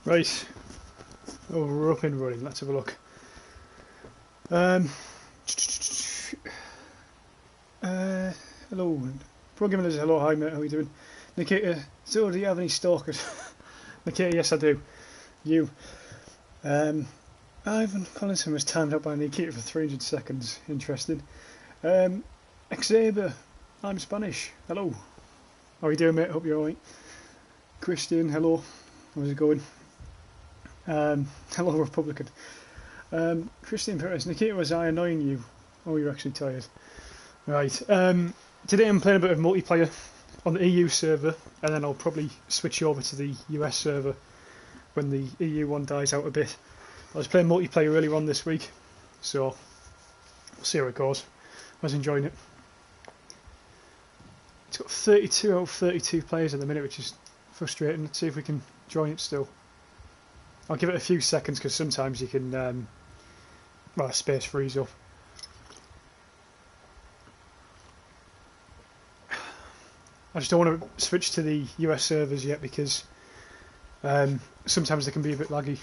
Right. Oh, we're up and running. Let's have a look. Hello. Programming is hello, hi mate, how are you doing? Nikita, so do you have any stalkers? Nikita, yes I do. You. Ivan Collinson was timed out by Nikita for 300 seconds. Interesting. Xavier, I'm Spanish. Hello. How are you doing, mate? Hope you're alright. Christian, hello. How's it going? Hello, Republican. Christian Perez, Nikita, was I annoying you? Oh, you're actually tired. Right. Today I'm playing a bit of multiplayer on the EU server, and then I'll probably switch over to the US server when the EU one dies out a bit. I was playing multiplayer earlier on this week, so we'll see how it goes. I was enjoying it. It's got 32 out of 32 players at the minute, which is frustrating. Let's see if we can join it still. I'll give it a few seconds because sometimes you can space freeze up. I just don't want to switch to the US servers yet because sometimes they can be a bit laggy.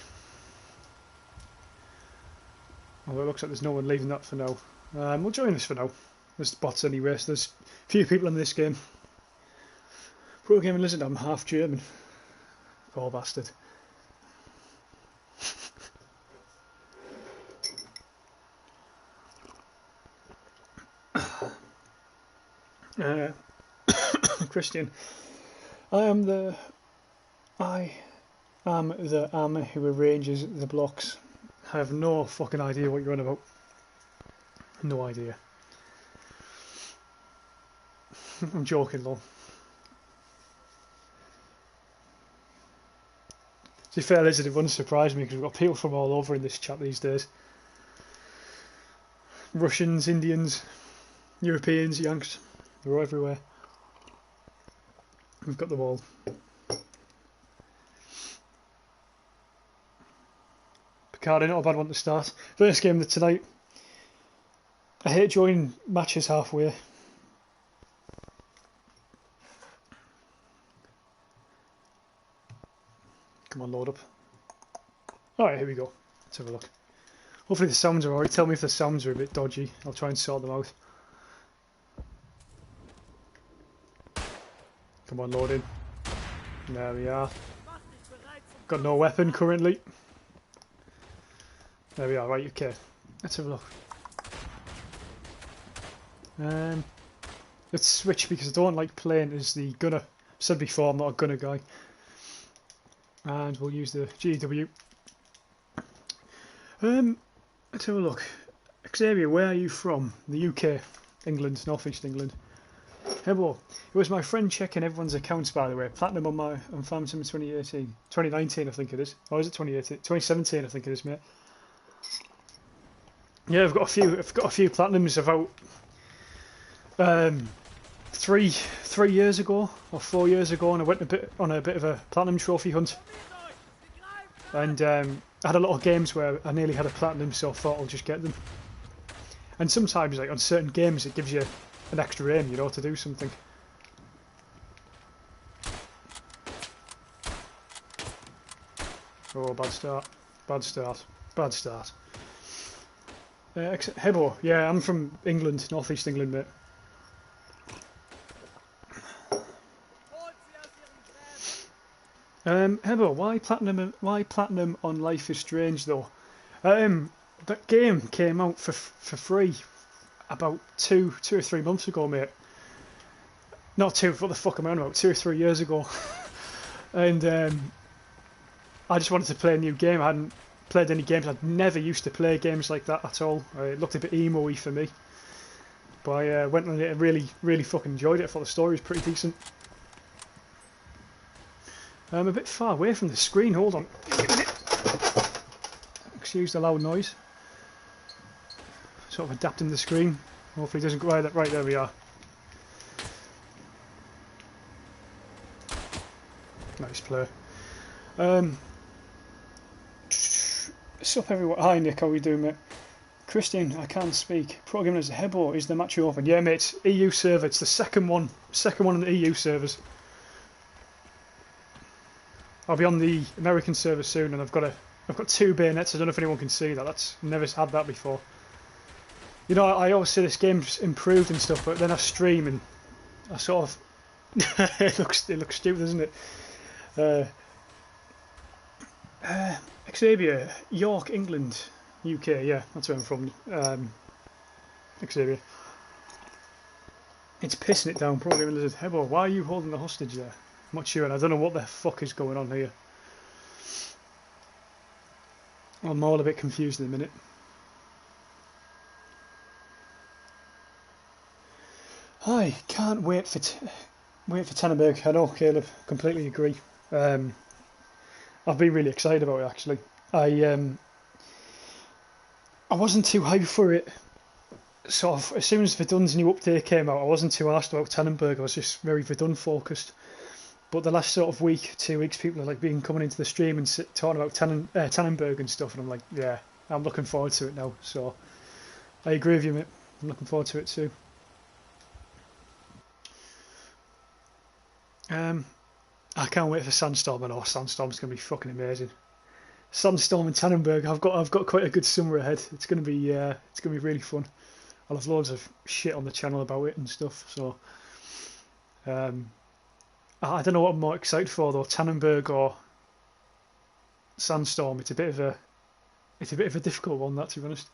Although it looks like there's no one leaving that for now. We'll join this for now. There's bots anyway, so there's a few people in this game. Pro Gaming Lizard, I'm half German. Poor bastard. Christian, I am the army who arranges the blocks. I have no fucking idea what you're on about. No idea. I'm joking, lol. To be fair, Lizard, it wouldn't surprise me because we've got people from all over in this chat these days. Russians, Indians, Europeans, Yanks, they're all everywhere. We've got them all. Picardy, not a bad one to start. First game of tonight. I hate joining matches halfway. Come on, load up. Alright, here we go. Let's have a look. Hopefully the sounds are alright. Tell me if the sounds are a bit dodgy. I'll try and sort them out. Come on, load in. There we are. Got no weapon currently. There we are, right, okay. Let's have a look. Let's switch because I don't like playing as the gunner. I've said before, I'm not a gunner guy. And we'll use the GW. Let's have a look. Xavier, where are you from? The UK, England, North East England. Hello. It was my friend checking everyone's accounts, by the way. Platinum on Farm Sim 2018. 2019, I think it is. Or is it 2018? 2017, I think it is, mate. Yeah, I've got a few platinums about 3 years ago or 4 years ago, and I went on a bit of a platinum trophy hunt. And I had a lot of games where I nearly had a platinum, so I thought I'll just get them. And sometimes, like on certain games, it gives you an extra aim, you know, to do something. Oh, bad start. Bad start. Bad start. Hebo, yeah, I'm from England, North East England, mate. Hebo, why platinum on Life is Strange though? That game came out for free about two or 3 months ago, mate. Not two, what the fuck am I on about? 2 or 3 years ago. And I just wanted to play a new game. I hadn't played any games. I'd never used to play games like that at all. It looked a bit emo-y for me. But I went on it and really fucking enjoyed it. I thought the story was pretty decent. I'm a bit far away from the screen, hold on. Excuse the loud noise. Sort of adapting the screen. Hopefully it doesn't go right, there we are. Nice play. What's up everyone? Hi Nick, how are you doing, mate? Christian, I can't speak. Pro Gaming as a Hebo, is the match open? Yeah mate, it's EU server, it's the second one in the EU servers. I'll be on the American server soon, and I've got 2 bayonets. I don't know if anyone can see that. That's never had that before. You know, I always say this game's improved and stuff, but then I stream and I sort of it looks stupid, doesn't it? Xavier, York, England, UK. Yeah, that's where I'm from. Xavier. It's pissing it down, probably. Lizard. Hebo, why are you holding the hostage there? I'm not sure, and I don't know what the fuck is going on here. I'm all a bit confused in a minute. Hi, can't wait for Tannenberg. I know, Caleb, completely agree. I've been really excited about it actually. I wasn't too hyped for it. Sort of as soon as Verdun's new update came out, I wasn't too asked about Tannenberg. I was just very Verdun focused. But the last sort of week, 2 weeks, people are like coming into the stream and talking about Tannenberg and stuff, and I'm like, yeah, I'm looking forward to it now. So I agree with you, mate. I'm looking forward to it too. I can't wait for Sandstorm. I know Sandstorm's gonna be fucking amazing. Sandstorm and Tannenberg. I've got quite a good summer ahead. It's gonna be really fun. I'll have loads of shit on the channel about it and stuff. So I don't know what I'm more excited for though, Tannenberg or Sandstorm. It's a bit of a difficult one, that, to be honest.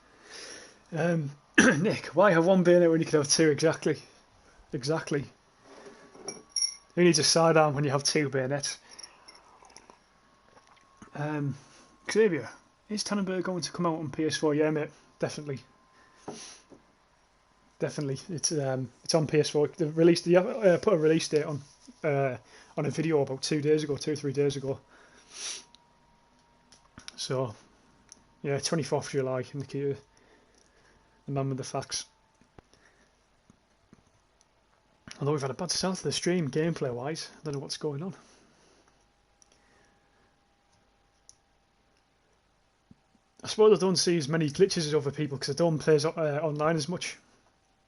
Nick, why have 1 bayonet when you could have 2? Exactly. Who needs a sidearm when you have 2 bayonets? Xavier, is Tannenberg going to come out on PS4? Yeah, mate, definitely. It's on PS4. They put a release date on a video about 2 or 3 days ago. So yeah, 24th July. Indicator. The man with the facts. Although we've had a bad start to the stream, gameplay wise, I don't know what's going on. I suppose I don't see as many glitches as other people because I don't play online as much.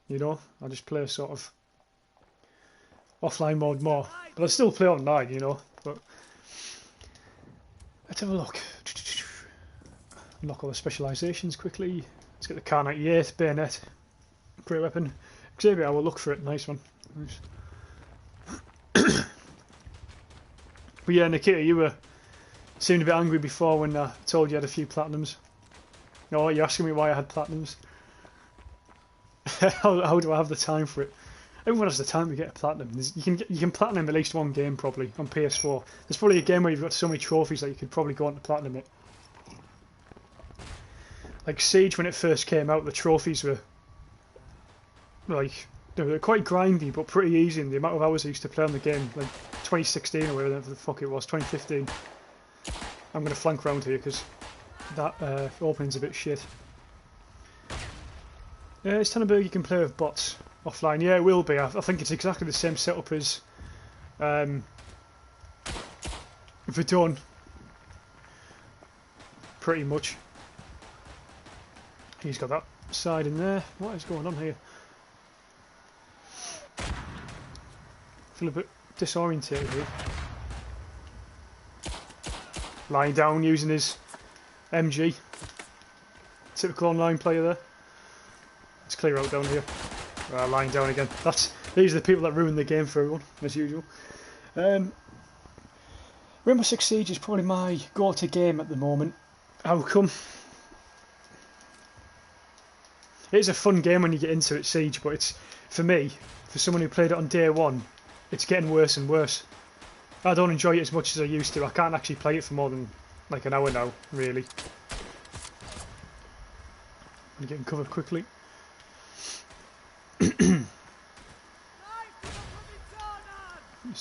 You know, I just play sort of offline mode more, but I still play online. You know, but let's have a look. Unlock all the specializations quickly. Let's get the Kar 98 bayonet, great weapon. Xavier, I will look for it. Nice one. Nice. But yeah, Nikita, you seemed a bit angry before when I told you you had a few platinums. No, you're asking me why I had platinums. how do I have the time for it? Everyone has the time to get a platinum. You can platinum at least 1 game probably on PS4. There's probably a game where you've got so many trophies that you could probably go on to platinum it. Like Siege, when it first came out, the trophies were like, they were quite grindy but pretty easy in the amount of hours I used to play on the game. Like 2016 or whatever the fuck it was, 2015. I'm going to flank around here because that opening's a bit shit. It's Tannenberg you can play with bots offline. Yeah, it will be. I think it's exactly the same setup as Verdun. Pretty much. He's got that side in there. What is going on here? I feel a bit disorientated here. Lying down using his MG. Typical online player there. Let's clear out down here. Lying down again. These are the people that ruin the game for everyone, as usual. Rainbow Six Siege is probably my go-to game at the moment. How come? It is a fun game when you get into it, Siege, but it's, for me, for someone who played it on day 1, it's getting worse and worse. I don't enjoy it as much as I used to. I can't actually play it for more than like an hour now, really. I'm getting covered quickly. There's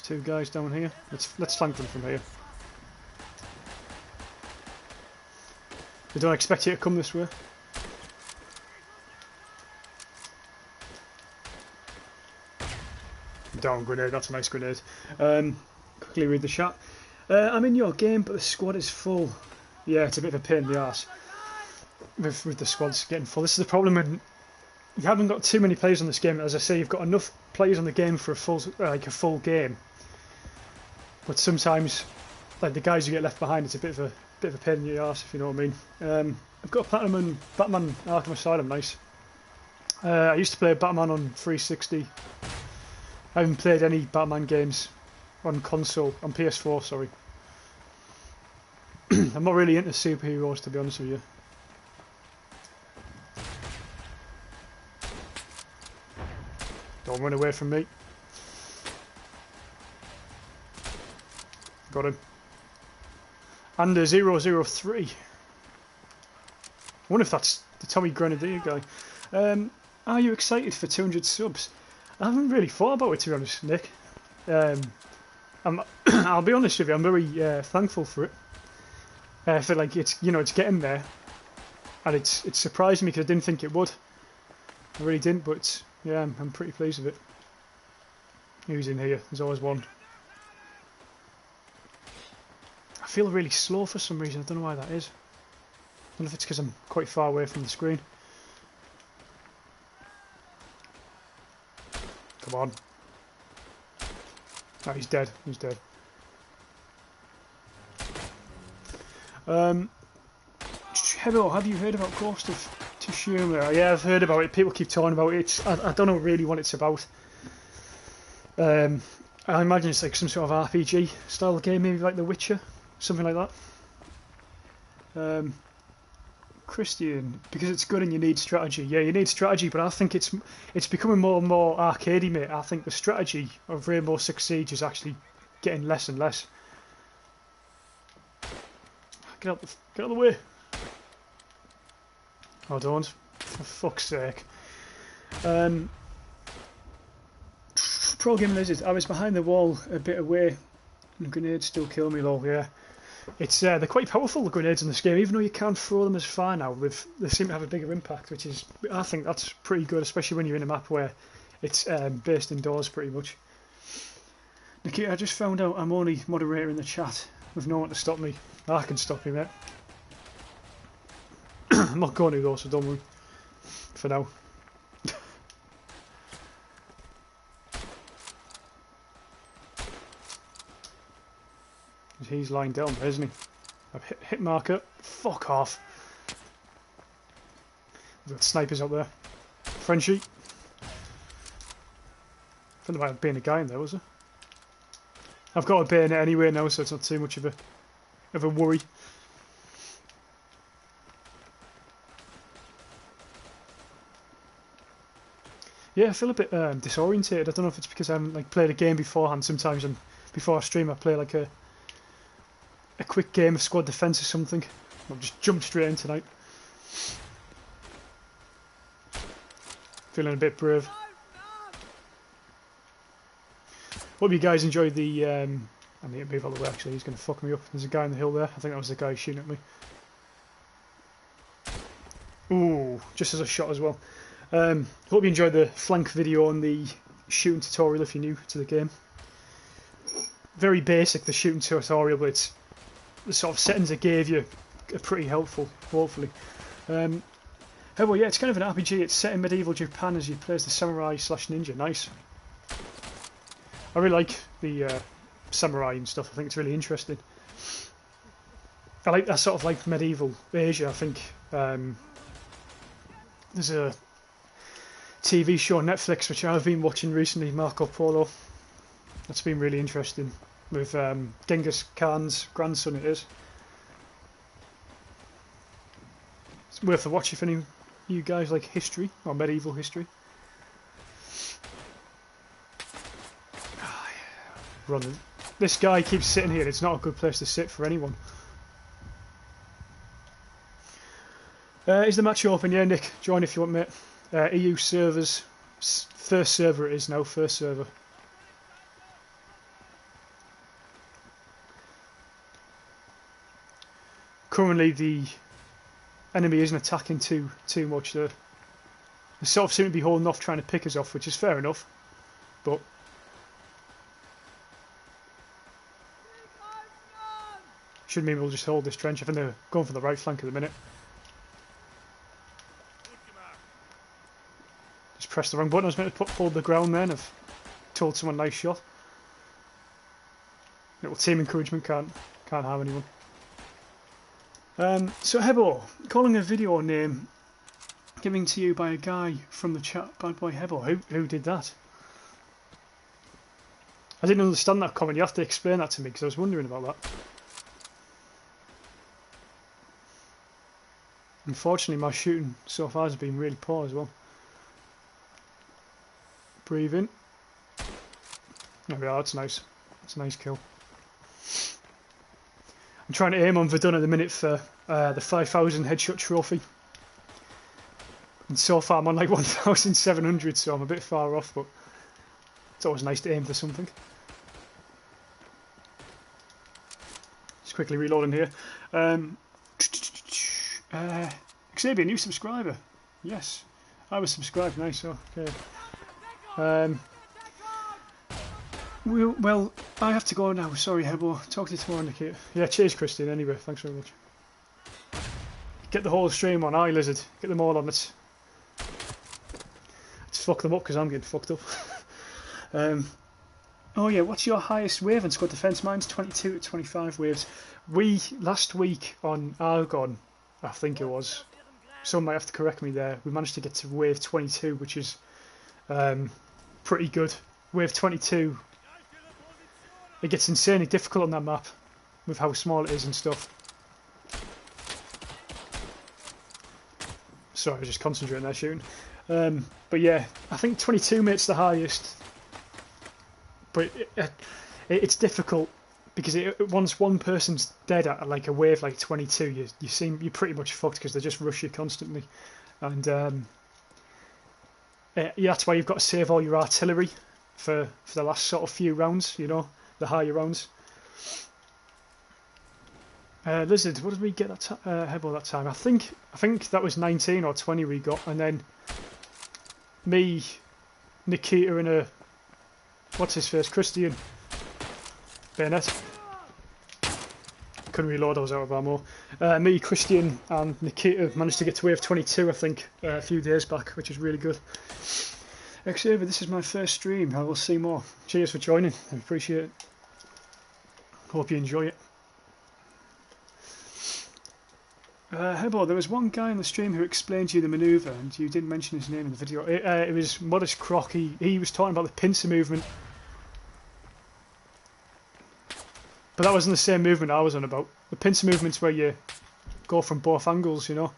2 guys down here. Let's flank them from here. They don't expect you to come this way. Down grenade, that's a nice grenade. Quickly read the chat. I'm in your game, but the squad is full. Yeah, it's a bit of a pain in the arse with the squads getting full. This is the problem when you haven't got too many players on this game. As I say, you've got enough players on the game for a full game, but sometimes like the guys who get left behind, it's a bit of a pain in the arse, if you know what I mean. I've got a Platinum and Batman Arkham Asylum, nice. I used to play Batman on 360. I haven't played any Batman games on console, on PS4, sorry. I'm not really into superheroes, to be honest with you. Don't run away from me. Got him. And a 003. I wonder if that's the Tommy Grenadier guy. Are you excited for 200 subs? I haven't really thought about it, to be honest, Nick. I'll be honest with you, I'm very thankful for it. I feel like it's getting there, and it's surprised me because I didn't think it would. I really didn't, but yeah, I'm pretty pleased with it. Who's in here? There's always one. I feel really slow for some reason. I don't know why that is. I don't know if it's because I'm quite far away from the screen. Come on. No, he's dead. He's dead. Hello, have you heard about Ghost of Tsushima? Yeah, I've heard about it. People keep talking about it. I don't know really what it's about. I imagine it's like some sort of RPG style game, maybe like The Witcher, something like that. Christian, because it's good and you need strategy. Yeah, you need strategy, but I think it's becoming more and more arcadey, mate. I think the strategy of Rainbow Six Siege is actually getting less and less. Get out of the way. Oh, don't. For fuck's sake. Pro Gaming Lizard, I was behind the wall a bit away and grenades still kill me, lol, yeah. It's they're quite powerful, the grenades in this game, even though you can't throw them as far now. They seem to have a bigger impact, which is, I think that's pretty good, especially when you're in a map where it's based indoors pretty much. Nikita, I just found out I'm only moderator in the chat with no one to stop me. I can stop you, mate. I'm not going to though, so don't worry. For now. He's lying down there, isn't he? I've hit marker. Fuck off. We've got snipers up there. Frenchie. I think there might have been a guy in there, was there? I've got a bayonet anyway now, so it's not too much of a worry. Yeah, I feel a bit disorientated. I don't know if it's because I haven't like played a game beforehand. Sometimes before I stream I play like a quick game of squad defence or something. I'll just jump straight in tonight. Feeling a bit brave. Hope you guys enjoyed the... I need to move out of the way actually, he's going to fuck me up. There's a guy on the hill there. I think that was the guy shooting at me. Ooh, just as a shot as well. Hope you enjoyed the flank video on the shooting tutorial if you're new to the game. Very basic, the shooting tutorial, but it's, the sort of settings it gave you are pretty helpful, hopefully. Oh, yeah, it's kind of an RPG. It's set in medieval Japan as you play as the samurai / ninja. Nice. I really like the samurai and stuff. I think it's really interesting. I like that sort of like medieval Asia. I think there's a TV show on Netflix which I've been watching recently, Marco Polo. That's been really interesting. With Genghis Khan's grandson, it is. It's worth a watch if any of you guys like history or medieval history. Oh, yeah. Running. This guy keeps sitting here. It's not a good place to sit for anyone. Is the match open? Yeah, Nick, join if you want, mate. EU servers. First server it is now. First server. Currently the enemy isn't attacking too much. They sort of seem to be holding off, trying to pick us off, which is fair enough. But should mean we'll just hold this trench. I think they're going for the right flank at the minute. Just pressed the wrong button. I was meant to hold the ground then. I've told someone nice shot. Little team encouragement, can't. Can't harm anyone. So Hebo, calling a video name given to you by a guy from the chat, Bad Boy Hebo. Who did that? I didn't understand that comment. You have to explain that to me because I was wondering about that. Unfortunately, my shooting so far has been really poor as well. Breathe in. There we are, that's nice. That's a nice kill. I'm trying to aim on Verdun at the minute for the 5,000 headshot trophy. And so far I'm on like 1,700, so I'm a bit far off, but it's always nice to aim for something. Just quickly reloading here. Xavier, new subscriber. Yes, I was subscribed. Nice. Okay. Well, I have to go now. Sorry, Hebo. Talk to you tomorrow, Nikita. Yeah, cheers, Christian. Anyway, thanks very much. Get the whole stream on. Aye, Lizard. Get them all on it. Let's fuck them up because I'm getting fucked up. Oh yeah, what's your highest wave in squad defence? Mine's 22 to 25 waves. Last week on Argon, I think it was, someone might have to correct me there, we managed to get to wave 22, which is pretty good. Wave 22, it gets insanely difficult on that map with how small it is and stuff. Sorry, I was just concentrating there shooting. But yeah, I think 22 mate's the highest. But it's difficult because once one person's dead at like a wave like 22, you're pretty much fucked because they just rush you constantly, and yeah, that's why you've got to save all your artillery for the last sort of few rounds, you know, the higher rounds. Lizard, what did we get that Hebo that time? I think that was 19 or 20 we got, and then me, Nikita, and a what's his face, Christian bayonet. Couldn't reload, I was out of ammo. Me, Christian, and Nikita managed to get to wave 22, I think, a few days back, which is really good. Xavier, this is my first stream. I will see more. Cheers for joining. I appreciate it. Hope you enjoy it. Hebo, there was one guy on the stream who explained to you the manoeuvre, and you didn't mention his name in the video. It was Modest Croc. He was talking about the pincer movement. But that wasn't the same movement I was on about. The pincer movement's where you go from both angles, you know.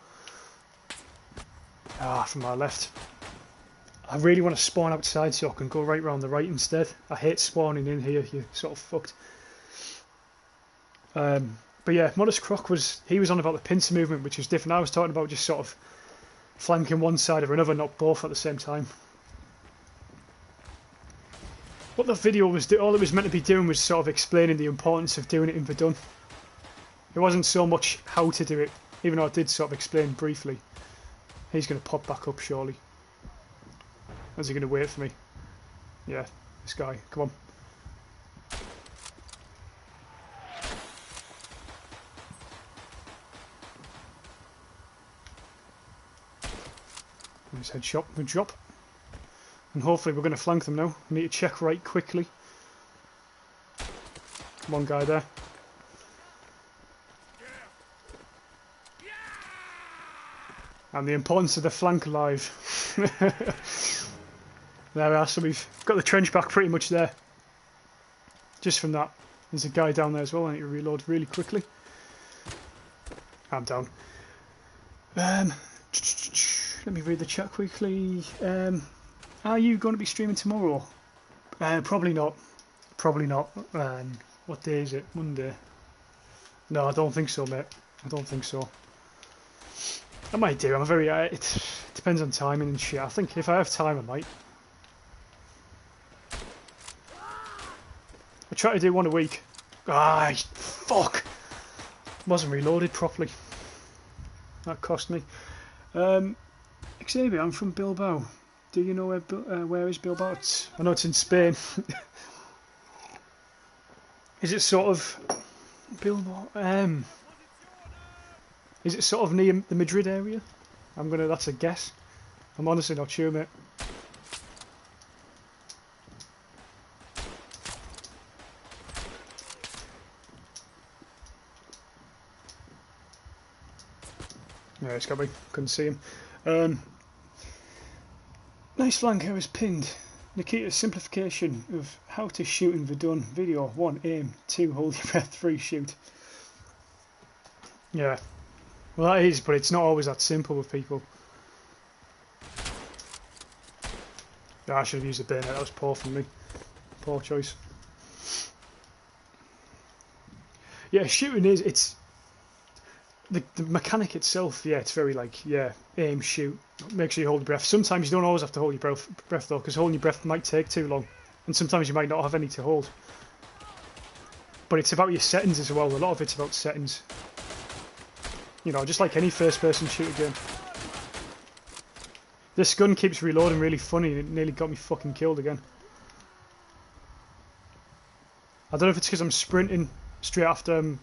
Ah, from my left. I really want to spawn outside so I can go right round the right instead. I hate spawning in here, you're sort of fucked. But yeah, Modest Croc was on about the pincer movement, which is different. I was talking about just sort of flanking one side or another, not both at the same time. What the video was, all it was meant to be doing was sort of explaining the importance of doing it in Verdun. It wasn't so much how to do it, even though I did sort of explain briefly. He's going to pop back up surely. Is he going to wait for me? Yeah, this guy, come on. Nice headshot, good drop. And hopefully we're going to flank them now. We need to check right quickly. One guy there. And the importance of the flank alive. There we are, so we've got the trench back pretty much there. Just from that. There's a guy down there as well. I need to reload really quickly. I'm down. Let me read the chat quickly. Are you going to be streaming tomorrow? Probably not. Probably not. What day is it? Monday? No, I don't think so, mate. I don't think so. I might do. It depends on timing and shit. I think if I have time, I might. I try to do one a week. Ah, fuck! Wasn't reloaded properly. That cost me. Xavier, I'm from Bilbao. Do you know where is Bilbao? I know it's in Spain. Is it sort of Bilbao? Is it sort of near the Madrid area? That's a guess. I'm honestly not sure, mate. No, it's got me. Couldn't see him. Nice flank, I was pinned. Nikita's simplification of how to shoot in Verdun. Video 1, aim. 2, hold your breath. 3, shoot. Yeah. Well, that is, but it's not always that simple with people. Yeah, I should have used the bayonet. That was poor from me. Poor choice. Yeah, shooting is, it's... The mechanic itself, yeah, it's very like, yeah, aim, shoot, make sure you hold your breath. Sometimes you don't always have to hold your breath though, because holding your breath might take too long, and sometimes you might not have any to hold. But it's about your settings as well. A lot of it's about settings. You know, just like any first-person shooter game. This gun keeps reloading really funny, and it nearly got me fucking killed again. I don't know if it's because I'm sprinting straight after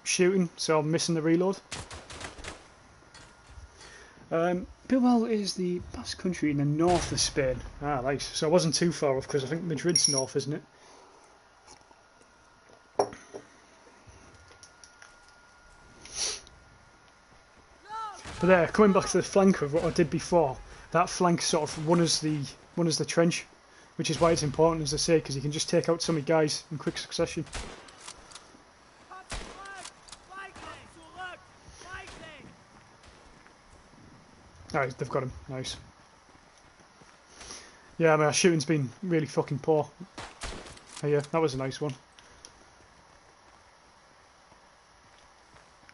shooting, so I'm missing the reload. Bilbao is the Basque country in the north of Spain. Ah, nice. So I wasn't too far off, because I think Madrid's north, isn't it? But there, coming back to the flank of what I did before, that flank sort of won us the trench, which is why it's important, as I say, because you can just take out so many guys in quick succession. Alright, they've got him. Nice. Yeah, I mean, our shooting's been really fucking poor. Oh, yeah, that was a nice one.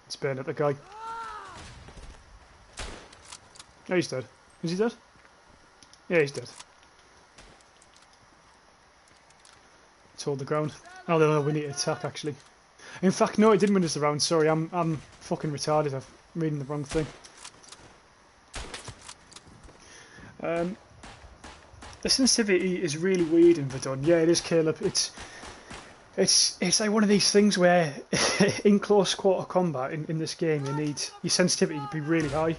Let's burn at the guy. Oh, he's dead. Is he dead? Yeah, he's dead. Let's hold the ground. Oh, no, we need to attack, actually. In fact, no, it didn't win us the round. Sorry, I'm fucking retarded. I'm reading the wrong thing. The sensitivity is really weird in Verdun. Yeah, it is, Caleb. It's like one of these things where in close quarter combat in this game you need your sensitivity to be really high,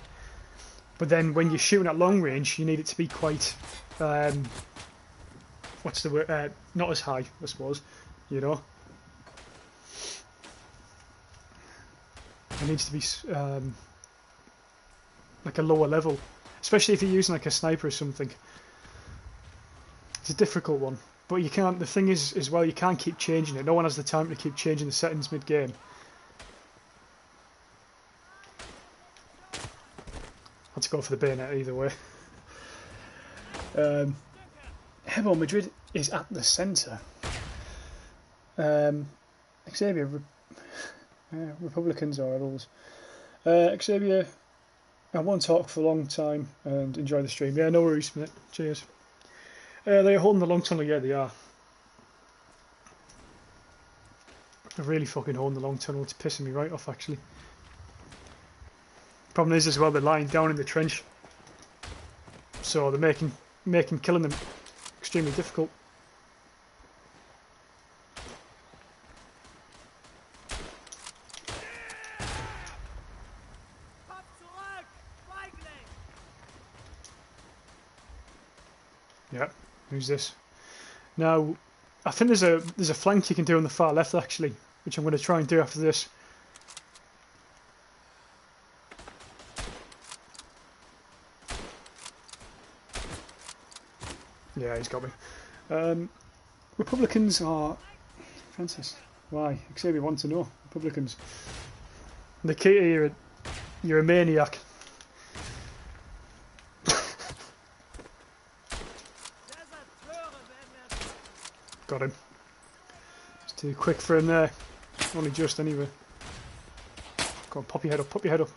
but then when you're shooting at long range you need it to be quite what's the word? Not as high, I suppose. You know, it needs to be like a lower level, especially if you're using like a sniper or something. It's a difficult one, but you can't. The thing is, as well, you can't keep changing it. No one has the time to keep changing the settings mid-game. Had to go for the bayonet either way. Hebo, Madrid is at the centre. Xavier, Republicans are rebels. Xavier, I won't talk for a long time and enjoy the stream. Yeah, no worries, mate. Cheers. They're holding the long tunnel, yeah, they are. They're really fucking holding the long tunnel. It's pissing me right off, actually. Problem is, as well, they're lying down in the trench, so they're making killing them extremely difficult. Yeah, who's this? Now, I think there's a flank you can do on the far left, actually, which I'm going to try and do after this. Yeah, he's got me. Republicans are... Francis, why? Xavier wants to know. Republicans. Nikita, you're a maniac. Got him. It's too quick for him there. Only just anyway. Go on, pop your head up, pop your head up.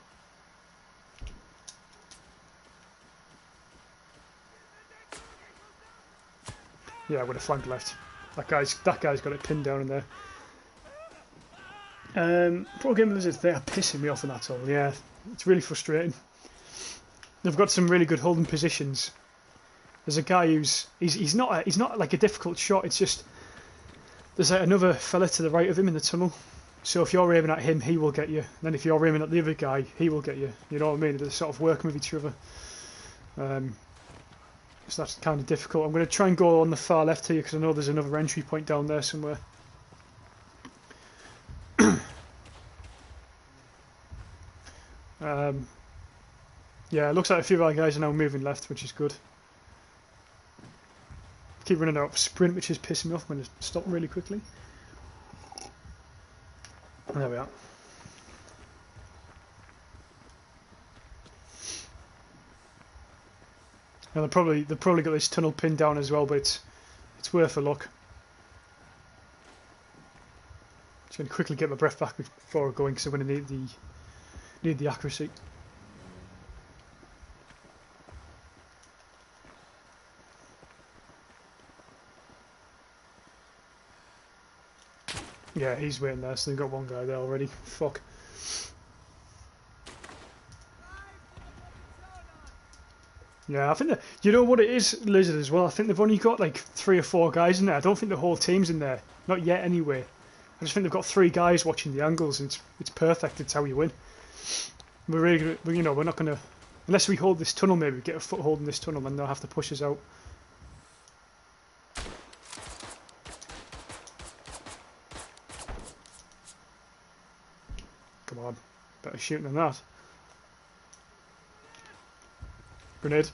Yeah, with a flank left. That guy's got it pinned down in there. Pro Game Lizards, they are pissing me off in that all. Yeah, it's really frustrating. They've got some really good holding positions. There's a guy who's he's not like a difficult shot. It's just there's another fella to the right of him in the tunnel. So if you're aiming at him, he will get you. And then if you're aiming at the other guy, he will get you. You know what I mean? They're sort of working with each other. So that's kind of difficult. I'm going to try and go on the far left here because I know there's another entry point down there somewhere. Yeah, it looks like a few of our guys are now moving left, which is good. Keep running out of sprint, which is pissing me off. I'm going to stop really quickly. And there we are. And they've probably got this tunnel pinned down as well, but it's worth a look. Just going to quickly get my breath back before going, because I'm going to need the accuracy. Yeah, he's waiting there, so they've got one guy there already. Fuck. Yeah, I think that, you know what it is, Lizard, as well? I think they've only got like 3 or 4 guys in there. I don't think the whole team's in there. Not yet, anyway. I just think they've got 3 guys watching the angles, and it's perfect. It's how you win. We're really gonna, you know, we're not gonna, unless we hold this tunnel. Maybe we get a foothold in this tunnel, and they'll have to push us out. Come on, better shooting than that. Grenade.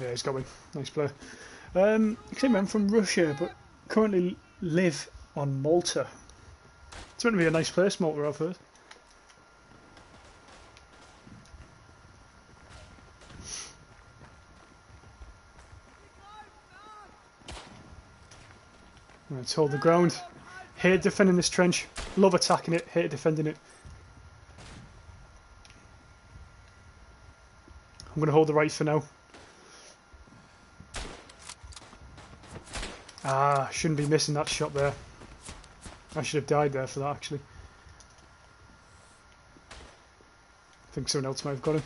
Yeah, he's got me. Nice play. I'm from Russia, but currently live on Malta. It's going to be a nice place, Malta, I've heard. Let's hold the ground. Hate defending this trench. Love attacking it. Hate defending it. I'm going to hold the right for now. Ah, shouldn't be missing that shot there. I should have died there for that, actually. I think someone else might have got him.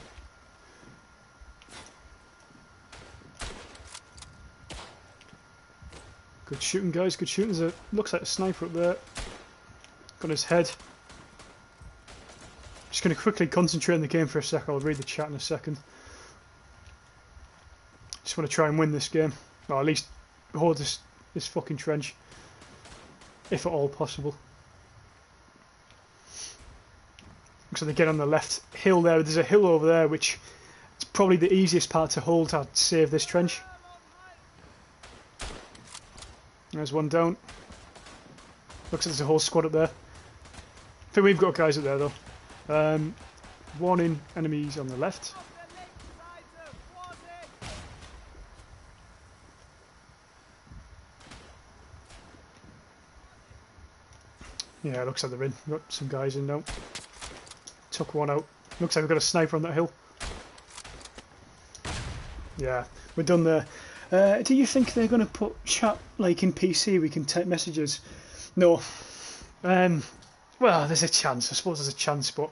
Good shooting, guys. Good shooting. There's looks like a sniper up there. Got his head. Just going to quickly concentrate on the game for a sec. I'll read the chat in a second. Just want to try and win this game. Or at least hold this fucking trench. If at all possible. So they get on the left hill there. There's a hill over there which it's probably the easiest part to hold to save this trench. There's one down. Looks like there's a whole squad up there. I think we've got guys up there though. Warning, enemies on the left. Yeah, looks like they're in. We've got some guys in now. Took one out. Looks like we've got a sniper on that hill. Yeah, we're done there. Do you think they're going to put chat like in PC? We can type messages. No. Well, there's a chance. I suppose there's a chance, but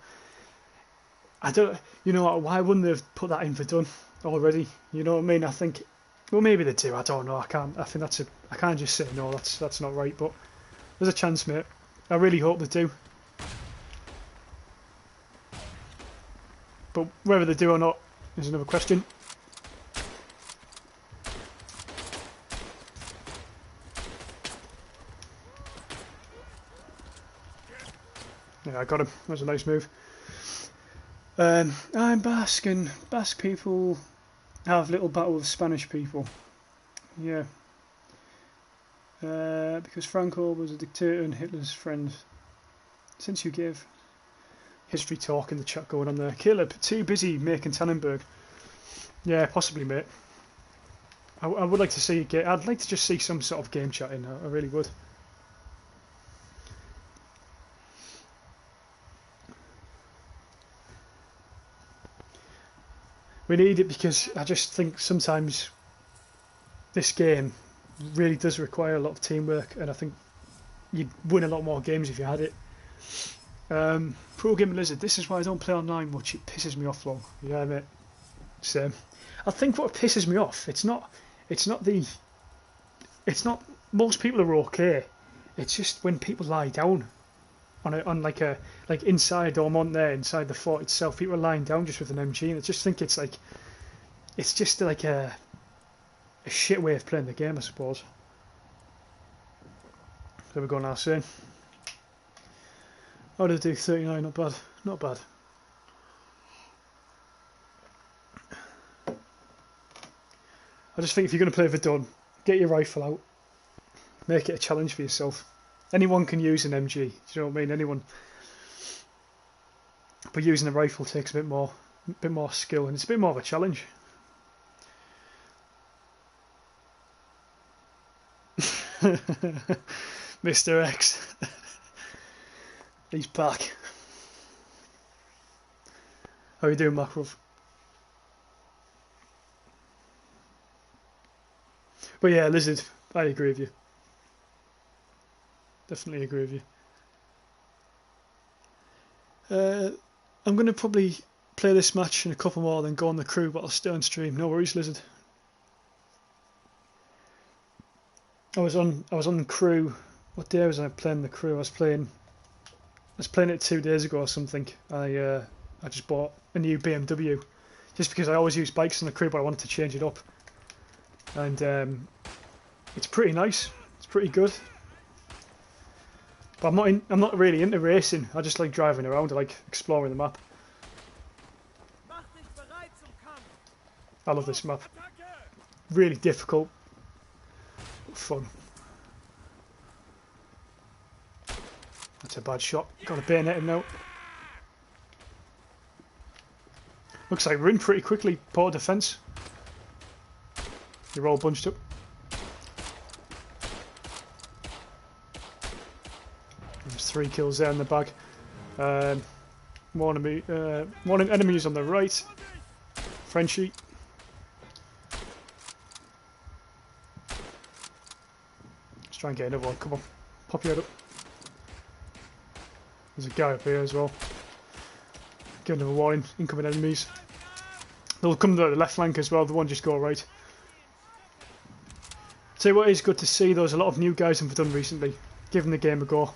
I don't. You know what? Why wouldn't they have put that in Verdun already? You know what I mean? I think. Well, maybe they do. I don't know. I can't. I think that's a. I can't just say no. That's not right. But there's a chance, mate. I really hope they do. But whether they do or not is another question. Yeah, I got him. That was a nice move. I'm Basque, and Basque people have little battle with Spanish people. Yeah. Because Franco was a dictator and Hitler's friend. Since you gave history talk in the chat going on there. Caleb, too busy making Tannenberg. Yeah, possibly, mate. I would like to see it get. I'd like to just see some sort of game chat in. I really would. We need it because I just think sometimes this game really does require a lot of teamwork, and I think you'd win a lot more games if you had it. Pro Gamer Lizard, this is why I don't play online much. It pisses me off, though. Yeah, mate. Same. I think what pisses me off, it's not most people are okay. It's just when people lie down on like inside or on there inside the fort itself, people are lying down just with an MG, and I just think it's just like a shit way of playing the game, I suppose. There we go now, soon. How did I do? 39, not bad. Not bad. I just think if you're going to play Verdun, get your rifle out. Make it a challenge for yourself. Anyone can use an MG, do you know what I mean? Anyone. But using a rifle takes a bit more skill, and it's a bit more of a challenge. Mr. X. He's back. How are you doing, Makrov? But yeah, Lizard, I agree with you. Definitely agree with you. I'm going to probably play this match and a couple more, then go on the crew, but I'll stay on stream. No worries, Lizard. I was on crew. What day was I playing the crew? I was playing it 2 days ago or something. I just bought a new BMW, just because I always use bikes on the crew, but I wanted to change it up. And it's pretty nice. It's pretty good. But I'm not really into racing. I just like driving around. I like exploring the map. I love this map. Really difficult, but fun. That's a bad shot. Got a bayonet him now. Looks like we're in pretty quickly. Poor defence. They're all bunched up. There's 3 kills there in the bag. More enemies on the right. Frenchie. Let's try and get another one. Come on, pop your head up. There's a guy up here as well. Give another warning. Incoming enemies. They'll come to the left flank as well. The one just go right. Tell you what is good to see, there's a lot of new guys in Verdun recently. Giving the game a go.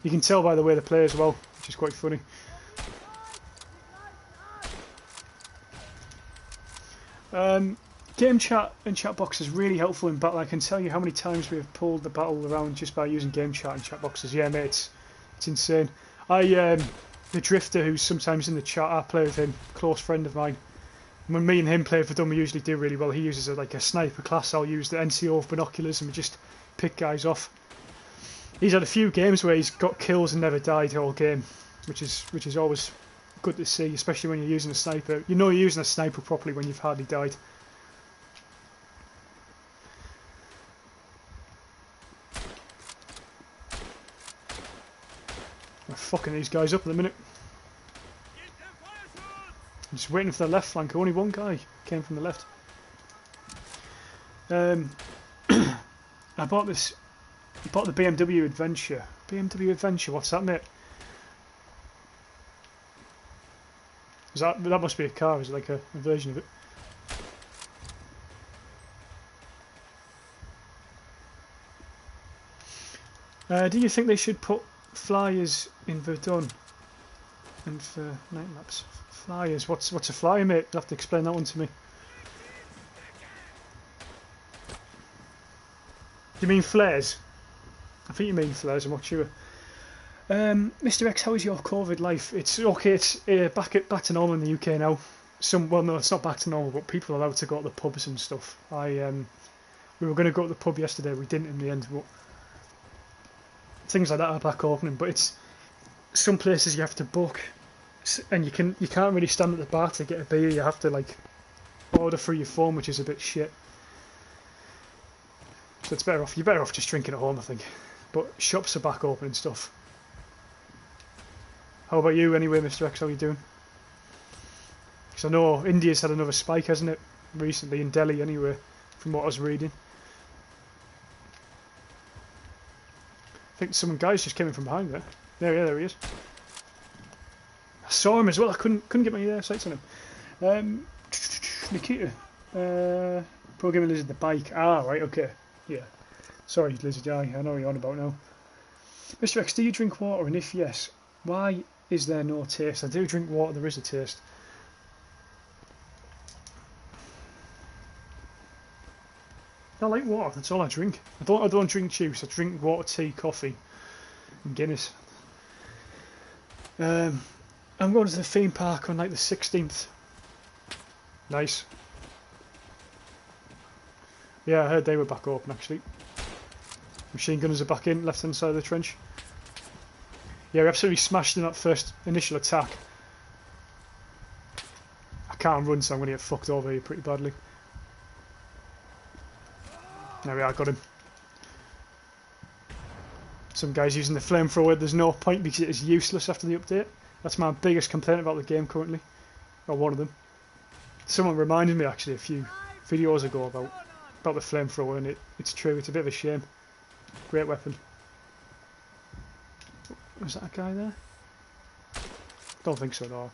You can tell by the way they play as well, which is quite funny. Game chat and chat box is really helpful in battle. I can tell you how many times we have pulled the battle around just by using game chat and chat boxes. Yeah, mate, it's insane. The Drifter, who's sometimes in the chat, I play with him, close friend of mine. When me and him play for Verdun, we usually do really well. He uses like a sniper class. I'll use the NCO binoculars, and we just pick guys off. He's had a few games where he's got kills and never died the whole game, which is always good to see, especially when you're using a sniper. You know you're using a sniper properly when you've hardly died. I'm fucking these guys up at the minute. I'm just waiting for the left flank. Only one guy came from the left. I bought the BMW Adventure. BMW Adventure, what's that, mate? That must be a car, is it like a version of it? Do you think they should put flyers in Verdun and for night maps? Flyers, what's a flyer, mate? You'll have to explain that one to me. Do you mean flares? I think you mean flares, I'm not sure. Mr. X, how is your COVID life? It's okay, it's back to normal in the UK now. Well, no, it's not back to normal, but people are allowed to go to the pubs and stuff. We were going to go to the pub yesterday, we didn't in the end, but things like that are back opening. But it's some places you have to book, and you can't really stand at the bar to get a beer. You have to like order through your phone, which is a bit shit. So it's better off. You're better off just drinking at home, I think. But shops are back open and stuff. How about you, anyway, Mr. X? How are you doing? Because I know India's had another spike, hasn't it, recently in Delhi, anyway, from what I was reading. I think some guys just came in from behind there. There he is. I saw him as well. I couldn't get my sights on him. Nikita, Pro Gamer Lizard the bike. Ah, right, okay, yeah. Sorry, Lizard. I know what you're on about now. Mr. X, do you drink water? And if yes, why is there no taste? I do drink water. There is a taste. I like water. That's all I drink. I don't drink juice. I drink water, tea, coffee, and Guinness. I'm going to the theme park on like the 16th. Nice. Yeah, I heard they were back open actually. Machine gunners are back in, left hand side of the trench. Yeah, we absolutely smashed in that first initial attack. I can't run, so I'm going to get fucked over here pretty badly. There we are, got him. Some guys using the flamethrower. There's no point because it is useless after the update. That's my biggest complaint about the game currently. Or one of them. Someone reminded me actually a few videos ago about the flamethrower, and it's true, it's a bit of a shame. Great weapon. Was that a guy there? Don't think so, no.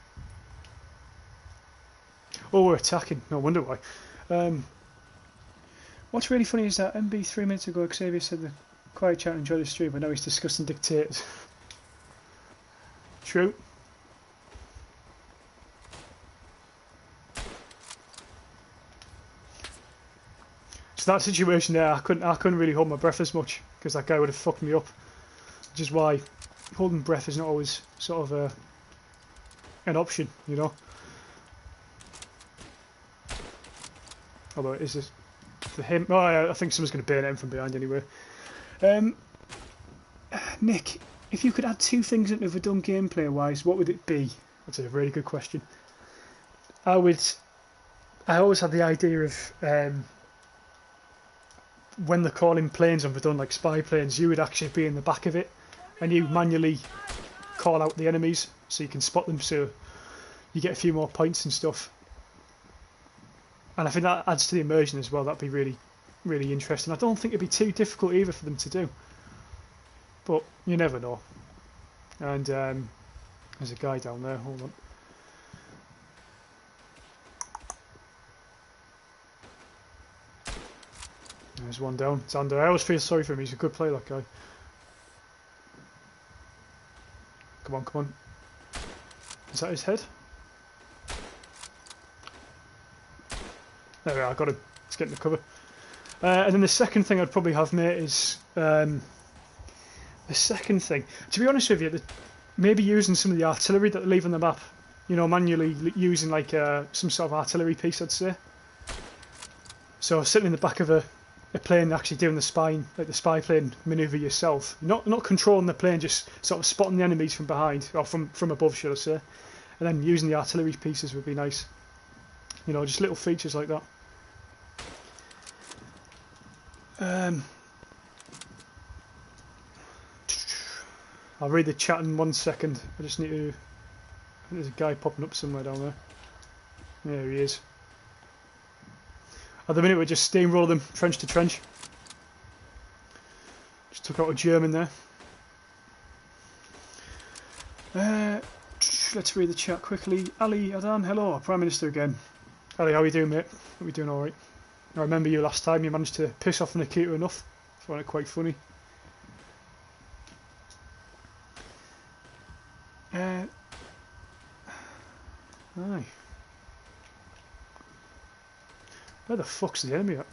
Oh, we're attacking. No wonder why. What's really funny is that MB 3 minutes ago, Xavier said the quiet chat enjoyed the stream, but now he's discussing dictators. True. So that situation there, I couldn't really hold my breath as much because that guy would have fucked me up. Which is why holding breath is not always sort of an option, you know. Although it is for him. Oh, I think someone's going to bayonet him from behind anyway. Nick, if you could add two things into Verdun gameplay wise, what would it be? That's a really good question. I always had the idea of when they're calling planes on Verdun, like spy planes, you would actually be in the back of it and you manually call out the enemies so you can spot them, so you get a few more points and stuff. And I think that adds to the immersion as well. That'd be really, really interesting. I don't think it'd be too difficult either for them to do, but you never know. And there's a guy down there. Hold on. There's one down. Xander. I always feel sorry for him. He's a good player, that guy. Come on, come on. Is that his head? There we are, I got him. Let's get in the cover. And then the second thing I'd probably have, mate, is... the second thing... To be honest with you, maybe using some of the artillery that they leave on the map. You know, manually using like some sort of artillery piece, I'd say. So sitting in the back of a plane, actually doing the spy plane manoeuvre yourself. Not controlling the plane, just sort of spotting the enemies from behind, or from above, should I say. And then using the artillery pieces would be nice. You know, just little features like that. I'll read the chat in 1 second. I just need to... There's a guy popping up somewhere down there. There he is. At the minute we're just steamroll them trench to trench. Just took out a German there. Let's read the chat quickly. Ali Adan, hello, Prime Minister again. Ali, how are you doing, mate? Are we doing alright? I remember you last time, you managed to piss off Nikita enough. I found it quite funny. Aye. Where the fuck's the enemy at?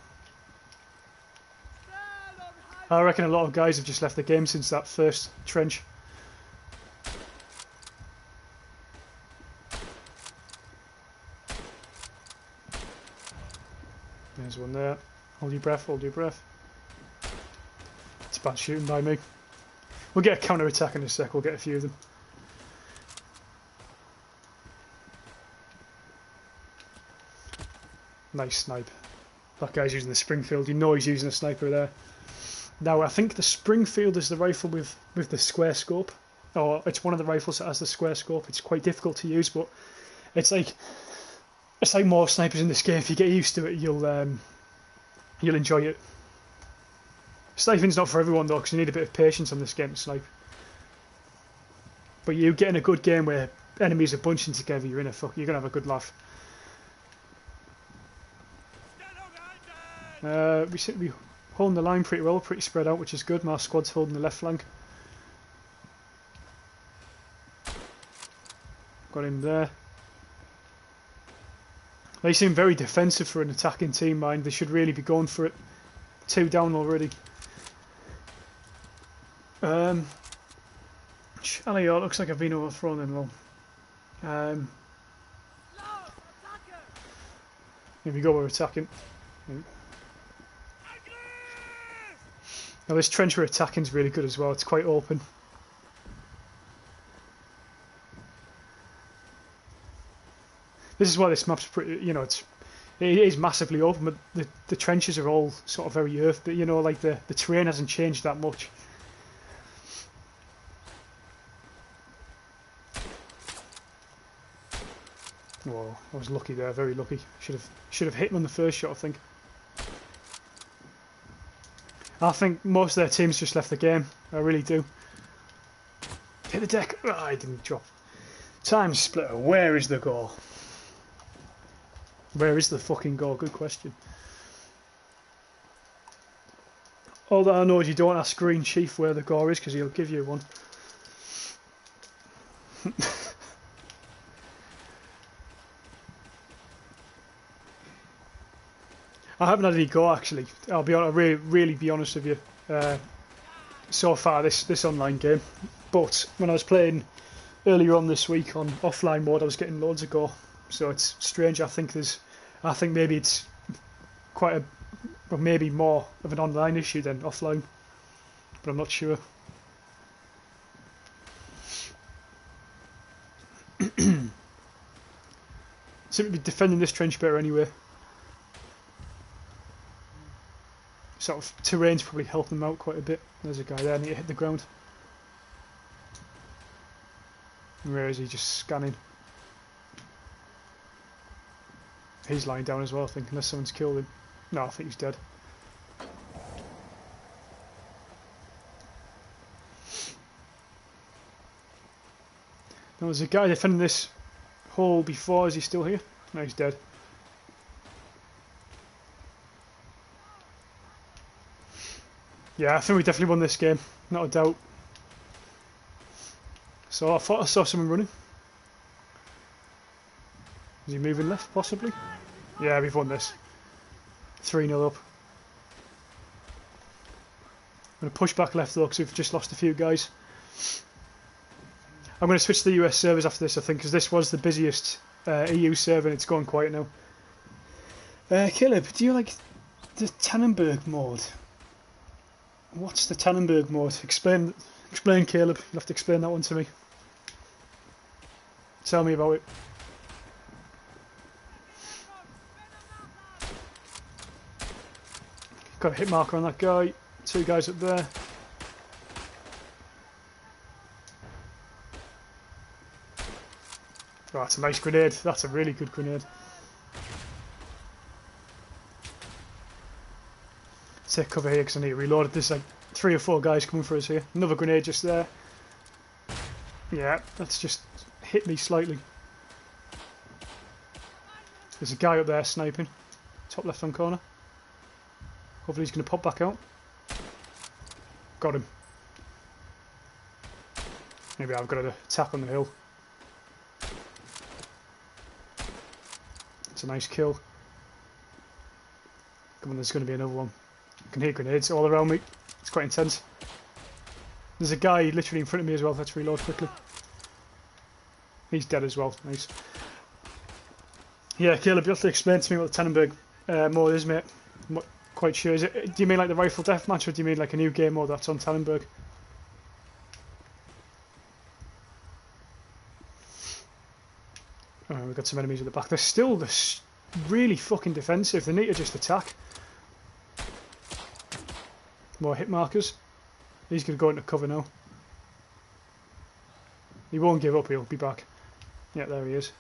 I reckon a lot of guys have just left the game since that first trench. There's one there. Hold your breath, hold your breath. It's bad shooting by me. We'll get a counter attack in a sec, we'll get a few of them. Nice snipe. That guy's using the Springfield. You know he's using a sniper there. Now I think the Springfield is the rifle with the square scope, or it's one of the rifles that has the square scope. It's quite difficult to use, but it's like more snipers in this game. If you get used to it, you'll enjoy it. Sniping's not for everyone though, because you need a bit of patience on this game to snipe. But you get in a good game where enemies are bunching together, you're gonna have a good laugh. We seem to be holding the line pretty well, pretty spread out, which is good. My squad's holding the left flank. Got him there. They seem very defensive for an attacking team, mind. They should really be going for it. 2 down already. Elliot, looks like I've been overthrown in low. Here we go, we're attacking. Now this trench we're attacking is really good as well, it's quite open. This is why this map's pretty, you know, it is massively open, but the trenches are all sort of very earth, but you know, like the terrain hasn't changed that much. Whoa, I was lucky there, very lucky. Should have hit him on the first shot, I think. I think most of their teams just left the game. I really do. Hit the deck. Oh, I didn't drop. Time splitter. Where is the goal? Where is the fucking goal? Good question. All that I know is you don't ask Green Chief where the goal is because he'll give you one. I haven't had any go actually. I'll really be honest with you. So far this online game, but when I was playing earlier on this week on offline mode, I was getting loads of go. So it's strange. I think maybe it's quite a, well, maybe more of an online issue than offline, but I'm not sure. Seem to be defending this trench better anyway. Sort of terrain's probably helping them out quite a bit. There's a guy there, I need to hit the ground. Where is he? Just scanning. He's lying down as well, I think, unless someone's killed him. No, I think he's dead. There was a guy defending this hole before. Is he still here? No, he's dead. Yeah, I think we definitely won this game, not a doubt. So I thought I saw someone running. Is he moving left, possibly? Yeah, we've won this. 3-0 up. I'm going to push back left though, because we've just lost a few guys. I'm going to switch to the US servers after this, I think, because this was the busiest EU server and it's gone quiet now. Caleb, do you like the Tannenberg mode? What's the Tannenberg mode? Explain, Caleb. You'll have to explain that one to me. Tell me about it. Got a hit marker on that guy. 2 guys up there. Oh, that's a nice grenade. That's a really good grenade. Take cover here because I need to reload it. There's like 3 or 4 guys coming for us here. Another grenade just there. Yeah, that's just hit me slightly. There's a guy up there sniping. Top left hand corner. Hopefully he's going to pop back out. Got him. Maybe I've got an attack on the hill. It's a nice kill. Come on, there's going to be another one. I can hear grenades all around me. It's quite intense. There's a guy literally in front of me as well. Let's reload quickly. He's dead as well. Nice. Yeah, Caleb, you have to explain to me what the Tannenberg mode is, mate. I'm not quite sure. Is it? Do you mean like the rifle deathmatch, or do you mean like a new game mode that's on Tannenberg? Oh, we've got some enemies at the back. They're still really fucking defensive. They need to just attack. More hit markers. He's going to go into cover now. He won't give up, he'll be back. Yeah, there he is.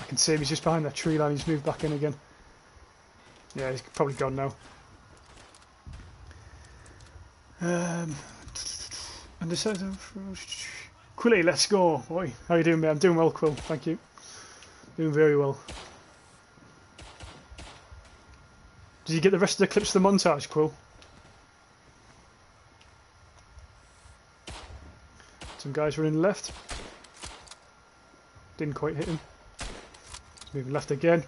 I can see him, he's just behind that tree line, he's moved back in again. Yeah, he's probably gone now. And Quilly, let's go. Boy, how you doing, mate? I'm doing well, Quill, thank you. Doing very well. Did you get the rest of the clips of the montage, Quill? Some guys running left. Didn't quite hit him. Moving left again.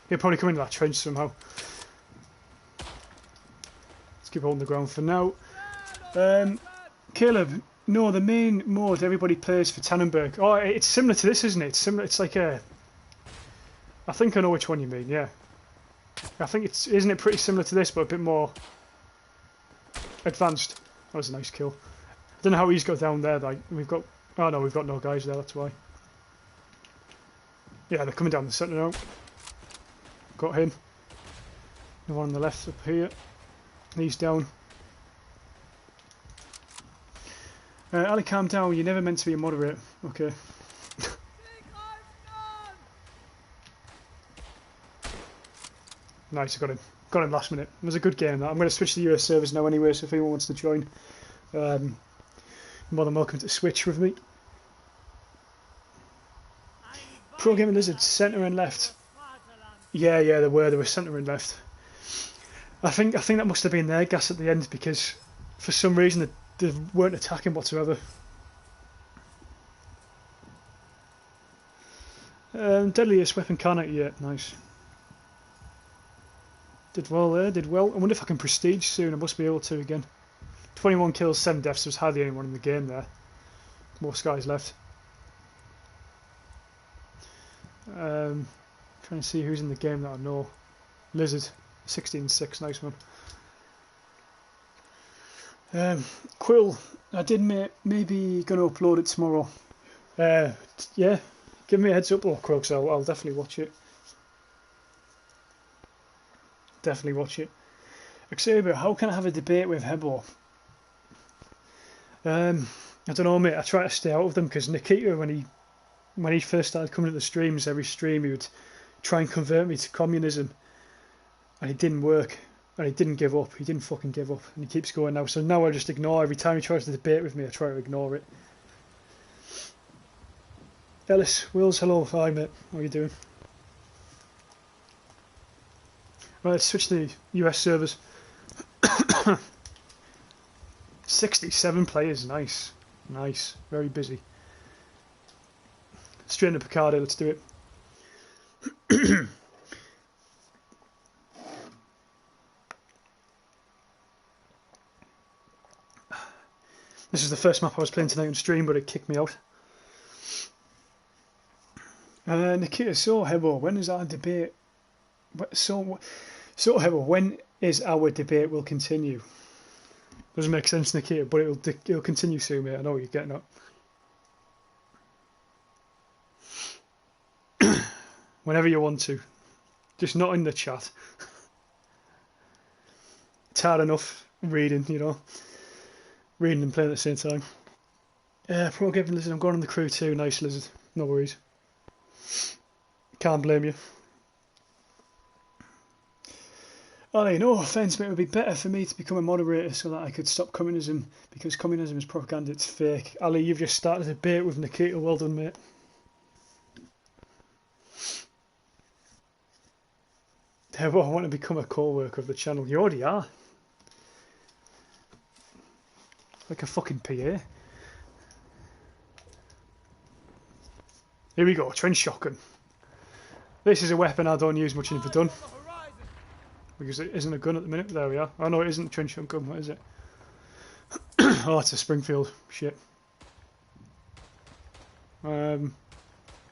He'll probably come into that trench somehow. Let's keep holding the ground for now. Caleb, no, the main mode everybody plays for Tannenberg. Oh, it's similar to this, isn't it? It's similar. It's like a. I think I know which one you mean. Yeah, I think it's. Isn't it pretty similar to this, but a bit more advanced? That was a nice kill. I don't know how he's got down there. Like we've got. Oh no, we've got no guys there. That's why. Yeah, they're coming down the centre now. Got him. The one on the left up here. He's down. Ali, calm down. You're never meant to be a moderator. Okay. Nice, I got him. Got him last minute. It was a good game. That. I'm going to switch to the US servers now anyway, so if anyone wants to join, you're more than welcome to switch with me. Pro Gaming Lizard, centre and left. Yeah, there were centre and left. I think that must have been their gas at the end because for some reason they weren't attacking whatsoever. Deadliest weapon carnage yet, nice. Did well there, did well. I wonder if I can prestige soon, I must be able to again. 21 kills, 7 deaths, there's hardly anyone in the game there. Most guys left. Trying to see who's in the game that I know. Lizard, 16-6, nice one. Quill, I did maybe going to upload it tomorrow. Yeah, give me a heads up, Quill, because I'll definitely watch it. Definitely watch it. Xavier, how can I have a debate with Hebo? I don't know, mate. I try to stay out of them because Nikita, when he first started coming to the streams, every stream he would try and convert me to communism, and it didn't work. And he didn't give up. He didn't fucking give up, and he keeps going now. So now I just ignore. Every time he tries to debate with me, I try to ignore it. Ellis, Wills, hello, hi mate. How are you doing? Right, let's switch to the US servers. 67 players, nice. Nice, very busy. Straight into Picardy, let's do it. This is the first map I was playing tonight on stream, but it kicked me out. Nikita, so Hebo, when is our debate? So Hebo, when is our debate will continue? Doesn't make sense, Nikita, but it'll continue soon, mate. I know what you're getting at. Whenever you want to, just not in the chat. It's hard enough reading, you know. Reading and playing at the same time. Pro Gaming Lizard, I'm going on the crew too. Nice, Lizard. No worries. Can't blame you. Ollie, no offence, but it would be better for me to become a moderator so that I could stop communism, because communism is propaganda, it's fake. Ali, you've just started a debate with Nikita. Well done, mate. I want to become a co-worker of the channel. You already are. Like a fucking PA. Here we go, trench shotgun. This is a weapon I don't use much in Verdun, because it isn't a gun at the minute. There we are. Oh no, it isn't a trench shotgun. What is it? Oh, it's a Springfield. Shit. Yeah,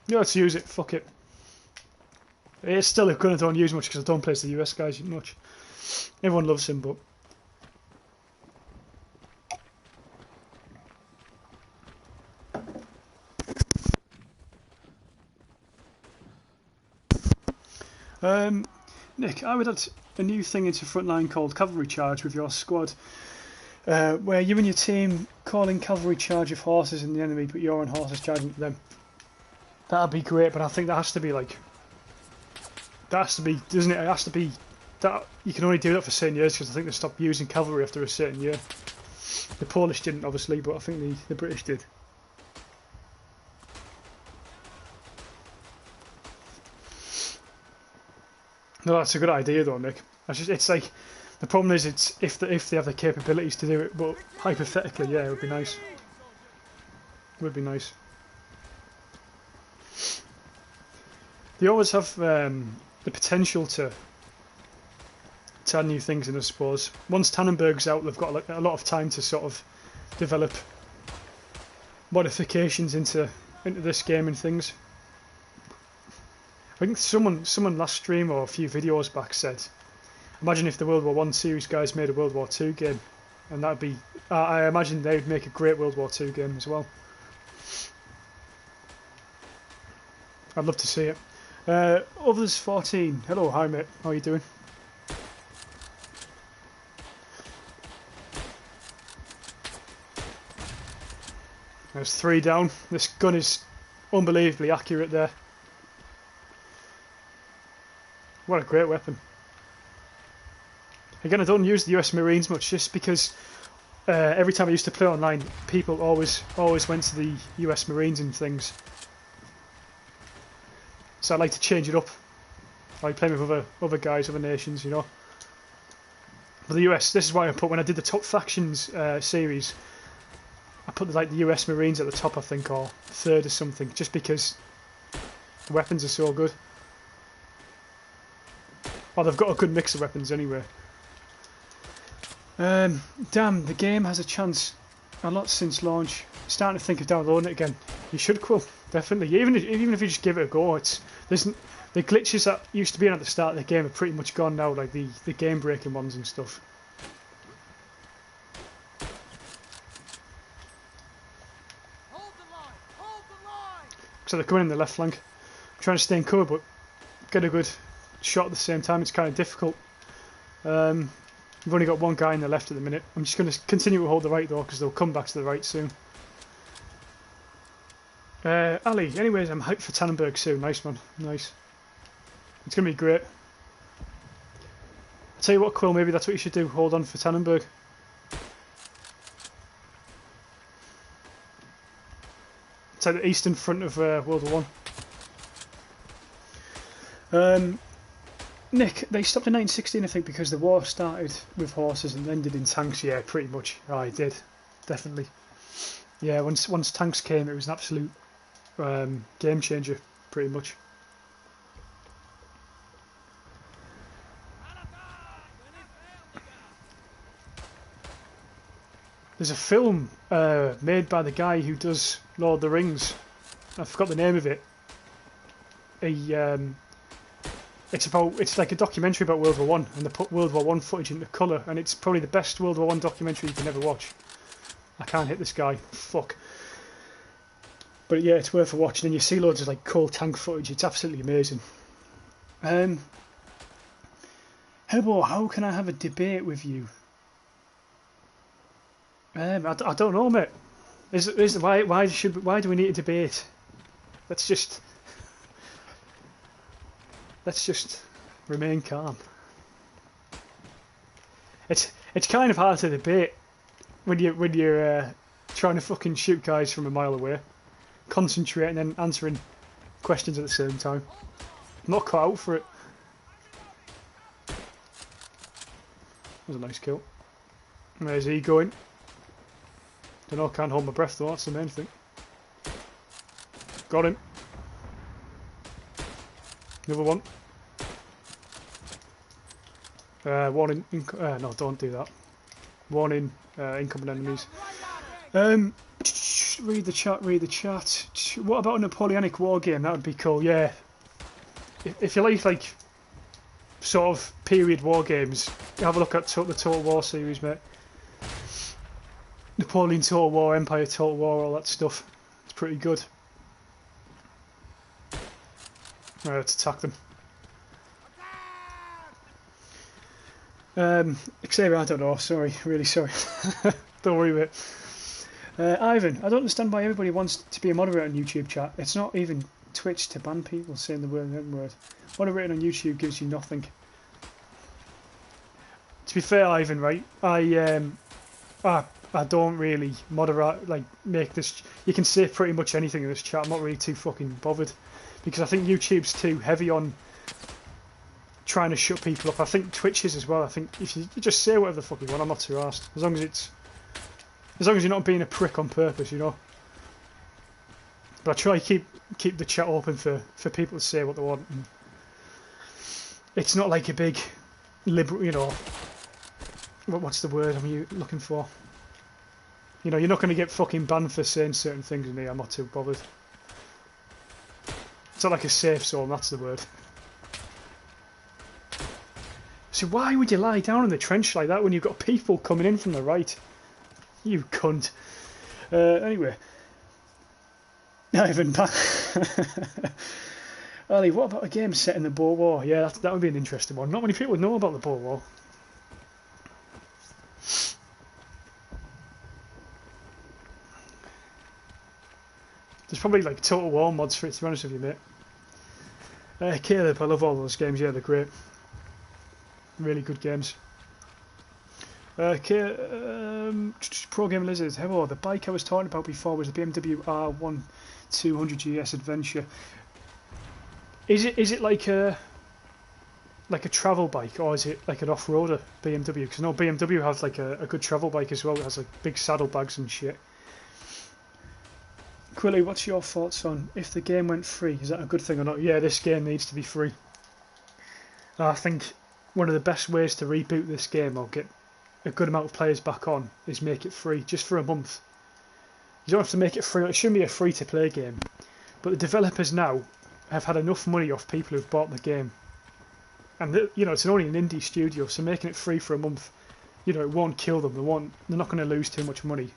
let's use it. Fuck it. It's still a gun I don't use much because I don't play as the US guys much. Everyone loves him, but Nick, I would add a new thing into Frontline called Cavalry Charge with your squad, where you and your team call in cavalry charge of horses in the enemy, but you're on horses charging at them. That'd be great, but I think that has to be like, doesn't it? It has to be that you can only do that for certain years, because I think they stopped using cavalry after a certain year. The Polish didn't, obviously, but I think the British did. No, that's a good idea though, Nick. It's like, the problem is it's if they have the capabilities to do it, but hypothetically, yeah, it would be nice. It would be nice. They always have the potential to add new things in, I suppose. Once Tannenberg's out, they've got like a lot of time to sort of develop modifications into this game and things. I think someone last stream or a few videos back said, imagine if the World War 1 series guys made a World War 2 game, and that'd be, I imagine they would make a great World War 2 game as well. I'd love to see it. Others 14, hello, hi mate, how are you doing? There's 3 down. This gun is unbelievably accurate there. What a great weapon. Again, I don't use the US Marines much just because every time I used to play online, people always went to the US Marines and things. So I like to change it up. I like playing with other guys, other nations, you know. But the US, this is why I put, when I did the top factions series, I put the US Marines at the top, I think, or 3rd or something, just because the weapons are so good. Well, they've got a good mix of weapons anyway. Damn, the game has a chance a lot since launch. Starting to think of downloading it again. You should, Quill, definitely. Even if you just give it a go, the glitches that used to be in at the start of the game are pretty much gone now, like the game breaking ones and stuff. So they're coming in the left flank. I'm trying to stay in cover, but get a good shot at the same time. It's kind of difficult. We've only got one guy in the left at the minute. I'm just going to continue to hold the right though, because they'll come back to the right soon. Ali, anyways, I'm hyped for Tannenberg soon. Nice man, nice. It's going to be great. I'll tell you what, Quill, maybe that's what you should do. Hold on for Tannenberg. It's like the eastern front of World War 1. Nick, they stopped in 1916, I think, because the war started with horses and ended in tanks. Yeah, pretty much. Oh, it did, definitely. Yeah, once tanks came, it was an absolute game changer, pretty much. There's a film made by the guy who does Lord of the Rings. I forgot the name of it. It's like a documentary about World War One, and they put World War One footage into colour, and it's probably the best World War One documentary you can ever watch. I can't hit this guy. Fuck. But yeah, it's worth a watch, and you see loads of like cool tank footage. It's absolutely amazing. Hebo, how can I have a debate with you? I don't know, mate. Why do we need a debate? Let's just remain calm. It's kind of hard to debate when you're trying to fucking shoot guys from a mile away, concentrating and answering questions at the same time. I'm not cut out for it. That was a nice kill. Where's he going? Don't know, can't hold my breath though, that's the main thing. Got him. Another one. Warning, no, don't do that. Warning, incoming enemies. Read the chat. What about a Napoleonic war game? That would be cool, yeah. If you like sort of period war games, have a look at the Total War series, mate. Napoleon Total War, Empire Total War, all that stuff. It's pretty good. Right, let's attack them. Xavier, I don't know, sorry, really sorry. Don't worry about it. Ivan, I don't understand why everybody wants to be a moderator on YouTube chat. It's not even Twitch to ban people saying the word. Moderating on YouTube gives you nothing. To be fair, Ivan, right, I don't really moderate, like, make this. You can say pretty much anything in this chat. I'm not really too fucking bothered, because I think YouTube's too heavy on trying to shut people up. I think Twitch is as well. I think if you just say whatever the fuck you want, I'm not too arsed. As long as you're not being a prick on purpose, you know. But I try to keep the chat open for people to say what they want. And it's not like a big liberal, you know, what's the word I'm looking for? You know, you're not going to get fucking banned for saying certain things in here. I'm not too bothered. It's not like a safe zone, that's the word. So why would you lie down in the trench like that when you've got people coming in from the right? You cunt. Anyway. Ivan, Ali, what about a game set in the Boer War? Yeah, that would be an interesting one. Not many people would know about the Boer War. There's probably like Total War mods for it, to be honest with you, mate. Caleb, I love all those games. Yeah, they're great. Really good games. Pro Game Lizard, hello. The bike I was talking about before was the BMW R1 200GS Adventure. Is it like a travel bike, or is it like an off-roader BMW? Because I know BMW has like a good travel bike as well. It has like big saddlebags and shit. Quilly, what's your thoughts on if the game went free? Is that a good thing or not? Yeah, this game needs to be free. I think one of the best ways to reboot this game or get a good amount of players back on is make it free, just for a month. You don't have to make it free. It shouldn't be a free-to-play game. But the developers now have had enough money off people who've bought the game. And, you know, it's only an indie studio, so making it free for a month, you know, it won't kill them. They're not going to lose too much money.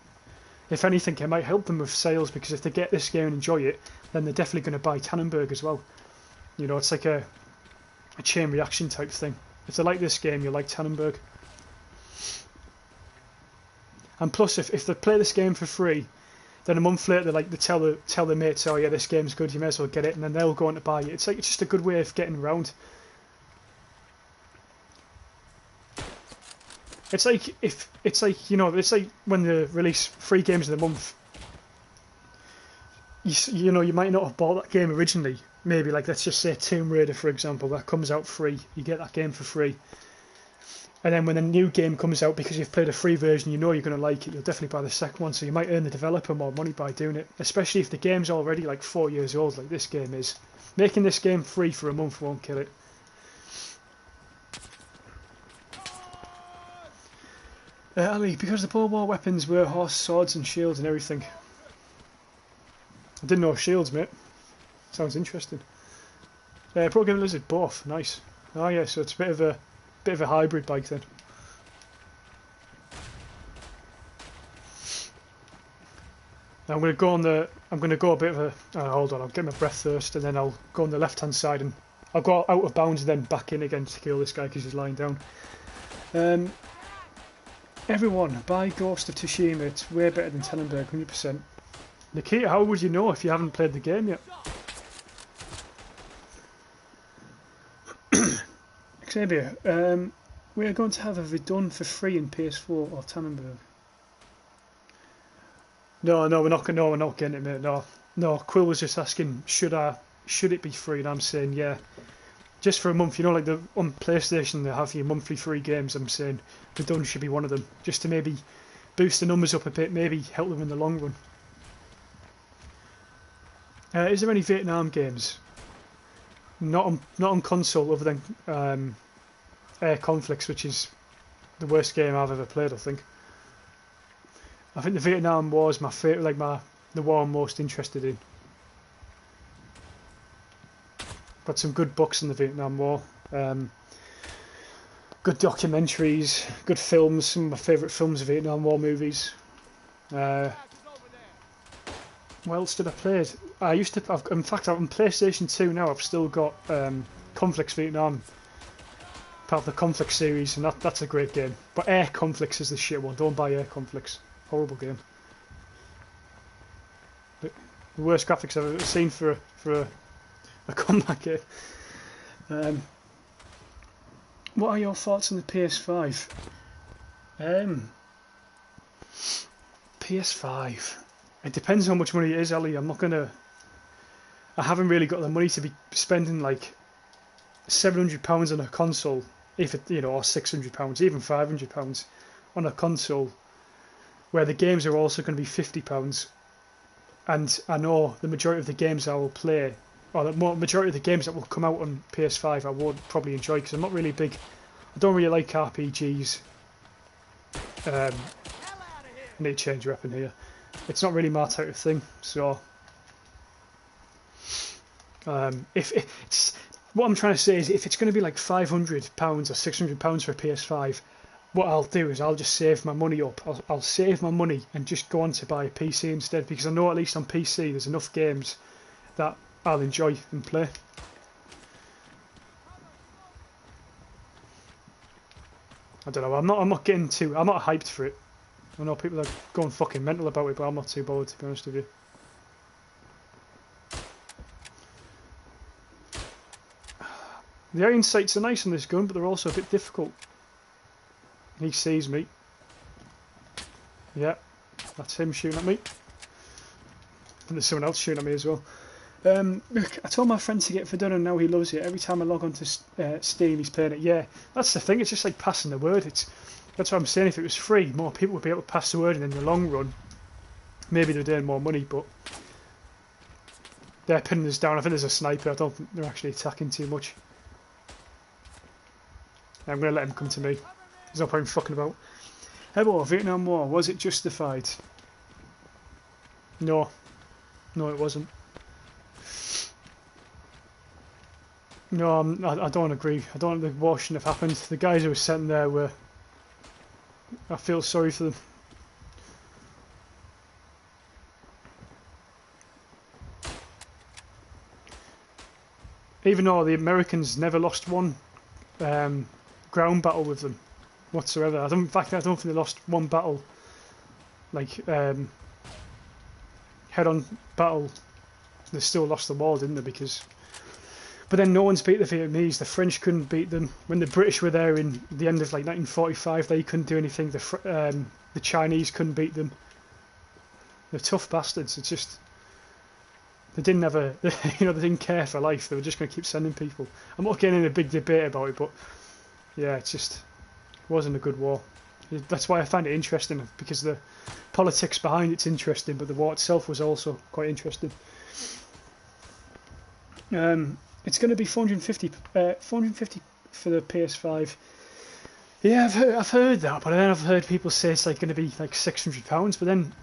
If anything, it might help them with sales, because if they get this game and enjoy it, then they're definitely going to buy Tannenberg as well. You know, it's like a chain reaction type thing. If they like this game, you'll like Tannenberg. And plus, if they play this game for free, then a month later they tell their mates, oh yeah, this game's good, you may as well get it, and then they'll go on to buy it. It's just a good way of getting around. It's like it's like when they release free games in the month. You know, you might not have bought that game originally. Maybe, like, let's just say Tomb Raider, for example, that comes out free. You get that game for free. And then when a new game comes out, because you've played a free version, you know you're going to like it, you'll definitely buy the second one, so you might earn the developer more money by doing it, especially if the game's already like 4 years old, like this game is. Making this game free for a month won't kill it. Ali, because the Boer War weapons were horse swords and shields and everything. I didn't know shields, mate. Sounds interesting. Pro Game Lizard, both, nice. Oh yeah, so it's a bit of a hybrid bike then. Now I'm going to go a bit of a. Hold on, I'll get my breath first, and then I'll go on the left-hand side, and I'll go out of bounds and then back in again to kill this guy because he's lying down. Everyone, buy Ghost of Tsushima. It's way better than Tannenberg, 100%. Nikita, how would you know if you haven't played the game yet? Xavier, we are going to have a Verdun for free in PS4 or Tannenberg. No, we're not getting it, mate. No. Quill was just asking, should it be free? And I'm saying, yeah, just for a month. You know, like on PlayStation they have your monthly free games. I'm saying Verdun should be one of them, just to maybe boost the numbers up a bit, maybe help them in the long run. Is there any Vietnam games? Not on console, other than Air Conflicts, which is the worst game I've ever played, I think. I think the Vietnam War is my favourite, like the war I'm most interested in. Got some good books on the Vietnam War, good documentaries, good films. Some of my favourite films are Vietnam War movies. What else did I play? In fact, on PlayStation 2 now, I've still got Conflicts Vietnam, part of the Conflict series, and that's a great game. But Air Conflicts is the shit one. Don't buy Air Conflicts. Horrible game. The worst graphics I've ever seen for a combat game. What are your thoughts on the PS5? PS5. It depends how much money it is, Ali. I haven't really got the money to be spending like £700 on a console, if it, you know, or £600, even £500 on a console, where the games are also going to be £50. and I know the majority of the games I will play, or the majority of the games that will come out on PS5, I won't probably enjoy because I'm not really big. I don't really like RPGs. I need to change your weapon here. It's not really my type of thing. So, if it's what I'm trying to say is, if it's going to be like £500 or £600 for a PS5, what I'll do is I'll just save my money up. I'll save my money and just go on to buy a PC instead, because I know at least on PC there's enough games that I'll enjoy and play. I don't know. I'm not hyped for it. I know people are going fucking mental about it, but I'm not too bothered, to be honest with you. The iron sights are nice on this gun, but they're also a bit difficult. He sees me. Yeah, that's him shooting at me. And there's someone else shooting at me as well. Look, I told my friend to get Verdun and now he loves it. Every time I log onto Steam, he's playing it. Yeah, that's the thing. It's just like passing the word. That's what I'm saying. If it was free, more people would be able to pass the word, and in the long run, maybe they'd earn more money. But they're pinning us down. I think there's a sniper. I don't think they're actually attacking too much. I'm going to let him come to me. There's no point in fucking about. Hello, Vietnam War. Was it justified? No. No, it wasn't. No, I don't agree. I don't think the war shouldn't have happened. The guys who were sent there were... I feel sorry for them. Even though the Americans never lost one ground battle with them whatsoever. In fact, I don't think they lost one battle, like head-on battle. They still lost the war, didn't they? But then no one's beat the Vietnamese. The French couldn't beat them. When the British were there in the end of like 1945, they couldn't do anything. The Chinese couldn't beat them. They're tough bastards. It's just they didn't have a, they didn't care for life. They were just going to keep sending people. I'm not getting in a big debate about it, but yeah, it wasn't a good war. That's why I find it interesting, because the politics behind it's interesting, but the war itself was also quite interesting. It's going to be 450 for the PS5. Yeah, I've heard that, but then I've heard people say it's like going to be like £600. But then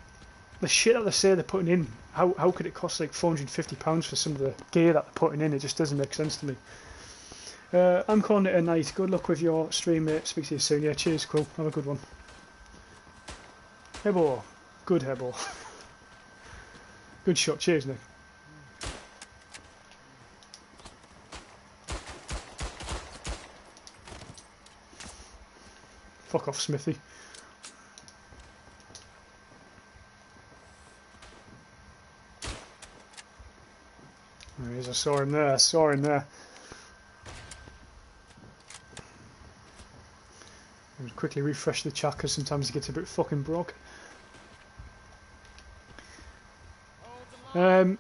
the shit that they say they're putting in, how could it cost like £450 for some of the gear that they're putting in? It just doesn't make sense to me. I'm calling it a night. Good luck with your stream, mate. Speak to you soon. Yeah, cheers, cool. Have a good one. Hebo. Good Hebo. Good shot. Cheers, Nick. Fuck off, Smithy. There he is. I saw him there. I'll quickly refresh the chat because sometimes it gets a bit fucking broke. I'm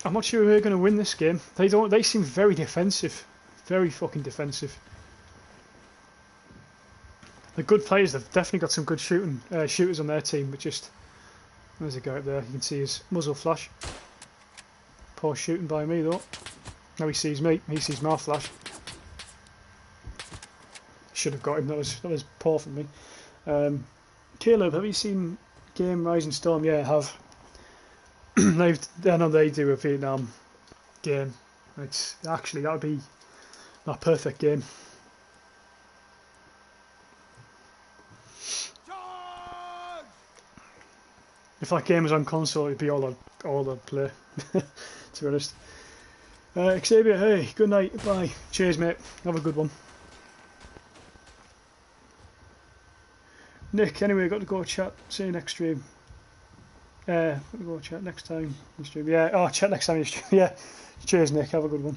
not sure who are going to win this game. They seem very defensive. Very fucking defensive. The good players, they've definitely got some good shooters on their team, but just... There's a guy up there, you can see his muzzle flash. Poor shooting by me though. Now he sees me, he sees my flash. Should have got him, that was poor from me. Caleb, have you seen Game Rise and Storm? Yeah, I have. I know they do a Vietnam game. That would be a perfect game. If that game was on console, it'd be all I'd play, to be honest. Xavier, hey, good night, bye. Cheers, mate. Have a good one. Nick, anyway, got to go chat. See you next stream. Got to go chat next time you stream. Yeah, chat next time you stream. Yeah. Cheers, Nick. Have a good one.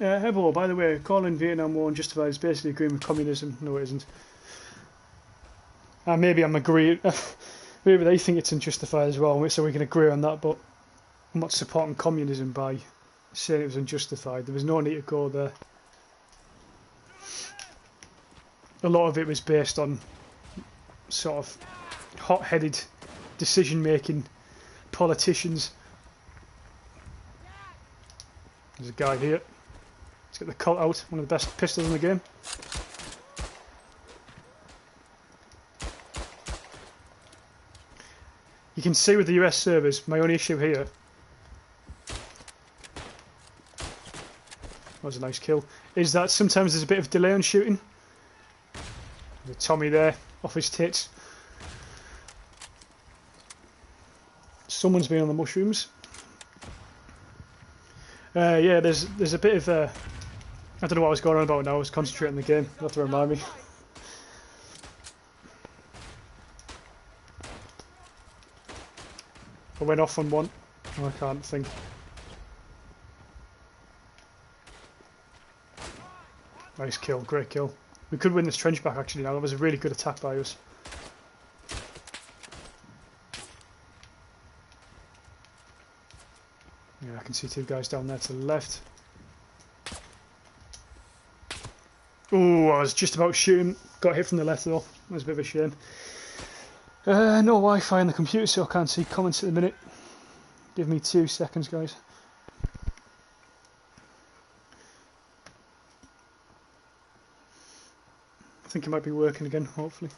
Hebo, by the way, calling Vietnam War unjustified is basically agreeing with communism. No, it isn't. Maybe I'm agreeing. Maybe they think it's unjustified as well, so we can agree on that, but I'm not supporting communism by saying it was unjustified. There was no need to go there. a lot of it was based on sort of hot-headed decision-making politicians. There's a guy here. Let's get the Colt out, one of the best pistols in the game. You can see with the US servers, my only issue here, that was a nice kill, is that sometimes there's a bit of delay on shooting. There's a Tommy there, off his tits. Someone's been on the mushrooms. Yeah, there's a bit of I don't know what I was going on about now. I was concentrating on the game. You'll have to remind me. I went off on one. Oh, I can't think. Nice kill, great kill. We could win this trench back actually now. That was a really good attack by us. Yeah, I can see two guys down there to the left. Oh, I was just about shooting. Got hit from the left though. That was a bit of a shame. No Wi-Fi on the computer, so I can't see comments at the minute. Give me 2 seconds, guys. I think it might be working again, hopefully.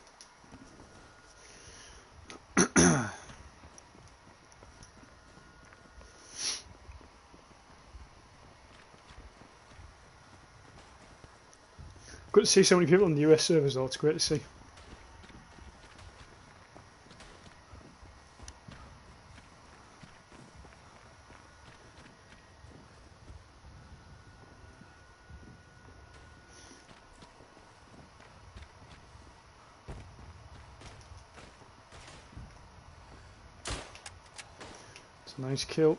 Good to see so many people on the US servers though, it's great to see. It's a nice kill.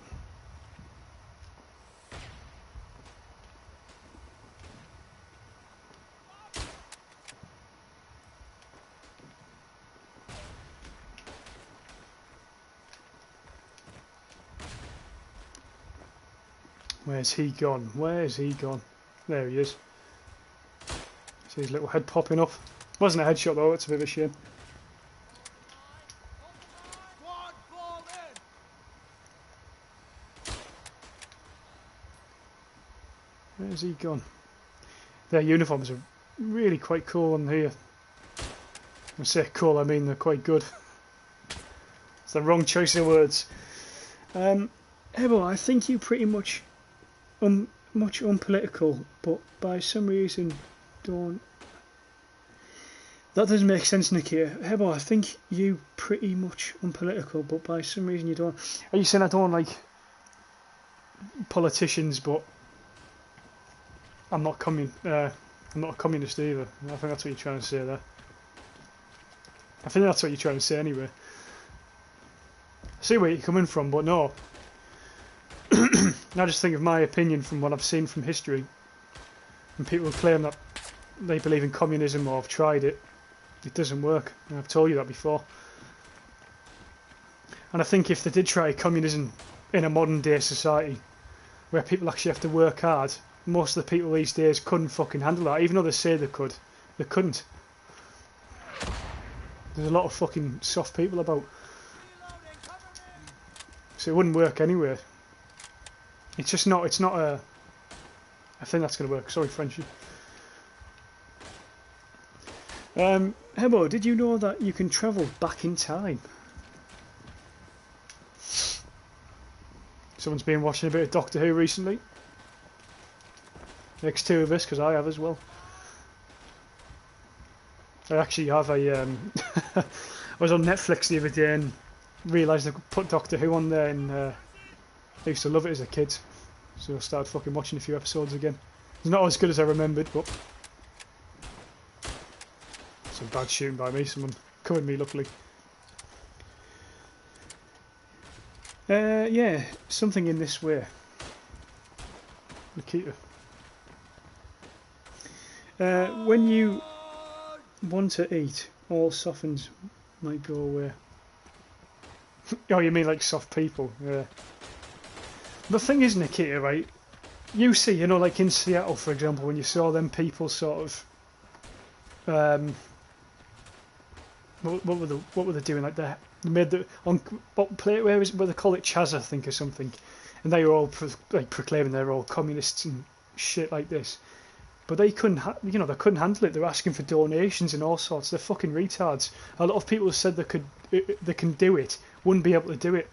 Where's he gone? Where's he gone? There he is. See his little head popping up. Wasn't a headshot though, it's a bit of a shame. Where's he gone? Their uniforms are really quite cool on here. When I say cool, I mean they're quite good. It's the wrong choice of words. Ebo, I think you pretty much much unpolitical, but by some reason don't. That doesn't make sense, Nikita. Hebo, I think you pretty much unpolitical, but by some reason you don't. Are you saying I don't like politicians, but I'm not I'm not a communist either? I think that's what you're trying to say there. I think that's what you're trying to say anyway. I see where you're coming from, but no. I just think of my opinion from what I've seen from history, and people claim that they believe in communism or have tried it. It doesn't work, and I've told you that before. And I think if they did try communism in a modern day society, where people actually have to work hard, most of the people these days couldn't fucking handle that, even though they say they could. They couldn't. There's a lot of fucking soft people about. So it wouldn't work anyway. It's just not, it's not a... I think that's going to work. Sorry, Frenchie. Hebo, did you know that you can travel back in time? Someone's been watching a bit of Doctor Who recently. Next two of us, because I have as well. I actually have a... I was on Netflix the other day and realised I could put Doctor Who on there, and I used to love it as a kid. So I started fucking watching a few episodes again. It's not as good as I remembered, but... Some bad shooting by me, someone covered me luckily. Yeah, something in this way. Nikita. When you want to eat, all softens might go away. Oh, you mean like soft people? Yeah. The thing is, Nikita, right? You see, you know, like in Seattle, for example, when you saw them people sort of what were they doing? Like they made the on what play where they call it Chaz, I think, or something, and they were all proclaiming they're all communists and shit like this. But they couldn't, they couldn't handle it. They were asking for donations and all sorts. They're fucking retards. A lot of people said they can do it, wouldn't be able to do it,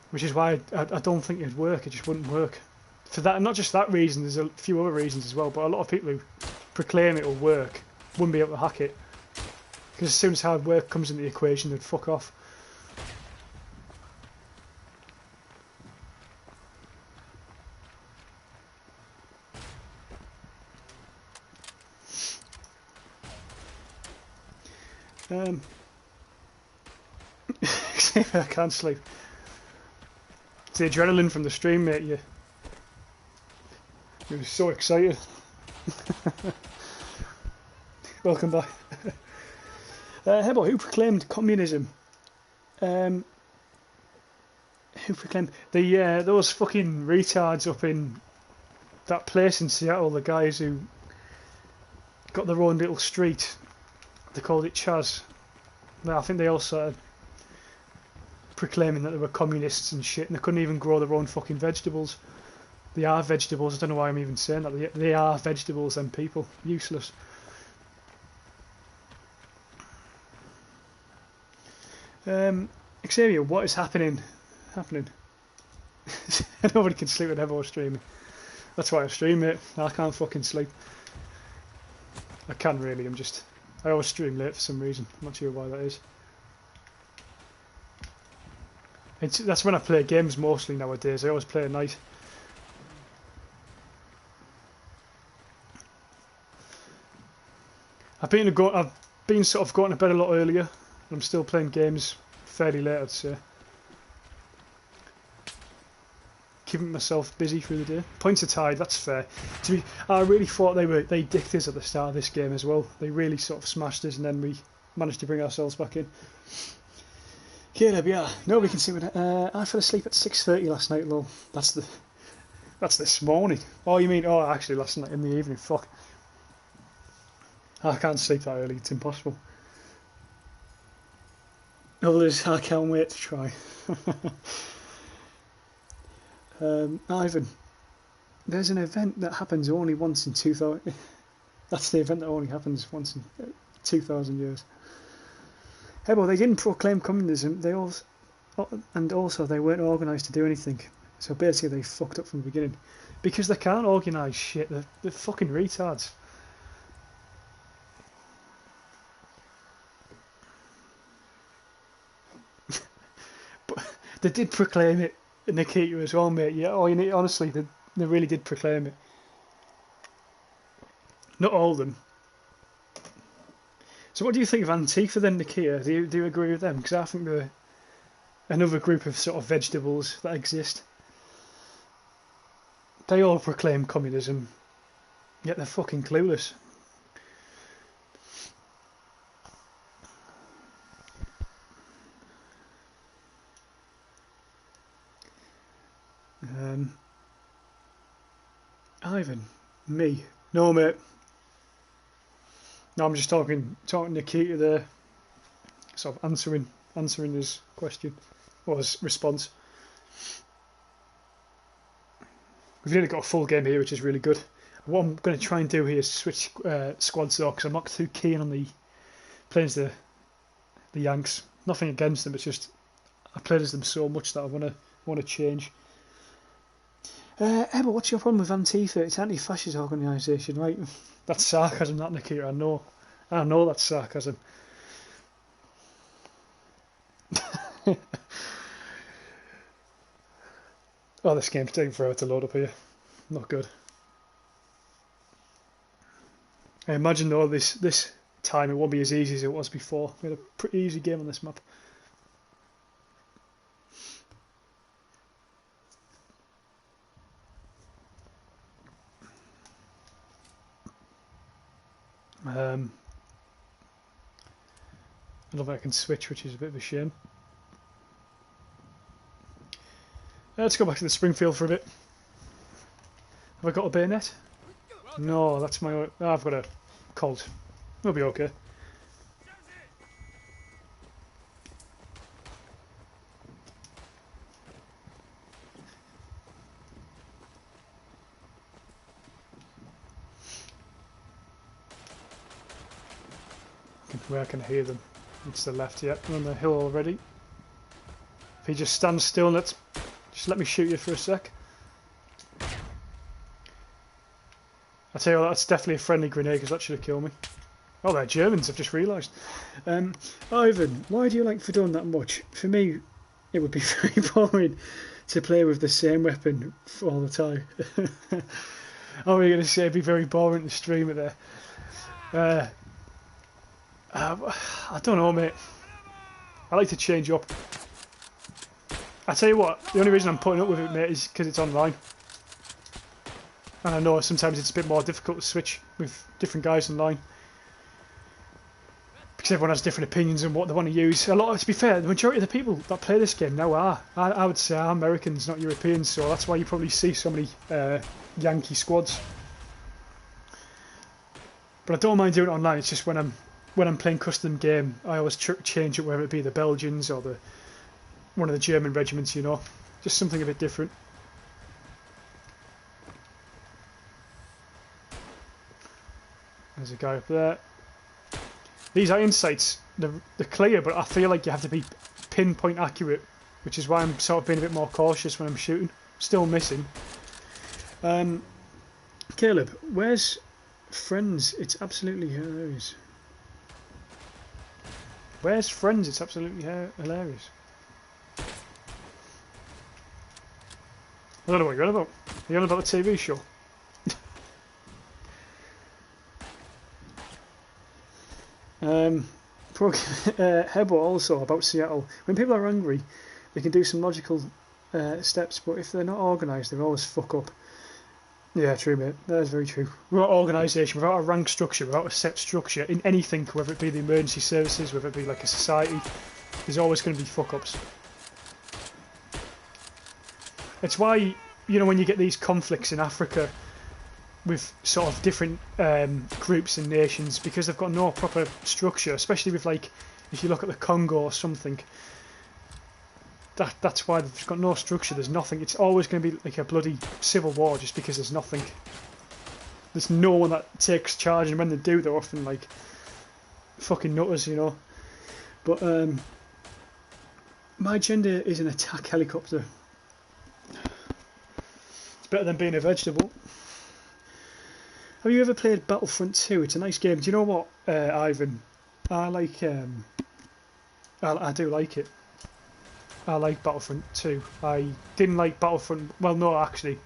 which is why I don't think it'd work. It just wouldn't work. For that, and not just that reason. There's a few other reasons as well. But a lot of people who proclaim it will work wouldn't be able to hack it, because as soon as hard work comes into the equation, they'd fuck off. I can't sleep. It's the adrenaline from the stream, mate. You were so excited. Welcome back. Hebo, who proclaimed communism? Who proclaimed those fucking retards up in that place in Seattle? The guys who got their own little street. They called it Chaz. I think they all started proclaiming that they were communists and shit, and they couldn't even grow their own fucking vegetables. They are vegetables. I don't know why I'm even saying that. They are vegetables, them people. Useless. Xavier, what is happening? Nobody can sleep with Evo streaming. That's why I stream it. I can't fucking sleep. I can really. I always stream late for some reason. I'm not sure why that is. That's when I play games mostly nowadays. I always play at night. I've been sort of going to bed a lot earlier, and I'm still playing games fairly late, I'd say. Keeping myself busy through the day. Points are tied, that's fair. I really thought they dicked us at the start of this game as well. They really sort of smashed us, and then we managed to bring ourselves back in. Caleb, yeah, nobody can see what I fell asleep at 6:30 last night, lol. That's this morning. Oh, you mean, actually last night in the evening, fuck. I can't sleep that early, it's impossible. Others, I can't wait to try. Ivan, there's an event that happens only once in 2000. That's the event that only happens once in 2,000 years. Hey, well, they didn't proclaim communism. They also they weren't organised to do anything. So basically, they fucked up from the beginning because they can't organise shit. They're fucking retards. But they did proclaim it. Nikita as well, mate. Yeah, honestly, they really did proclaim it. Not all of them. So what do you think of Antifa then, Nikita? Do you agree with them? Because I think they're another group of sort of vegetables that exist. They all proclaim communism, yet they're fucking clueless. Ivan, me, no mate. No, I'm just talking to Nikita there, sort of answering his question or his response. We've nearly got a full game here, which is really good. What I'm going to try and do here is switch squads though, because I'm not too keen on the playing as the Yanks. Nothing against them, it's just I played as them so much that I want to change. Emma, what's your problem with Antifa? It's anti-fascist organisation, right? That's sarcasm, that, Nikita. I know that's sarcasm. Oh, this game's taking forever to load up here. Not good. I imagine though this time it won't be as easy as it was before. We had a pretty easy game on this map. I don't think I can switch, which is a bit of a shame. Let's go back to the Springfield for a bit. Have I got a bayonet? No, that's my... Oh, I've got a Colt. We'll be okay. Where I can hear them. It's the left, yeah. We're on the hill already. If he just stands still, just let me shoot you for a sec. I tell you what, that's definitely a friendly grenade because that should have killed me. Oh, they're Germans, I've just realised. Ivan, why do you like Verdun that much? For me, it would be very boring to play with the same weapon all the time. Oh, we're going to say it'd be very boring to stream it there. I don't know, mate. I like to change up. I tell you what, the only reason I'm putting up with it, mate, is because it's online. And I know sometimes it's a bit more difficult to switch with different guys online. Because everyone has different opinions on what they want to use. To be fair, the majority of the people that play this game now I would say are Americans, not Europeans, so that's why you probably see so many Yankee squads. But I don't mind doing it online, it's just when I'm playing custom game, I always change it, whether it be the Belgians or one of the German regiments, you know. Just something a bit different. There's a guy up there. These iron sights, they're clear, but I feel like you have to be pinpoint accurate, which is why I'm sort of being a bit more cautious when I'm shooting. Still missing. Caleb, where's Friends? It's absolutely hilarious. Where's Friends? It's absolutely hilarious. I don't know what you're on about. Are you on about the TV show? Hebo also about Seattle. When people are angry, they can do some logical steps, but if they're not organised, they always fuck up. Yeah, true, mate. That is very true. Without organisation, without a rank structure, without a set structure in anything, whether it be the emergency services, whether it be like a society, there's always going to be fuck-ups. It's why, you know, when you get these conflicts in Africa with sort of different groups and nations, because they've got no proper structure, especially with, like, if you look at the Congo or something, that's why they've got no structure, there's nothing. It's always going to be like a bloody civil war just because there's nothing. There's no one that takes charge, and when they do, they're often like fucking nutters, you know. But my gender is an attack helicopter. It's better than being a vegetable. Have you ever played Battlefront 2? It's a nice game. Do you know what, Ivan? I like. I do like it. I like Battlefront 2. I didn't like Battlefront... Well, no, actually.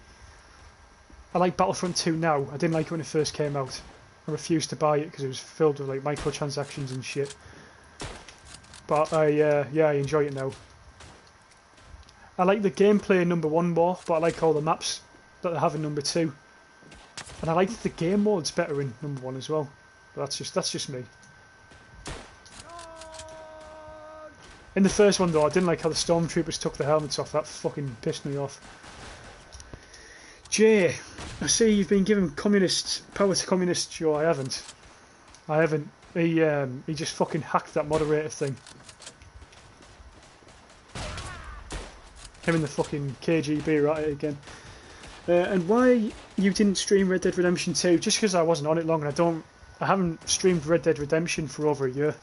I like Battlefront 2 now. I didn't like it when it first came out. I refused to buy it because it was filled with like microtransactions and shit. But I enjoy it now. I like the gameplay in number 1 more, but I like all the maps that they have in number 2. And I like the game modes better in number 1 as well. But that's just me. In the first one though, I didn't like how the stormtroopers took the helmets off. That fucking pissed me off. Jay, I see you've been given power to communists. Joe, I haven't. He just fucking hacked that moderator thing. Him and the fucking KGB are at it again. And why you didn't stream Red Dead Redemption 2? Just because I wasn't on it long, and I haven't streamed Red Dead Redemption for over a year.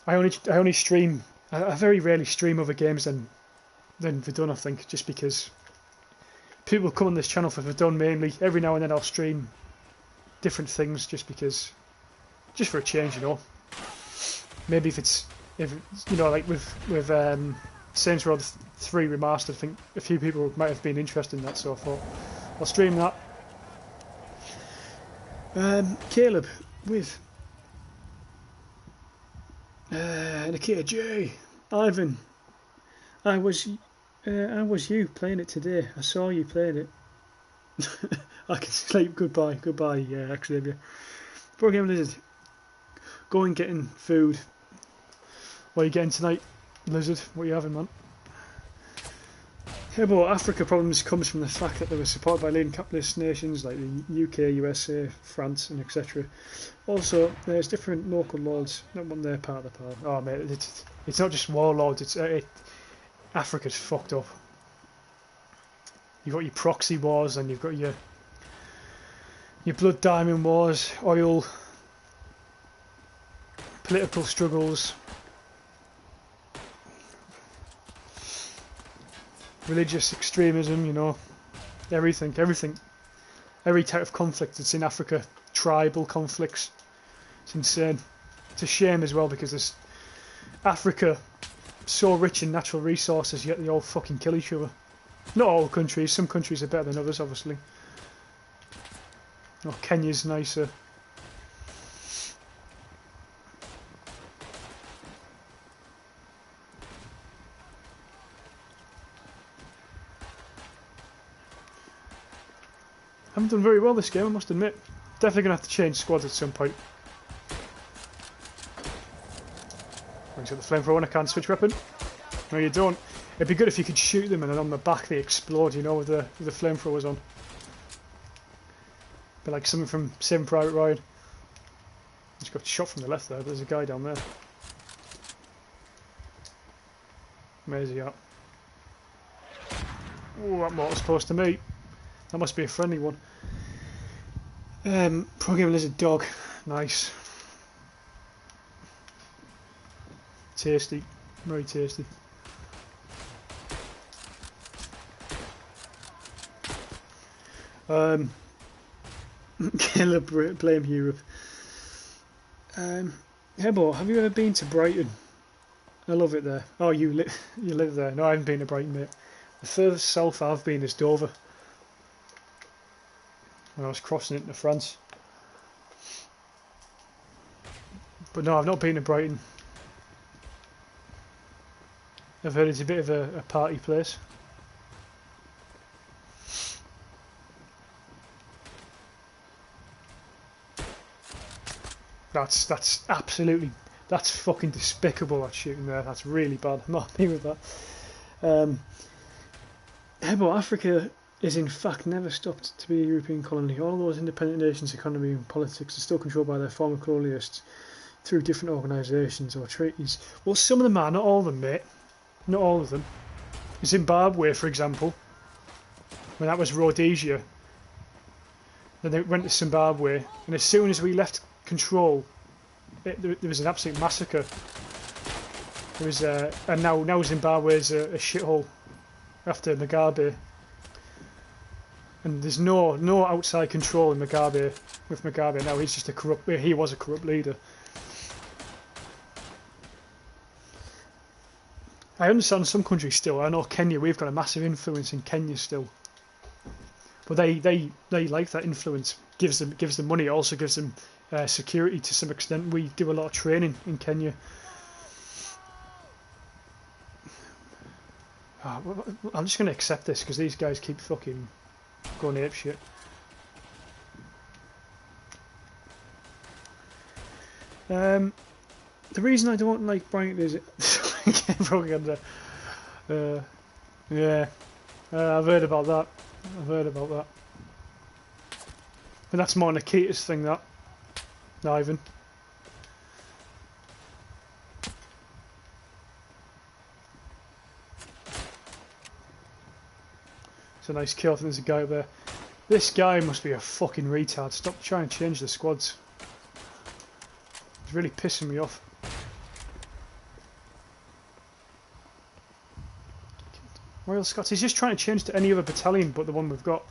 I only stream. I very rarely stream other games than Verdun, I think, just because people come on this channel for Verdun mainly. Every now and then I'll stream different things just for a change, you know. Maybe if you know, like with Saints Row 3 Remastered, I think a few people might have been interested in that, so I thought I'll stream that. Caleb with Nikita J. Ivan, I was you playing it today. I saw you playing it. I can sleep. Goodbye, Xavier. Program Lizard, go and getting food. What are you getting tonight, Lizard? What are you having, man? Yeah, but Africa problems comes from the fact that they were supported by leading capitalist nations like the UK, USA, France, and etc. Also, there's different local lords. Not one they're part of the power. Oh mate, it's not just warlords. Africa's fucked up. You've got your proxy wars, and you've got your blood diamond wars, oil, political struggles, religious extremism, you know, everything, every type of conflict that's in Africa, tribal conflicts. It's insane. It's a shame as well because there's Africa so rich in natural resources, yet they all fucking kill each other. Not all countries. Some countries are better than others, obviously. Oh, Kenya's nicer. I haven't done very well this game, I must admit. Definitely going to have to change squads at some point. Brings up the flamethrower and I can't switch weapon. No, you don't. It'd be good if you could shoot them and then on the back they explode, you know, with the flamethrowers on. But like something from Saving Private Ryan. Just got shot from the left there, but there's a guy down there. Where's he at? Oh, that mortar's close to me. That must be a friendly one. Pro-game lizard dog. Nice. Tasty. Very tasty. Killer blame Europe. Hebo, have you ever been to Brighton? I love it there. Oh, you live there. No, I haven't been to Brighton, mate. The furthest south I've been is Dover. When I was crossing into France. But no, I've not been to Brighton. I've heard it's a bit of a party place. That's absolutely, that's fucking despicable, that shooting there. That's really bad. I'm not happy with that. Hebo, Africa is in fact never stopped to be a European colony. All those independent nations' economy and politics are still controlled by their former colonialists through different organisations or treaties. Well, some of them are, not all of them, mate. Not all of them. Zimbabwe, for example, when that was Rhodesia, then they went to Zimbabwe, and as soon as we left control, there was an absolute massacre. There was, and now Zimbabwe is a shithole after Mugabe. And there's no outside control in Mugabe with Mugabe now. He's just he was a corrupt leader. I understand some countries still. I know Kenya. We've got a massive influence in Kenya still. But they like that influence. Gives them money. It also gives them security to some extent. We do a lot of training in Kenya. Oh, I'm just going to accept this because these guys keep fucking going apeshit. The reason I don't like Brighton is propaganda. Yeah, I've heard about that. And that's more Nikita's thing, that. Ivan. It's a nice kill. I think there's a guy up there. This guy must be a fucking retard. Stop trying to change the squads. It's really pissing me off. Royal Scots. He's just trying to change to any other battalion but the one we've got.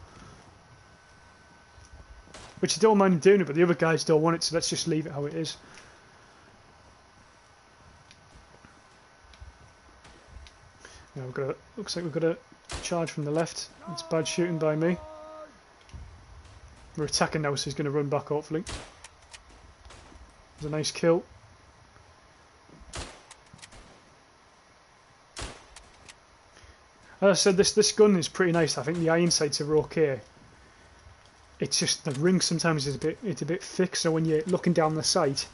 Which I don't mind doing it, but the other guys don't want it, so let's just leave it how it is. Now looks like we've got a charge from the left. It's bad shooting by me. We're attacking now, so he's going to run back, hopefully. There's a nice kill. As I said, this gun is pretty nice. I think the iron sights are okay. It's just the ring sometimes is a bit thick, so when you're looking down the sight,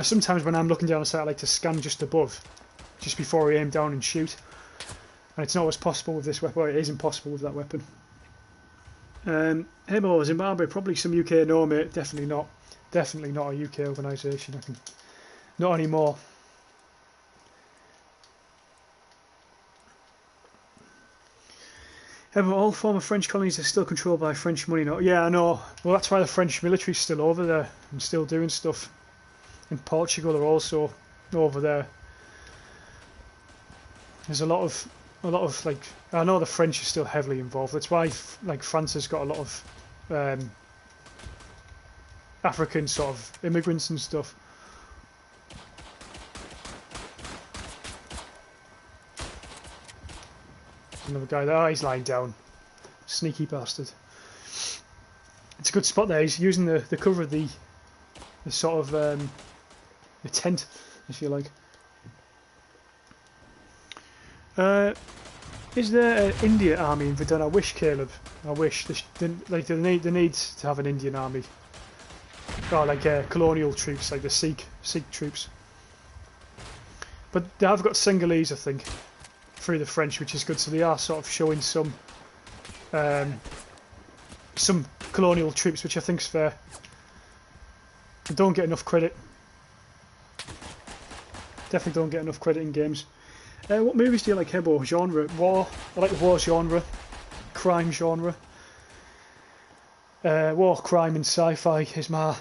sometimes when I'm looking down the sight I like to scan just above, just before I aim down and shoot. and it's not always possible with this weapon. Well, it is impossible with that weapon. Hebo, Zimbabwe, probably some UK. No, mate, definitely not. Definitely not a UK organisation. Not anymore. Hebo, all former French colonies are still controlled by French money. No, yeah, I know. Well, that's why the French military's still over there and still doing stuff. And Portugal are also over there. There's a lot of like, I know the French are still heavily involved. That's why like France has got a lot of African sort of immigrants and stuff. Another guy there. Oh, he's lying down. Sneaky bastard. It's a good spot there. He's using the cover of the sort of the tent, if you like. Is there an India army in Verdun? I wish, Caleb. I wish. They need to have an Indian army. Oh, like colonial troops, like the Sikh troops. But they have got Sinhalese, I think, through the French, which is good. So they are sort of showing some colonial troops, which I think is fair. They don't get enough credit. Definitely don't get enough credit in games. What movies do you like, Hebo? Genre? War. I like the war genre. Crime genre. War, crime and sci-fi is my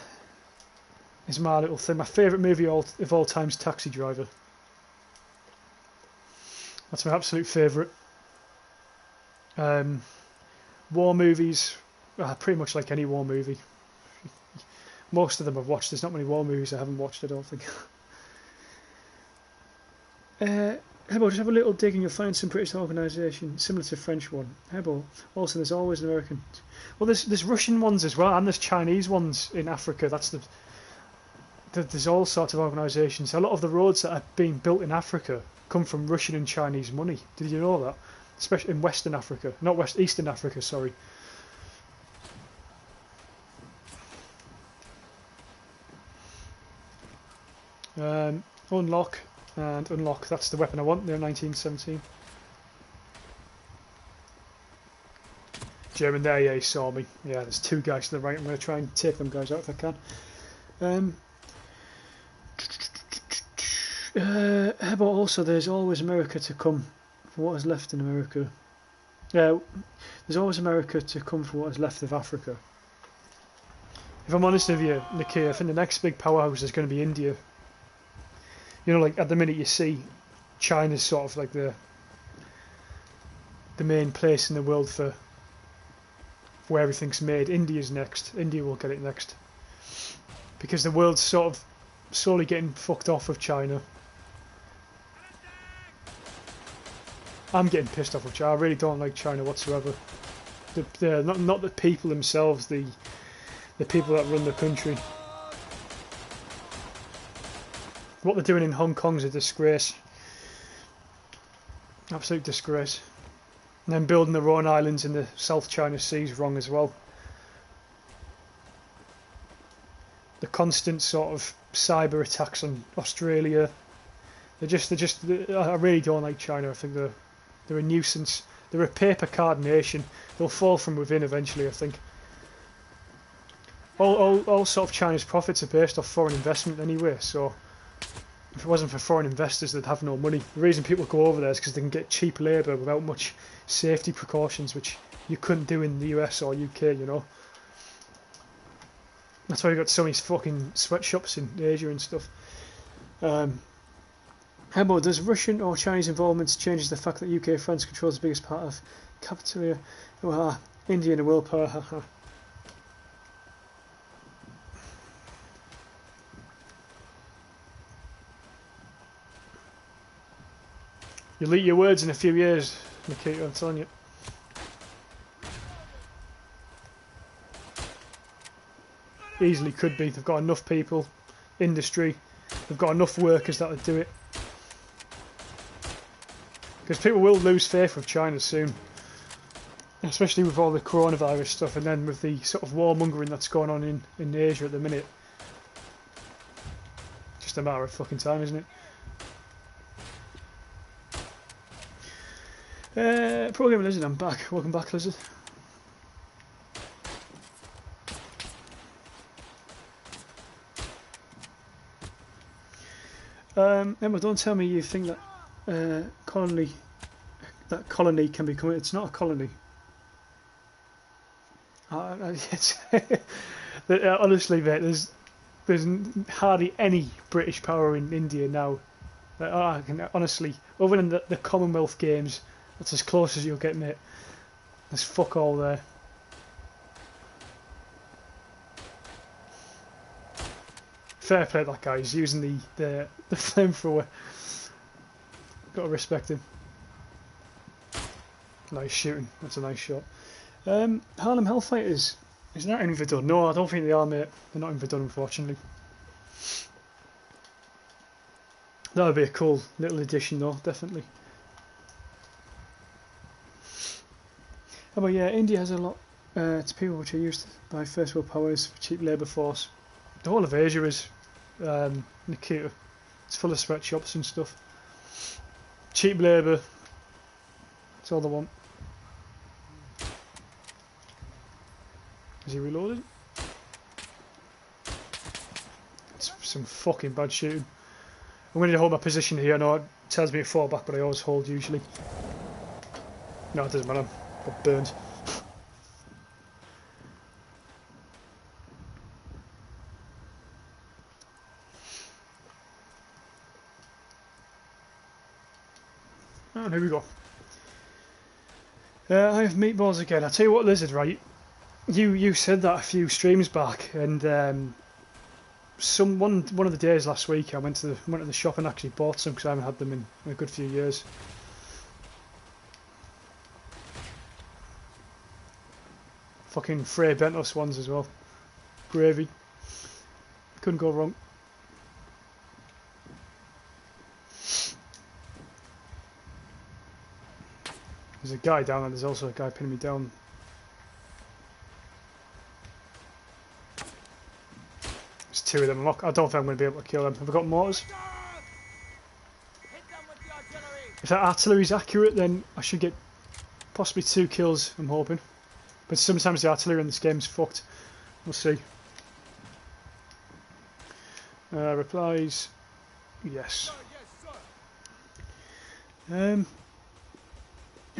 little thing. My favourite movie of all time is Taxi Driver. That's my absolute favourite. War movies, pretty much like any war movie. Most of them I've watched. There's not many war movies I haven't watched, I don't think. Hebo, just have a little dig and you'll find some British organisation similar to the French one. Hebo, also there's always an American. Well, there's Russian ones as well, and there's Chinese ones in Africa. There's all sorts of organisations. A lot of the roads that are being built in Africa come from Russian and Chinese money. Did you know that? Especially in Western Africa, not Eastern Africa. Sorry. Unlock and unlock. That's the weapon I want. They're 1917. German there, yeah, he saw me. Yeah, there's two guys to the right. I'm going to try and take them guys out if I can. How about also there's always America to come for what is left in America. Yeah, there's always America to come for what is left of Africa. If I'm honest with you, Nikki, I think the next big powerhouse is going to be India. You know, like at the minute you see China's sort of like the main place in the world for where everything's made. India's next. India will get it next. Because the world's sort of slowly getting fucked off of China. I'm getting pissed off with China. I really don't like China whatsoever. Not the people themselves, the people that run the country. What they're doing in Hong Kong's a disgrace. Absolute disgrace. And then building their own islands in the South China Sea is wrong as well. The constant sort of cyber attacks on Australia. I really don't like China. I think they're a nuisance. They're a paper card nation. They'll fall from within eventually, I think. All sort of China's profits are based off foreign investment anyway, so if it wasn't for foreign investors, they'd have no money. The reason people go over there is because they can get cheap labour without much safety precautions, which you couldn't do in the US or UK, you know. That's why you've got so many fucking sweatshops in Asia and stuff. How about, does Russian or Chinese involvement changes the fact that UK France controls the biggest part of Capitolia? India and a world power, haha. You'll eat your words in a few years, Nikita, I'm telling you. Easily could be. They've got enough people, industry, they've got enough workers that would do it. Because people will lose faith with China soon. Especially with all the coronavirus stuff and then with the sort of warmongering that's going on in Asia at the minute. Just a matter of fucking time, isn't it? Programmer Lizard, I'm back. Welcome back, Lizard. Emma, don't tell me you think that colony can become. It's not a colony. Honestly, mate, there's hardly any British power in India now. I can honestly, other than the Commonwealth Games, that's as close as you'll get, mate. There's fuck all there. Fair play to that guy. He's using the flamethrower. Got to respect him. Nice shooting. That's a nice shot. Harlem Hellfighters. Is that in Verdun? No, I don't think they are, mate. They're not in Verdun, unfortunately. That would be a cool little addition, though, definitely. Oh, but yeah, India has a lot to people which are used by first world powers for cheap labour force. The whole of Asia is Nikita. It's full of sweatshops and stuff. Cheap labour. That's all they want. Is he reloaded? It's some fucking bad shooting. I'm going to hold my position here. I know it tells me to fall back, but I always hold usually. No, it doesn't matter. Got burned. And here we go. I have meatballs again. I tell you what, Lizard, right? You said that a few streams back, and one of the days last week I went to the shop and actually bought some because I haven't had them in a good few years. Fucking Frey Bentos ones as well. Gravy. Couldn't go wrong. There's a guy down there. There's also a guy pinning me down. There's two of them. I don't think I'm going to be able to kill them. Have I got mortars? If that artillery's accurate, then I should get possibly 2 kills, I'm hoping. But sometimes the artillery in this game's fucked. We'll see. Replies. Yes. Yeah,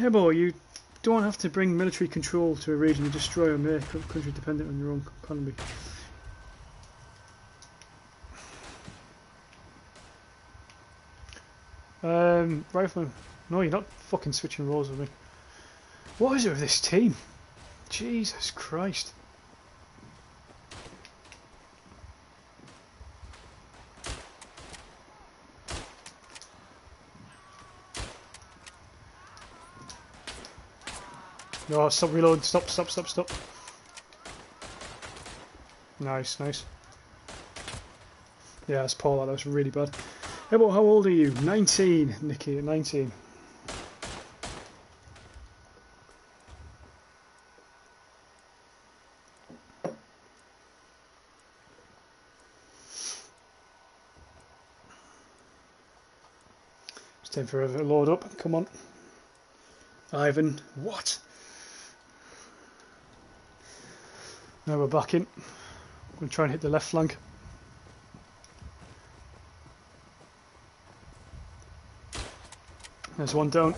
boy, you don't have to bring military control to a region you destroy or make a country dependent on your own economy. Rifleman. No, you're not fucking switching roles with me. What is it with this team? Jesus Christ. No, stop reloading. Stop. Nice. Yeah, that's Paul. That was really bad. Hey, well, how old are you? 19, Nikki, 19. It's time for a load up. Come on. Ivan. What? Now we're back in. I'm going to try and hit the left flank. There's one down.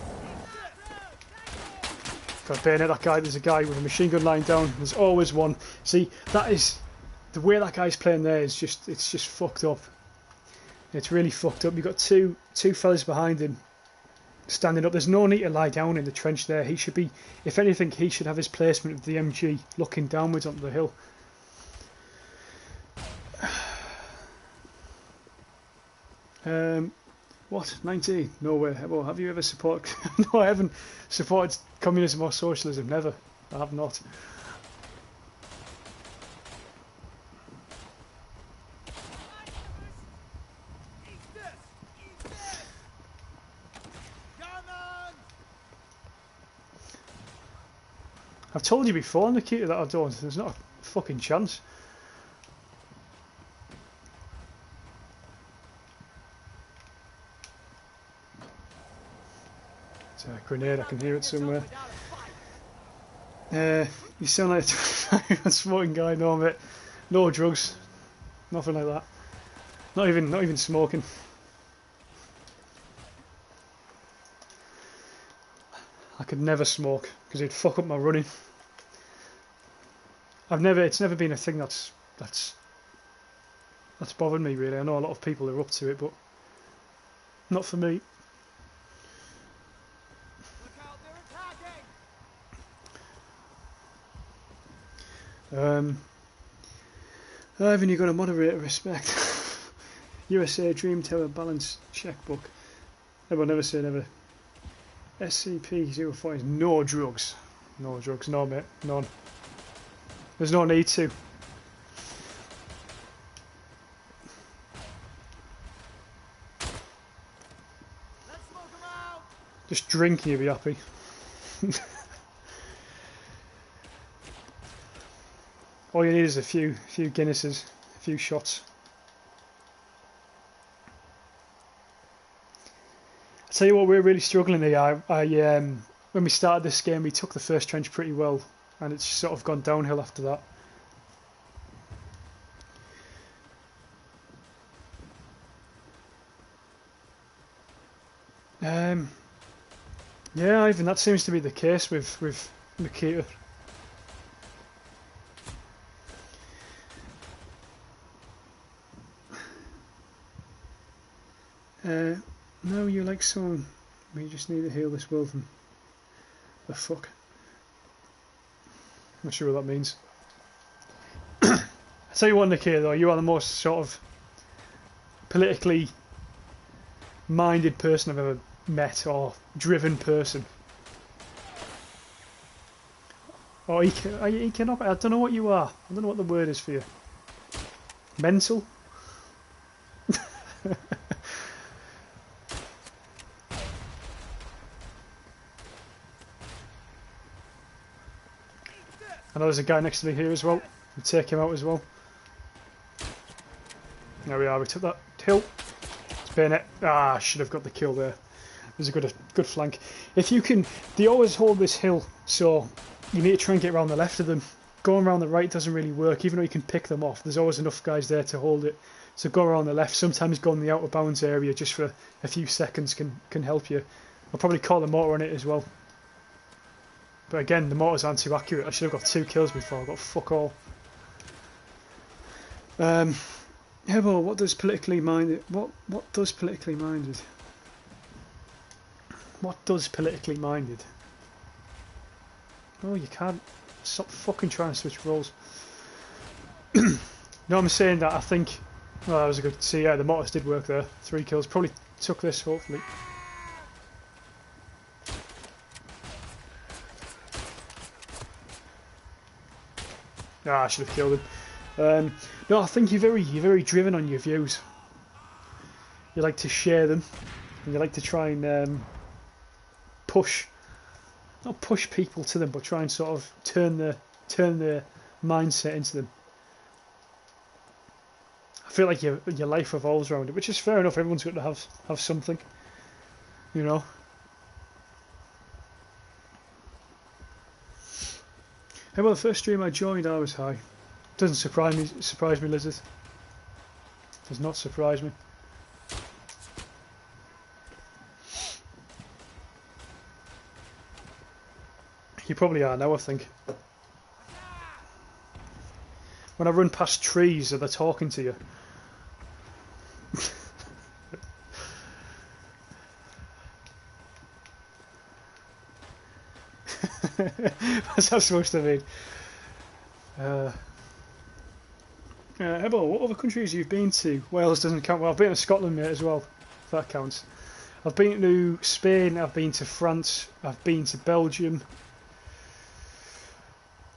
Got to bayonet that guy. There's a guy with a machine gun lying down. There's always one. See, that is the way that guy's playing there is just, it's just fucked up. It's really fucked up. You've got two fellas behind him standing up. There's no need to lie down in the trench there. He should be, if anything, he should have his placement of the MG looking downwards onto the hill. What? 19? No way. Well, have you ever supported... No, I haven't supported communism or socialism. Never. I have not. I've told you before, Nikita, that I don't. There's not a fucking chance. It's a grenade, I can hear it somewhere. You sound like a smoking guy, no mate. No drugs, nothing like that. Not even smoking. I could never smoke because it'd fuck up my running. It's never been a thing that's bothered me really. I know a lot of people are up to it, but not for me. Ivan, you got a moderator, respect. USA Dream Tower balance checkbook. Never, never say never. SCP-04 is no drugs. No drugs, no mate, none. There's no need to. Just drink and you'll be happy. All you need is a few Guinnesses, a few shots. I'll tell you what, we're really struggling here. When we started this game, we took the first trench pretty well, and it's sort of gone downhill after that. Yeah, Ivan, that seems to be the case with Nikita. No, you like someone. We just need to heal this world from the fuck. Not sure what that means. I tell you what, Nikita, though, you are the most sort of politically minded person I've ever met, or driven person. Or economic. I don't know what you are. I don't know what the word is for you. Mental. I know there's a guy next to me here as well. We'll take him out as well. There we are, we took that hill. It's bayonet. Ah, I should have got the kill there. It was a good flank. If you can, they always hold this hill, so you need to try and get around the left of them. Going around the right doesn't really work, even though you can pick them off. There's always enough guys there to hold it. So go around the left. Sometimes go in the out of bounds area just for a few seconds can help you. I'll probably call the mortar on it as well. But again, the mortars aren't too accurate. I should have got 2 kills before. I got fuck all. Hebo, what does politically minded? What does politically minded? What does politically minded? Oh, you can't stop fucking trying to switch roles. No, I'm saying that I think. Well, that was a good. See, yeah, the mortars did work there. 3 kills. Probably took this. Hopefully. Ah, I should have killed him. No, I think you're very driven on your views. You like to share them, and you like to try and not push people to them, but try and sort of turn their mindset into them. I feel like your life revolves around it, which is fair enough. Everyone's got to have something, you know. Hey, well, the first stream I joined, I was high. Doesn't surprise me, Lizard. Does not surprise me. You probably are now, I think. When I run past trees, are they talking to you? What's that supposed to mean? Ebbo, what other countries you've been to? Wales doesn't count. Well, I've been to Scotland, mate, as well, if that counts. I've been to Spain, I've been to France, I've been to Belgium.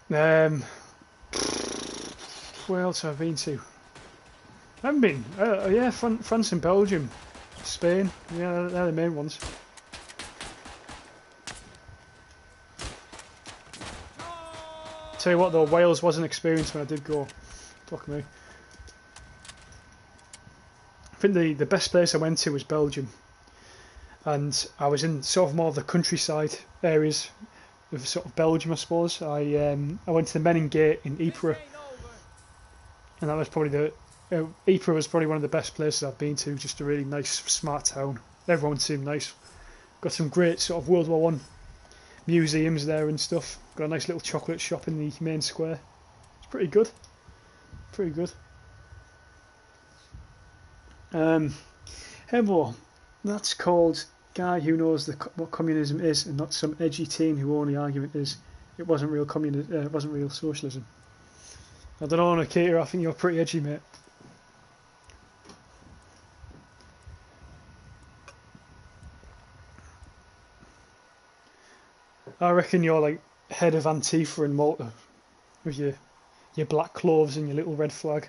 Where else have I been to? I haven't been. Yeah, France and Belgium. Spain, yeah, they're the main ones. Tell you what though, Wales was an experience when I did go. Fuck me. I think the best place I went to was Belgium. and I was in sort of more of the countryside areas of sort of Belgium, I suppose. I went to the Menin Gate in Ypres, and that was probably Ypres was probably one of the best places I've been to. Just a really nice, smart town. Everyone seemed nice. Got some great sort of World War I museums there and stuff. Got a nice little chocolate shop in the main square. It's pretty good. Pretty good. Hebo, that's called guy who knows what communism is, and not some edgy teen who only argument is it wasn't real it wasn't real socialism. I don't know, Nikita, I think you're pretty edgy, mate. I reckon you're like head of Antifa in Malta with your black clothes and your little red flag.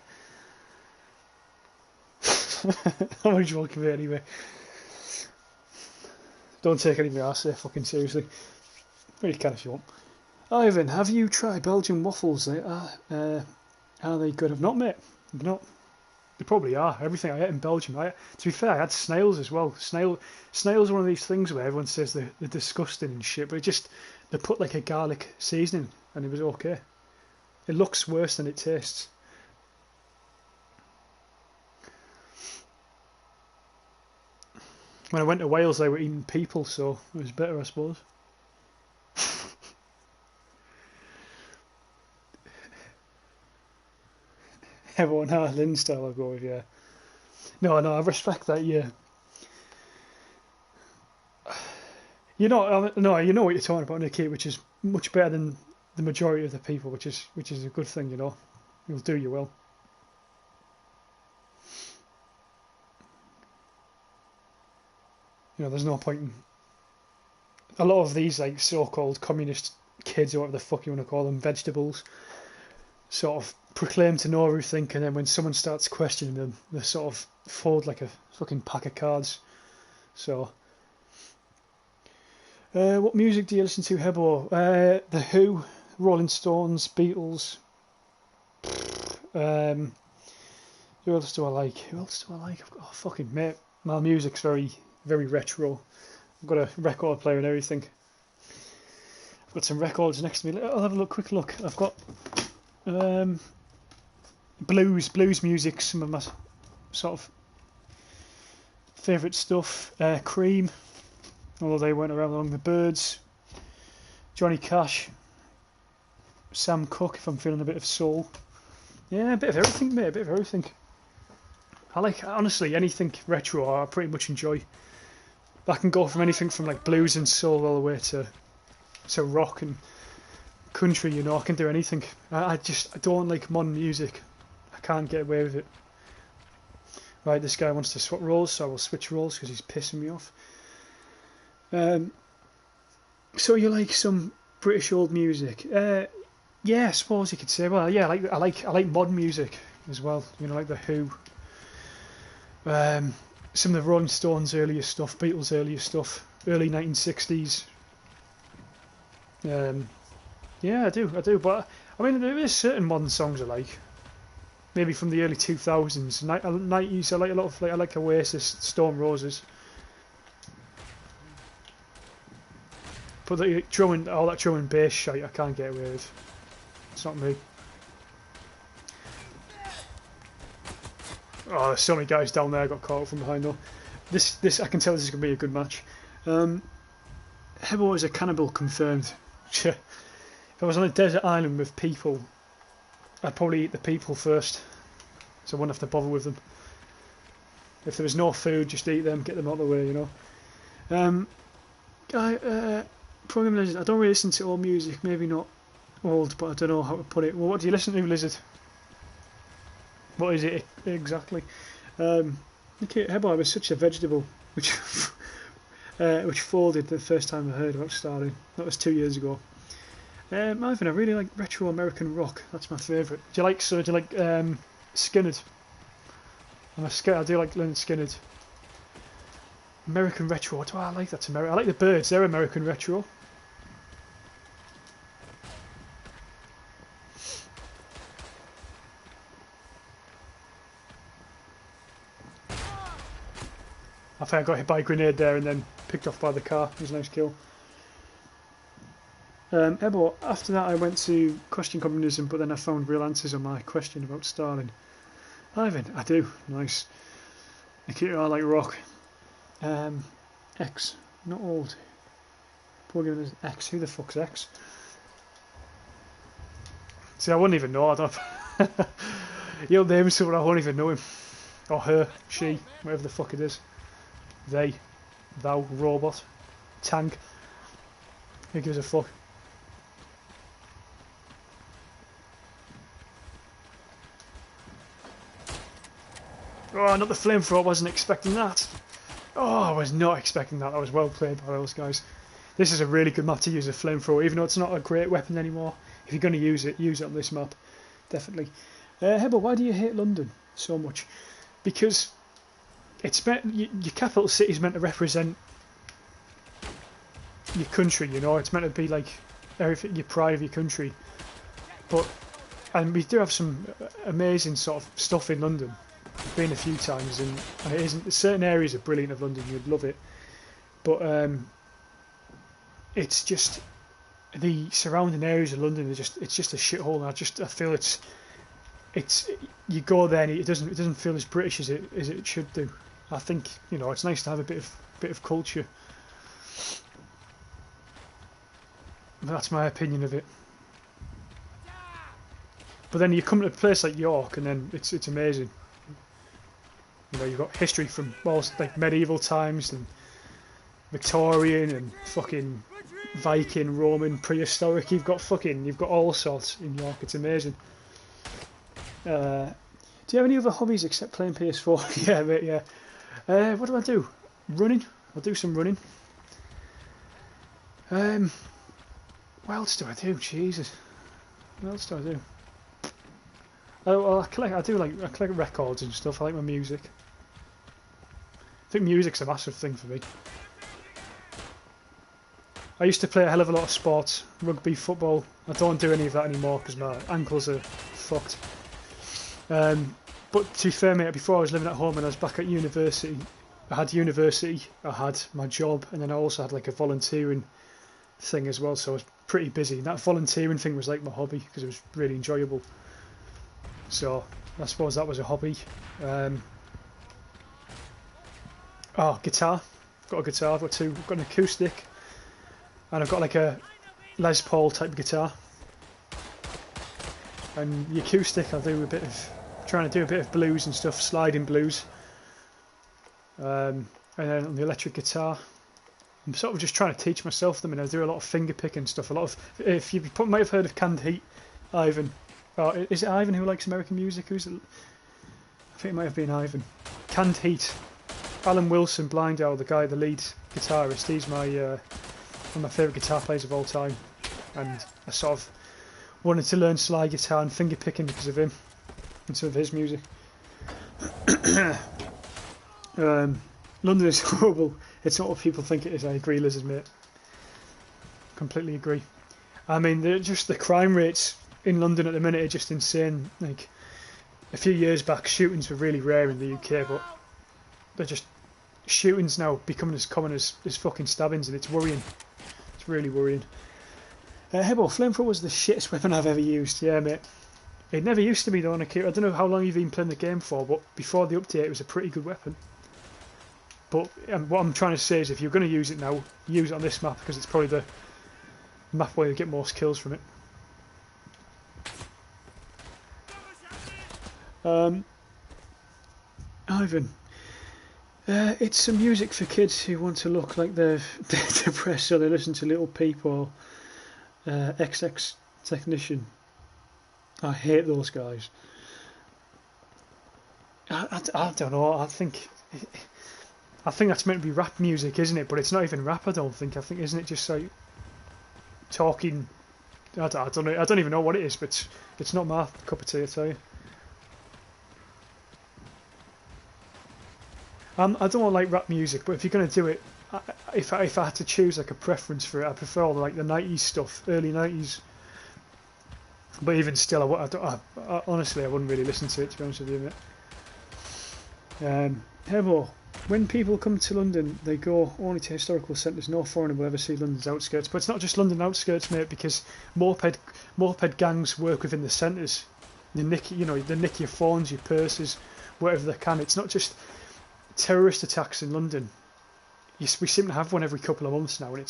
I'm joking, mate, anyway. Don't take anything I say fucking seriously. Well, you can if you want. Ivan, have you tried Belgian waffles? Are they good? I've not, mate. I've not. They probably are. Everything I ate in Belgium. To be fair, I had snails as well. Snails are one of these things where everyone says they're disgusting and shit, but they put like a garlic seasoning and it was okay. It looks worse than it tastes. When I went to Wales, they were eating people, so it was better, I suppose. Everyone has Lynn style, I'll go with, yeah. No, I respect that, yeah. You know what you're talking about, Nikki, which is much better than the majority of the people, which is a good thing, you know. It'll do you well. You know, there's no point in a lot of these like so-called communist kids or whatever the fuck you want to call them, vegetables, sort of proclaim to know everything, and then when someone starts questioning them, they sort of fold like a fucking pack of cards. So, what music do you listen to, Hebo? The Who, Rolling Stones, Beatles. Who else do I like? Oh, fucking mate, my music's very, very retro. I've got a record player and everything. I've got some records next to me. I'll have a quick look. I've got blues music, some of my sort of favourite stuff. Cream, although they weren't around long. The Byrds, Johnny Cash, Sam Cooke if I'm feeling a bit of soul. Yeah, a bit of everything, mate, a bit of everything. I like, honestly, anything retro I pretty much enjoy. I can go from anything from like blues and soul all the way to rock and country, you know. I can do anything. I don't like modern music. I can't get away with it. Right, this guy wants to swap roles, so I will switch roles because he's pissing me off. So you like some British old music? Yeah, I suppose you could say. Well, yeah, I like modern music as well. You know, like the Who, some of the Rolling Stones earlier stuff, Beatles earlier stuff, early 1960s. Yeah, I do. But I mean, there is certain modern songs I like. Maybe from the early 2000s, 90s. I like a lot of I like Oasis, Stone Roses. But the drum all that drum and bass shite, I can't get away with. It's not me. Oh, there's so many guys down there. I got caught up from behind though. This I can tell this is gonna be a good match. Hebo is a cannibal confirmed. If I was on a desert island with people, I'd probably eat the people first, so I wouldn't have to bother with them. If there was no food, just eat them, get them out of the way, you know. Program Lizard, I don't really listen to old music, maybe not old, but I don't know how to put it. Well, what do you listen to, Lizard? What is it exactly? Hebo, I was such a vegetable, which folded the first time I heard about starting. That was 2 years ago. Ivan, I really like retro American rock. That's my favourite. Do you like Skynyrd? I do like Leonard Skynyrd. American retro. What do I like? That's American. I like the Byrds. They're American retro. I think I got hit by a grenade there and then picked off by the car. It was a nice kill. Ebo, after that I went to question communism, but then I found real answers on my question about Stalin. Ivan, I do. Nice. Nikita, I like rock. X, not old. Poor given us X. Who the fuck's X? See, I wouldn't even know. I don't. You'll name someone, I won't even know him. Or her, she, whatever the fuck it is. They, thou, robot, tank. Who gives a fuck? Oh, not the flamethrower, wasn't expecting that. Oh, I was not expecting that. That was well played by those guys. This is a really good map to use a flamethrower, even though it's not a great weapon anymore. If you're going to use it on this map. Definitely. Hebel, why do you hate London so much? Because it's your capital city is meant to represent your country, you know. It's meant to be like everything, your pride of your country. And we do have some amazing sort of stuff in London. I've been a few times, and it isn't. Certain areas are brilliant of London. You'd love it, but it's just the surrounding areas of London. It's just a shithole. And I feel it's you go there and it doesn't feel as British as it should do. I think, you know, it's nice to have a bit of culture. That's my opinion of it. But then you come to a place like York, and then it's amazing. You know, you've got history from most like medieval times and Victorian and fucking Viking, Roman, prehistoric. You've got all sorts in York. It's amazing. Do you have any other hobbies except playing PS4? Yeah, mate, yeah. What do? Running. I'll do some running. What else do I do? Jesus. What else do I do? Well, I collect records and stuff. I like my music. I think music's a massive thing for me. I used to play a hell of a lot of sports, rugby, football. I don't do any of that anymore because my ankles are fucked. But to be fair, mate, before I was living at home and I was back at university, I had my job, and then I also had like a volunteering thing as well, so I was pretty busy. And that volunteering thing was like my hobby because it was really enjoyable. So I suppose that was a hobby. Guitar. I've got a guitar. I've got an acoustic, and I've got like a Les Paul type guitar. And the acoustic, trying to do a bit of blues and stuff, sliding blues. And then on the electric guitar, I'm sort of just trying to teach myself them, and I do a lot of finger picking stuff. If you might have heard of Canned Heat, Ivan. Is it Ivan who likes American music? Who's it? I think it might have been Ivan. Canned Heat. Alan Wilson, Blind Owl, the lead guitarist. He's one of my favourite guitar players of all time, and I sort of wanted to learn slide guitar and finger picking because of him and some of his music. London is horrible. It's not what people think it is. I agree, Lizard, mate. Completely agree. I mean, the crime rates in London at the minute are just insane. Like, a few years back, shootings were really rare in the UK, but they're just shootings now becoming as common as fucking stabbings, and it's worrying. It's really worrying. Hebel, flamethrower was the shittest weapon I've ever used. Yeah, mate. It never used to be though, Nikita. I don't know how long you've been playing the game for, but before the update it was a pretty good weapon. But what I'm trying to say is, if you're going to use it now, use it on this map, because it's probably the map where you get most kills from it. Ivan, it's some music for kids who want to look like they're depressed, so they listen to Little Peep or XX Technician. I hate those guys. I don't know. I think that's meant to be rap music, isn't it? But it's not even rap. I don't think. Isn't it just like talking? I don't know. I don't even know what it is, but it's not my cup of tea, I tell you. I don't like rap music, but if you're going to do it, if I had to choose like a preference for it, I prefer all like the 90s stuff, early 90s. But even still, honestly, I wouldn't really listen to it, to be honest with you, mate. Hebo, when people come to London, they go only to historical centres. No foreigner will ever see London's outskirts. But it's not just London outskirts, mate, because moped gangs work within the centres. They nick your phones, your purses, whatever they can. It's not just terrorist attacks in London. We seem to have one every couple of months now, and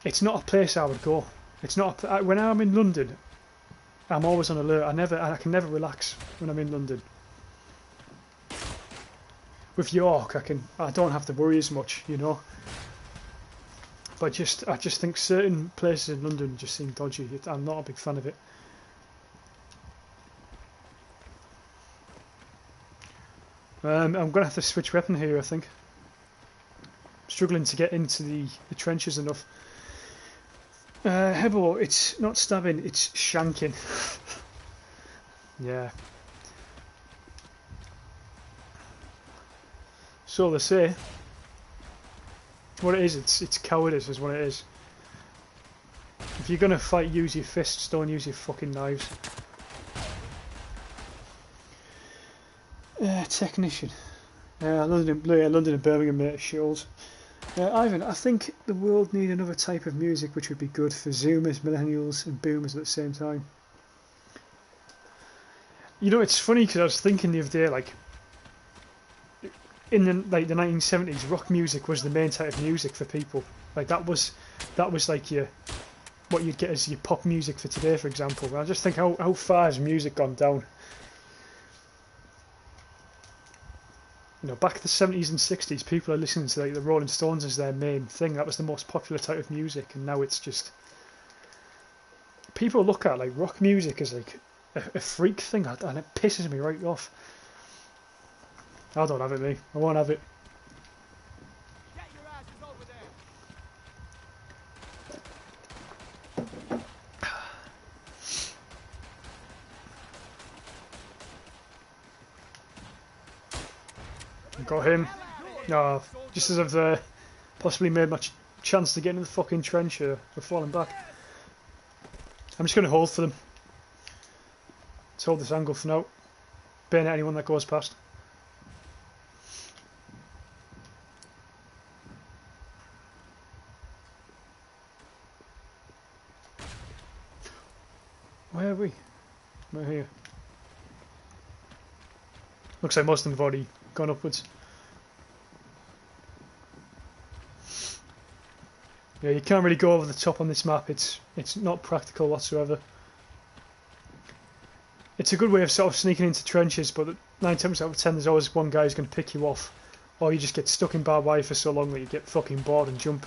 it's not a place I would go. It's not when I'm in London, I'm always on alert. I can never relax when I'm in London. With York, I don't have to worry as much, you know. But I just think certain places in London just seem dodgy. I'm not a big fan of it. I'm gonna have to switch weapon here, I think. Struggling to get into the trenches enough. Hebo, it's not stabbing, it's shanking. Yeah. So they say. What it is, it's cowardice is what it is. If you're gonna fight, use your fists, don't use your fucking knives. Technician. London and Birmingham, mate, shills. Ivan, I think the world need another type of music which would be good for Zoomers, Millennials and Boomers at the same time. You know, it's funny because I was thinking the other day, like, in the 1970s, rock music was the main type of music for people. Like that was like what you'd get as your pop music for today, for example. And I just think how far has music gone down? You know, back in the 70s and 60s, people are listening to like the Rolling Stones as their main thing. That was the most popular type of music, and now it's just people look at like rock music as like a freak thing, and it pisses me right off. I don't have it, me. I won't have it. Get your asses over there. Got him. No, just as I've possibly made my chance to get into the fucking trench here, we're falling back. I'm just going to hold for them. Let's hold this angle for now. Bayonet anyone that goes past. Where are we? We're here. Looks like most of them have already gone upwards. Yeah, you can't really go over the top on this map. It's not practical whatsoever. It's a good way of sort of sneaking into trenches, but 9 times out of 10 there's always one guy who's going to pick you off. Or you just get stuck in barbed wire for so long that you get fucking bored and jump.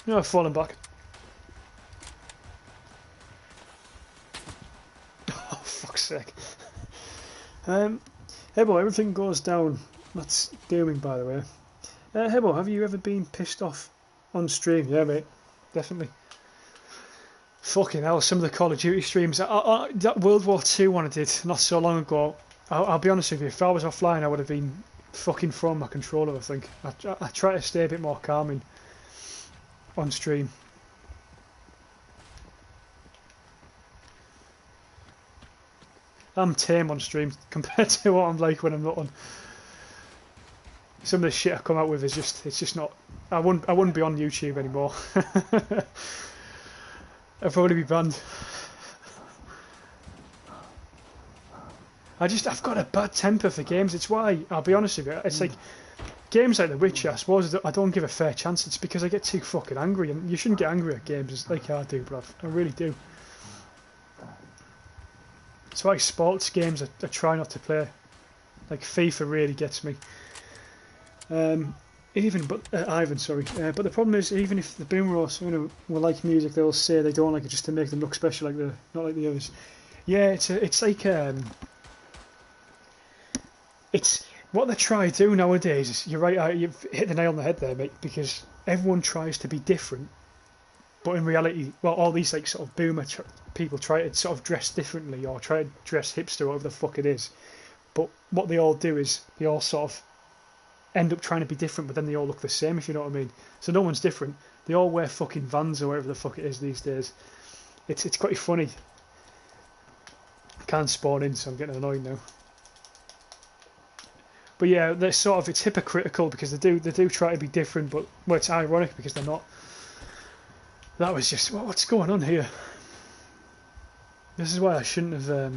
No, I've fallen back. Oh, fuck's sake. Hebo, everything goes down. That's gaming, by the way. Hebo, have you ever been pissed off on stream? Yeah, mate. Definitely. Fucking hell, some of the Call of Duty streams. That World War II one I did not so long ago, I'll be honest with you, if I was offline I would have been fucking throwing my controller, I think. I try to stay a bit more calm on stream. I'm tame on stream compared to what I'm like when I'm not on. Some of the shit I come out with is it's just not. I wouldn't be on YouTube anymore. I'd probably be banned. I've got a bad temper for games. It's why, I'll be honest with you, it's like games like The Witcher, I suppose I don't give a fair chance. It's because I get too fucking angry, and you shouldn't get angry at games like I do, but I really do. It's why sports games I try not to play. Like FIFA really gets me. Ivan, sorry. But the problem is, even if the Boomers, will like music, they'll say they don't like it just to make them look special, not like the others. Yeah, it's like it's what they try to do nowadays. Is, you're right, you've hit the nail on the head there, mate. Because everyone tries to be different, but in reality, well, all these like sort of boomer people try to sort of dress differently or try to dress hipster, or whatever the fuck it is. But what they all do is they all sort of end up trying to be different, but then they all look the same, if you know what I mean. So no one's different. They all wear fucking Vans or whatever the fuck it is these days. It's quite funny. can't spawn in, so I'm getting annoyed now. But yeah, they're sort of, it's hypocritical because they do try to be different, but well, it's ironic because they're not. That was just, what's going on here? This is why I shouldn't have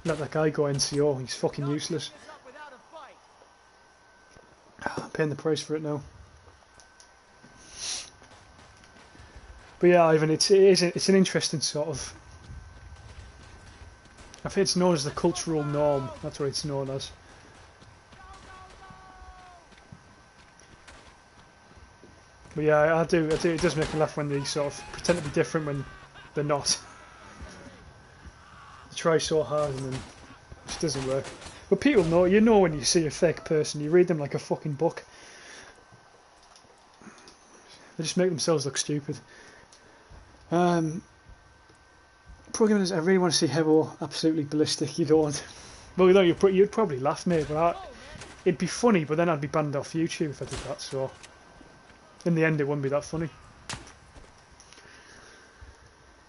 let that guy go NCO. He's fucking useless. I'm paying the price for it now. But yeah, Ivan, it's an interesting sort of. I think it's known as the cultural norm. That's what it's known as. But yeah, I do. It does make me laugh when they sort of pretend to be different when they're not. They try so hard and then it just doesn't work. But people know. You know when you see a fake person, you read them like a fucking book. They just make themselves look stupid. Programmers, I really want to see Hebo absolutely ballistic. You don't. Well, no, you'd probably laugh, mate. But it'd be funny, but then I'd be banned off YouTube if I did that. So, in the end, it wouldn't be that funny.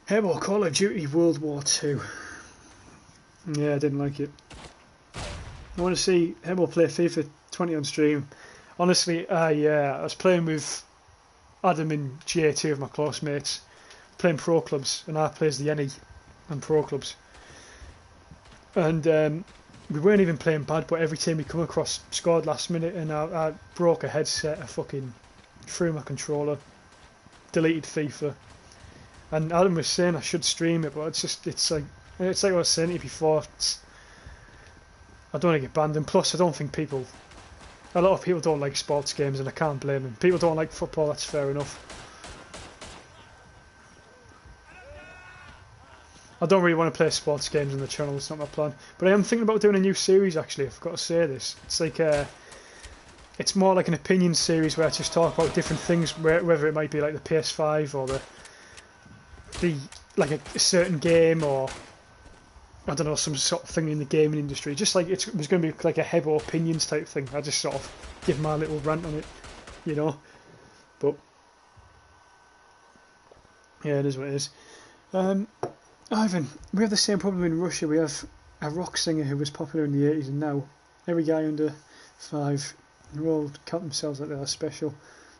Hebo, Call of Duty World War 2. Yeah, I didn't like it. I want to see Hebo play FIFA 20 on stream. Honestly, yeah, I was playing with Adam and Jay, two of my close mates, playing pro clubs, and I plays the NE and pro clubs. And we weren't even playing bad, but every team we come across scored last minute, and I broke a headset, I fucking threw my controller, deleted FIFA. And Adam was saying I should stream it, but it's like I was saying to you before, I don't want to get banned, and plus I don't think a lot of people don't like sports games, and I can't blame them. People don't like football, that's fair enough. I don't really want to play sports games on the channel, it's not my plan. But I am thinking about doing a new series actually, I've got to say this. It's like it's more like an opinion series where I just talk about different things, whether it might be like the PS5 or the like a certain game, or I don't know, some sort of thing in the gaming industry. Just like it was going to be like a Hebo opinions type thing. I just sort of give my little rant on it, you know. But yeah, it is what it is. Ivan, we have the same problem in Russia. We have a rock singer who was popular in the 80s, and now every guy under 5, they all count themselves like they're special.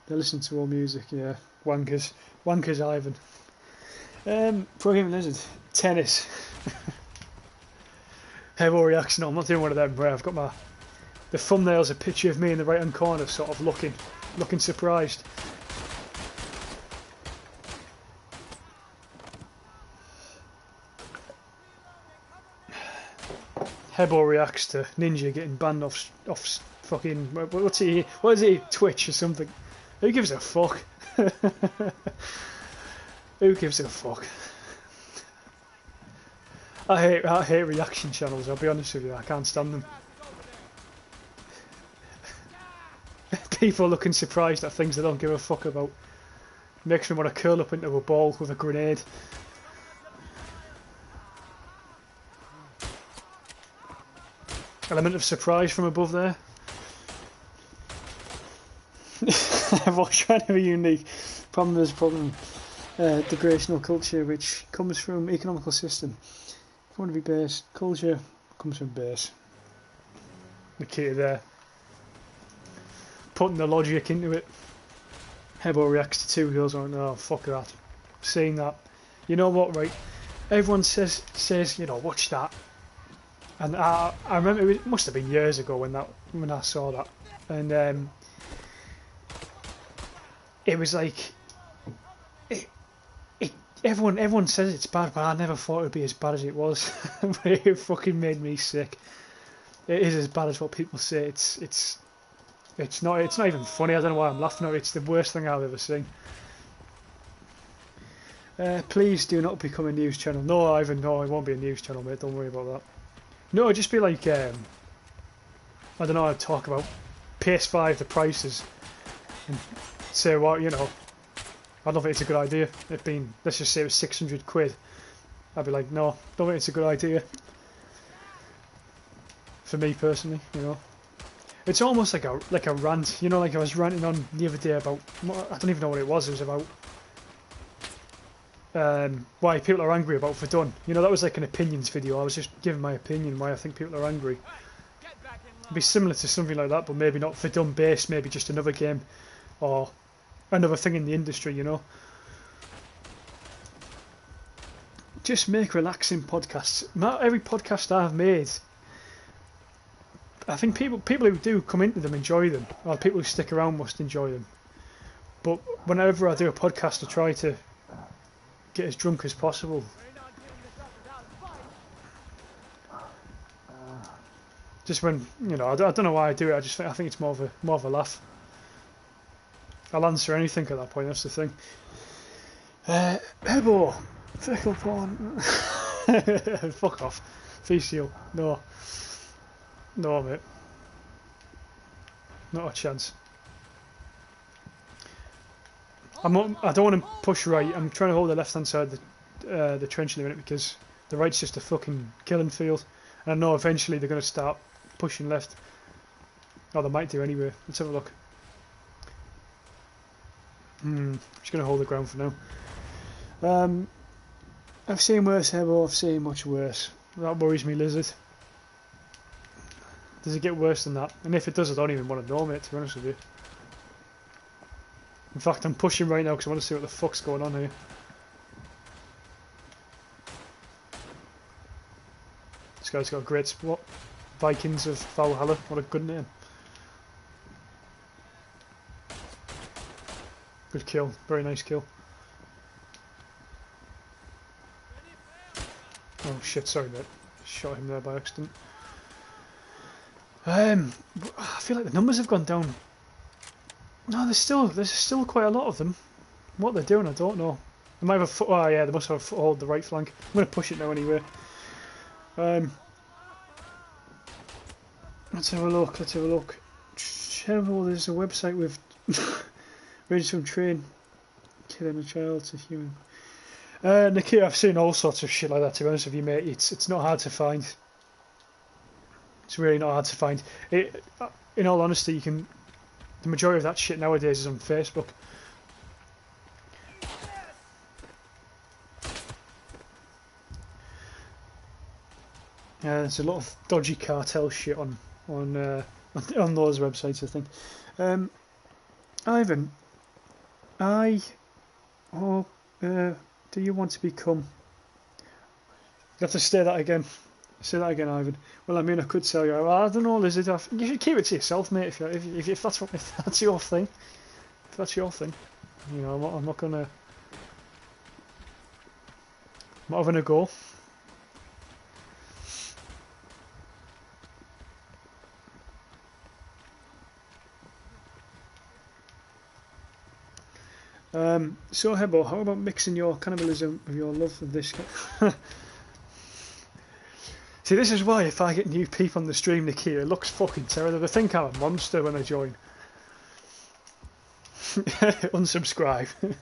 They listen to all music, yeah. Wankers. Wankers, Ivan. Pro Gaming Lizard. Tennis. Hebo reaction. No, I'm not doing one of them where I've got the thumbnail's a picture of me in the right hand corner, sort of looking surprised. Hebo reacts to Ninja getting banned off fucking what is he, Twitch or something. Who gives a fuck? Who gives a fuck? I hate reaction channels, I'll be honest with you, I can't stand them. People looking surprised at things they don't give a fuck about. Makes me want to curl up into a ball with a grenade. Element of surprise from above there. Everyone's trying to be unique. Problem is degradational culture, which comes from economical system. If you want to be base, culture comes from base. The key there. Putting the logic into it. Hebo reacts to 2 girls on, oh fuck that. Seeing that. You know what, right? Everyone says, you know, watch that. And I remember it must have been years ago when I saw that, and it was like everyone says it's bad, but I never thought it would be as bad as it was. It fucking made me sick. It is as bad as what people say. It's not even funny. I don't know why I'm laughing at it. It's the worst thing I've ever seen. Please do not become a news channel. No, Ivan, no, it won't be a news channel, mate. Don't worry about that. No, it'd just be like, I don't know, I'd talk about PS5, the prices, and say, well, you know, I don't think it's a good idea. Let's just say it was 600 quid. I'd be like, no, don't think it's a good idea. For me personally, you know. It's almost like a rant, you know, like I was ranting on the other day about, I don't even know what it was about. why people are angry about Verdun. You know, that was like an opinions video. I was just giving my opinion why I think people are angry. Get back in It'd be similar to something like that, but maybe not Verdun based, maybe just another game or another thing in the industry, you know. Just make relaxing podcasts. Not every podcast I've made, I think people who do come into them enjoy them, or people who stick around must enjoy them. But whenever I do a podcast, I try to get as drunk as possible. We're not giving this up without a fight. Just when, you know, I don't know why I do it. I think it's more of a laugh. I'll answer anything at that point. That's the thing. Hebo, fickle porn. Fuck off, Facial. No, mate, not a chance. I don't want to push right. I'm trying to hold the left hand side of the trench in a minute because the right's just a fucking killing field. And I know eventually they're going to start pushing left. Oh, they might do anyway. Let's have a look. Just going to hold the ground for now. I've seen worse, Hebo. I've seen much worse. That worries me, Lizard. Does it get worse than that? And if it does, I don't even want to know, mate, to be honest with you. In fact, I'm pushing right now because I want to see what the fuck's going on here. This guy's got a great spot. Vikings of Valhalla, what a good name. Good kill, very nice kill. Oh shit, sorry mate. Shot him there by accident. I feel like the numbers have gone down. No, there's still quite a lot of them. What they're doing, I don't know. They might have a foot. Oh yeah, they must have a foothold the right flank. I'm going to push it now anyway. Let's have a look. There's a website with range from train killing a child to human. Nikki, I've seen all sorts of shit like that. To be honest with you, mate, it's not hard to find. It's really not hard to find. In all honesty, you can. The majority of that shit nowadays is on Facebook. There's a lot of dodgy cartel shit on those websites, I think. Ivan, do you want to become? You have to say that again. Say that again, Ivan. Well, I mean, I could tell you. Well, I don't know, Lizard. You should keep it to yourself, mate. If that's your thing, if that's your thing, you know, I'm not gonna. I'm not having a go. So Hebo, how about mixing your cannibalism with your love of this? See, this is why if I get new people on the stream, Nikki, it looks fucking terrible. They think I'm a monster when I join. Unsubscribe. We're not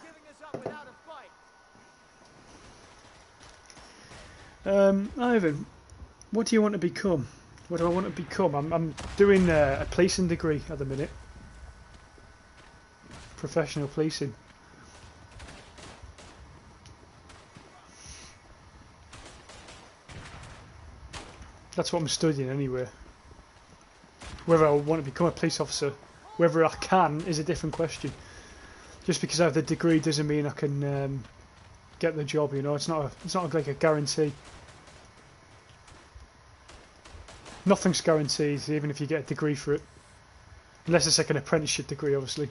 giving this up without a fight. Ivan, what do you want to become? What do I want to become? I'm doing a policing degree at the minute. Professional policing. That's what I'm studying anyway. Whether I want to become a police officer, whether I can, is a different question. Just because I have the degree doesn't mean I can get the job. You know, it's not like a guarantee. Nothing's guaranteed, even if you get a degree for it, unless it's like an apprenticeship degree, obviously.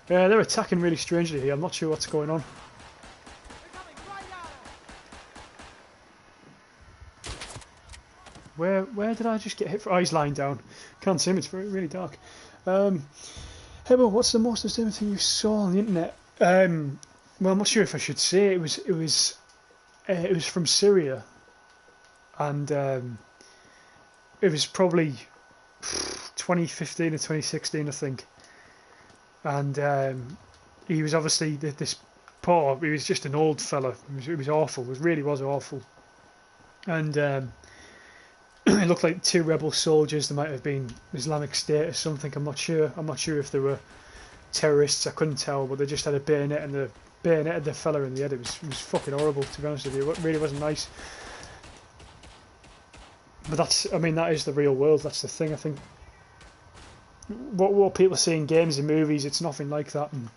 They're attacking really strangely here. I'm not sure what's going on. They're coming right at us. Where did I just get hit? Oh, he's lying down. Can't see him. It's really dark. Hebo, what's the most disturbing thing you saw on the internet? Well, I'm not sure if I should say. It was from Syria, and it was probably 2015 or 2016, I think. And he was obviously this poor. He was just an old fella. It was awful. It really was awful. And it looked like two rebel soldiers. They might have been Islamic State or something. I'm not sure. I'm not sure if they were terrorists. I couldn't tell, but they just had a bayonet and they bayoneted the fella in the head. It was fucking horrible, to be honest with you. It really wasn't nice. But that's, I mean, that is the real world. That's the thing. I think what people see in games and movies, it's nothing like that. And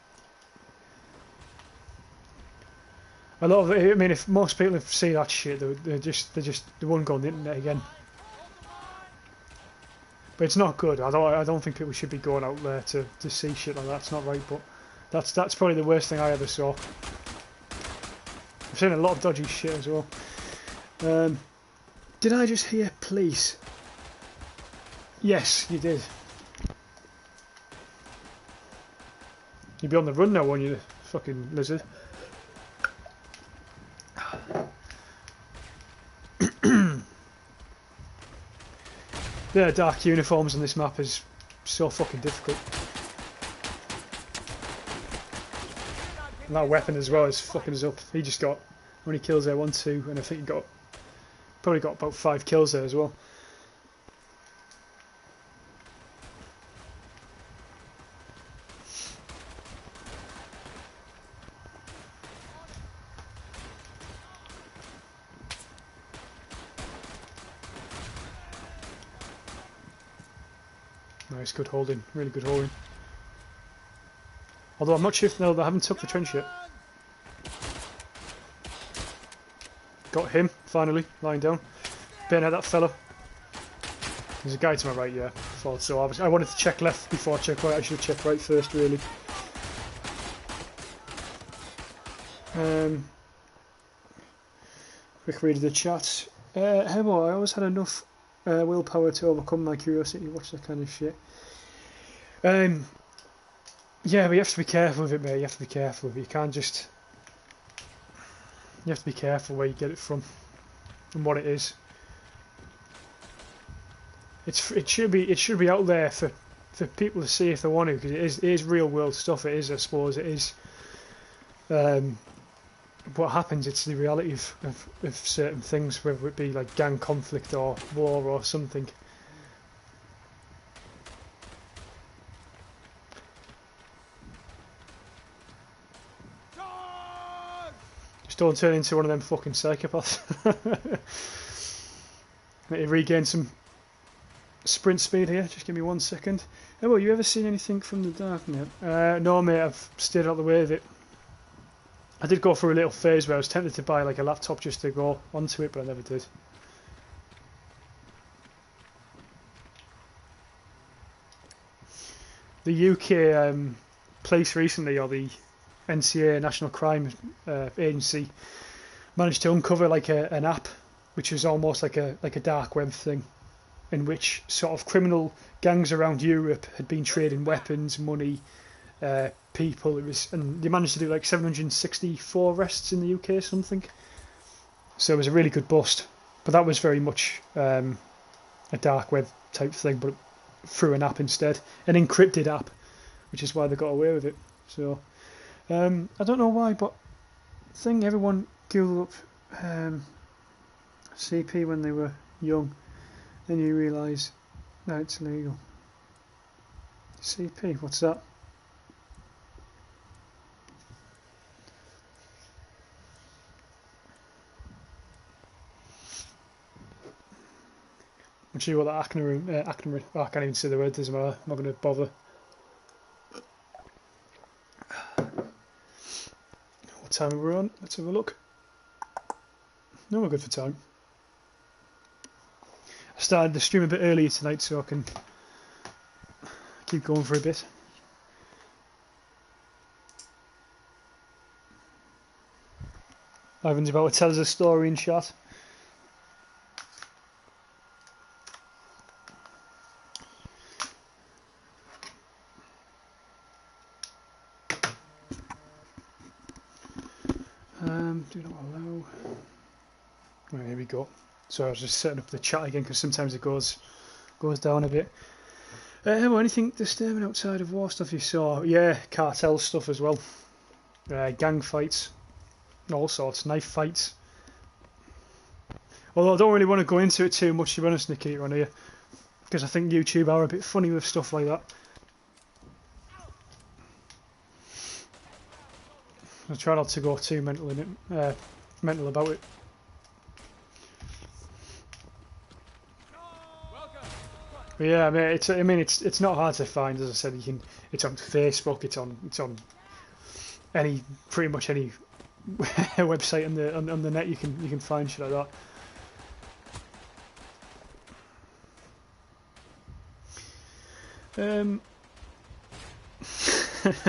a lot of it, I mean, if most people see that shit, they won't go on the internet again. But it's not good. I don't think people should be going out there to see shit like that. It's not right. But that's probably the worst thing I ever saw. I've seen a lot of dodgy shit as well. Did I just hear police? Yes, you did. You'd be on the run now, won't you, fucking lizard? The dark uniforms on this map is so fucking difficult. And that weapon as well is fucking us up. He just got, how many kills there? 1, 2, and I think he probably got about 5 kills there as well. Nice, good holding, really good holding. Although I'm not sure if they haven't took the trench yet. Got him, finally, lying down. Bayonet that fella. There's a guy to my right, yeah. I thought so. I wanted to check left before I check right. I should have checked right first, really. Quick read of the chat. Hemo, I always had enough willpower to overcome my curiosity. Watch that kind of shit. Yeah, but you have to be careful with it, mate. You have to be careful with it. You can't just... You have to be careful where you get it from and what it is. It should be out there for people to see if they want to, because it is real world stuff. It is, I suppose, it is. What happens? It's the reality of certain things, whether it be like gang conflict or war or something. Just don't turn into one of them fucking psychopaths. Let me regain some sprint speed here. Just give me 1 second. Oh, well, you ever seen anything from the dark, mate? No, mate. I've stayed out of the way of it. I did go through a little phase where I was tempted to buy like a laptop just to go onto it, but I never did. The UK police recently, or the NCA, National Crime Agency, managed to uncover like an app, which was almost like a dark web thing, in which sort of criminal gangs around Europe had been trading weapons, money, people. And they managed to do like 764 arrests in the UK or something. So it was a really good bust. But that was very much a dark web type thing, but through an app instead, an encrypted app, which is why they got away with it. So I don't know why, but I think everyone Googled up CP when they were young. Then you realise that it's illegal. CP, what's that? I'm sure what that acronym, I can't even say the word, doesn't matter, I'm not going to bother. What time are we on? Let's have a look. No, we're good for time. I started the stream a bit earlier tonight so I can keep going for a bit. Ivan's about to tell us a story in chat. Do not allow. Right, here we go. So I was just setting up the chat again because sometimes it goes down a bit. Anything disturbing outside of war stuff you saw? Yeah, cartel stuff as well. Gang fights, all sorts, knife fights. Although I don't really want to go into it too much, to be honest, Nikita, on here, because I think YouTube are a bit funny with stuff like that. I try not to go too mental in it, mental about it. But yeah, I mean, it's not hard to find. As I said, it's on Facebook, it's on pretty much any website on the net. You can find shit like that.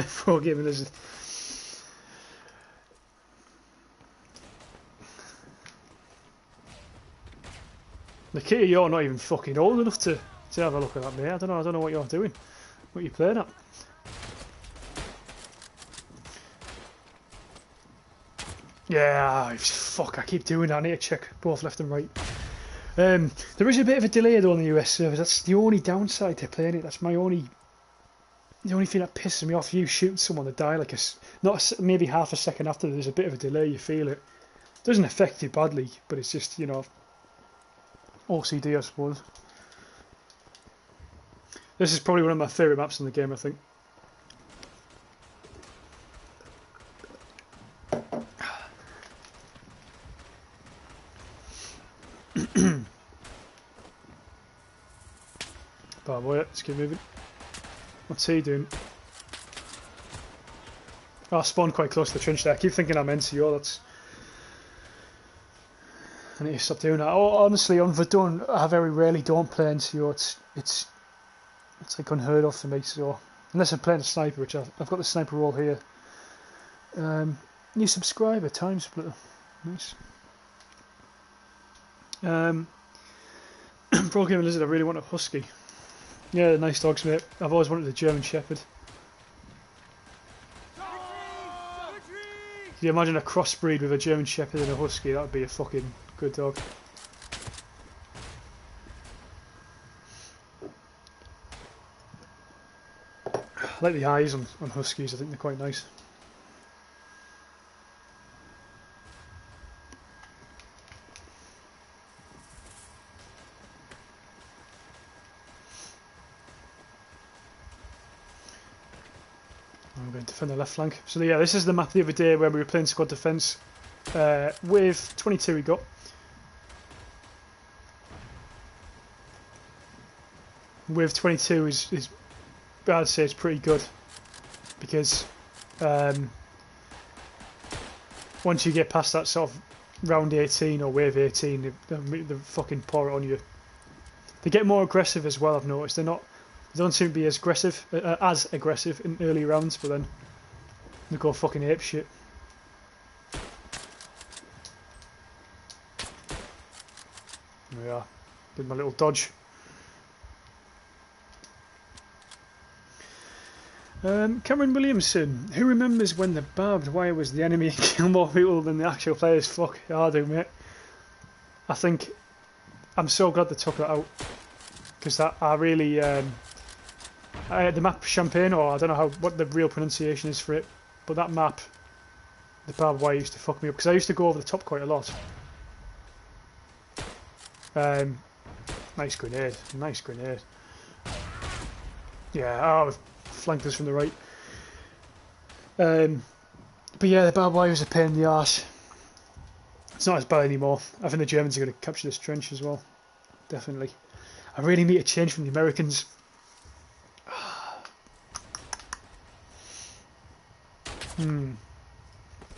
Pro gaming is. Nikita, you're not even fucking old enough to have a look at that, mate. I don't know what you're doing. What you playing at? Yeah, fuck, I keep doing that. I need to check both left and right. There is a bit of a delay though on the US servers. That's the only downside to playing it. That's the only thing that pisses me off. You shoot someone, they die like maybe half a second after. There's a bit of a delay. You feel it. Doesn't affect you badly, but it's just, you know, OCD, I suppose. This is probably one of my favourite maps in the game, I think. Bad boy, let's keep moving. What's he doing? Oh, I spawned quite close to the trench there. I keep thinking I'm NCO, that's... I need to stop doing that. Oh, honestly, on Verdun, I very rarely don't play NCO. It's like unheard of for me. So unless I'm playing a sniper, which I've got the sniper role here. New subscriber, time splitter, nice. Pro Gamer Lizard, I really want a husky. Yeah, nice dogs, mate. I've always wanted a German Shepherd. Can you imagine a crossbreed with a German Shepherd and a husky? That would be a fucking good dog. I like the eyes on huskies, I think they're quite nice. I'm going to defend the left flank. So yeah, this is the map the other day where we were playing squad defence. With 22 we got. With 22 is I'd say it's pretty good, because once you get past that sort of round 18 or wave 18, they fucking pour it on you. They get more aggressive as well, I've noticed. They don't seem to be as aggressive in early rounds, but then they go fucking ape shit. There we are. Did my little dodge. Cameron Williamson, who remembers when the barbed wire was the enemy and killed more people than the actual players? Fuck, I do, mate. I think I'm so glad they took that out, because that I really the map Champagne, or I don't know what the real pronunciation is for it, but that map, the barbed wire used to fuck me up, because I used to go over the top quite a lot. Nice grenade, nice grenade. Yeah, flanked us from the right. But yeah, the barbed wire was a pain in the arse. It's not as bad anymore. I think the Germans are going to capture this trench as well. Definitely. I really need a change from the Americans.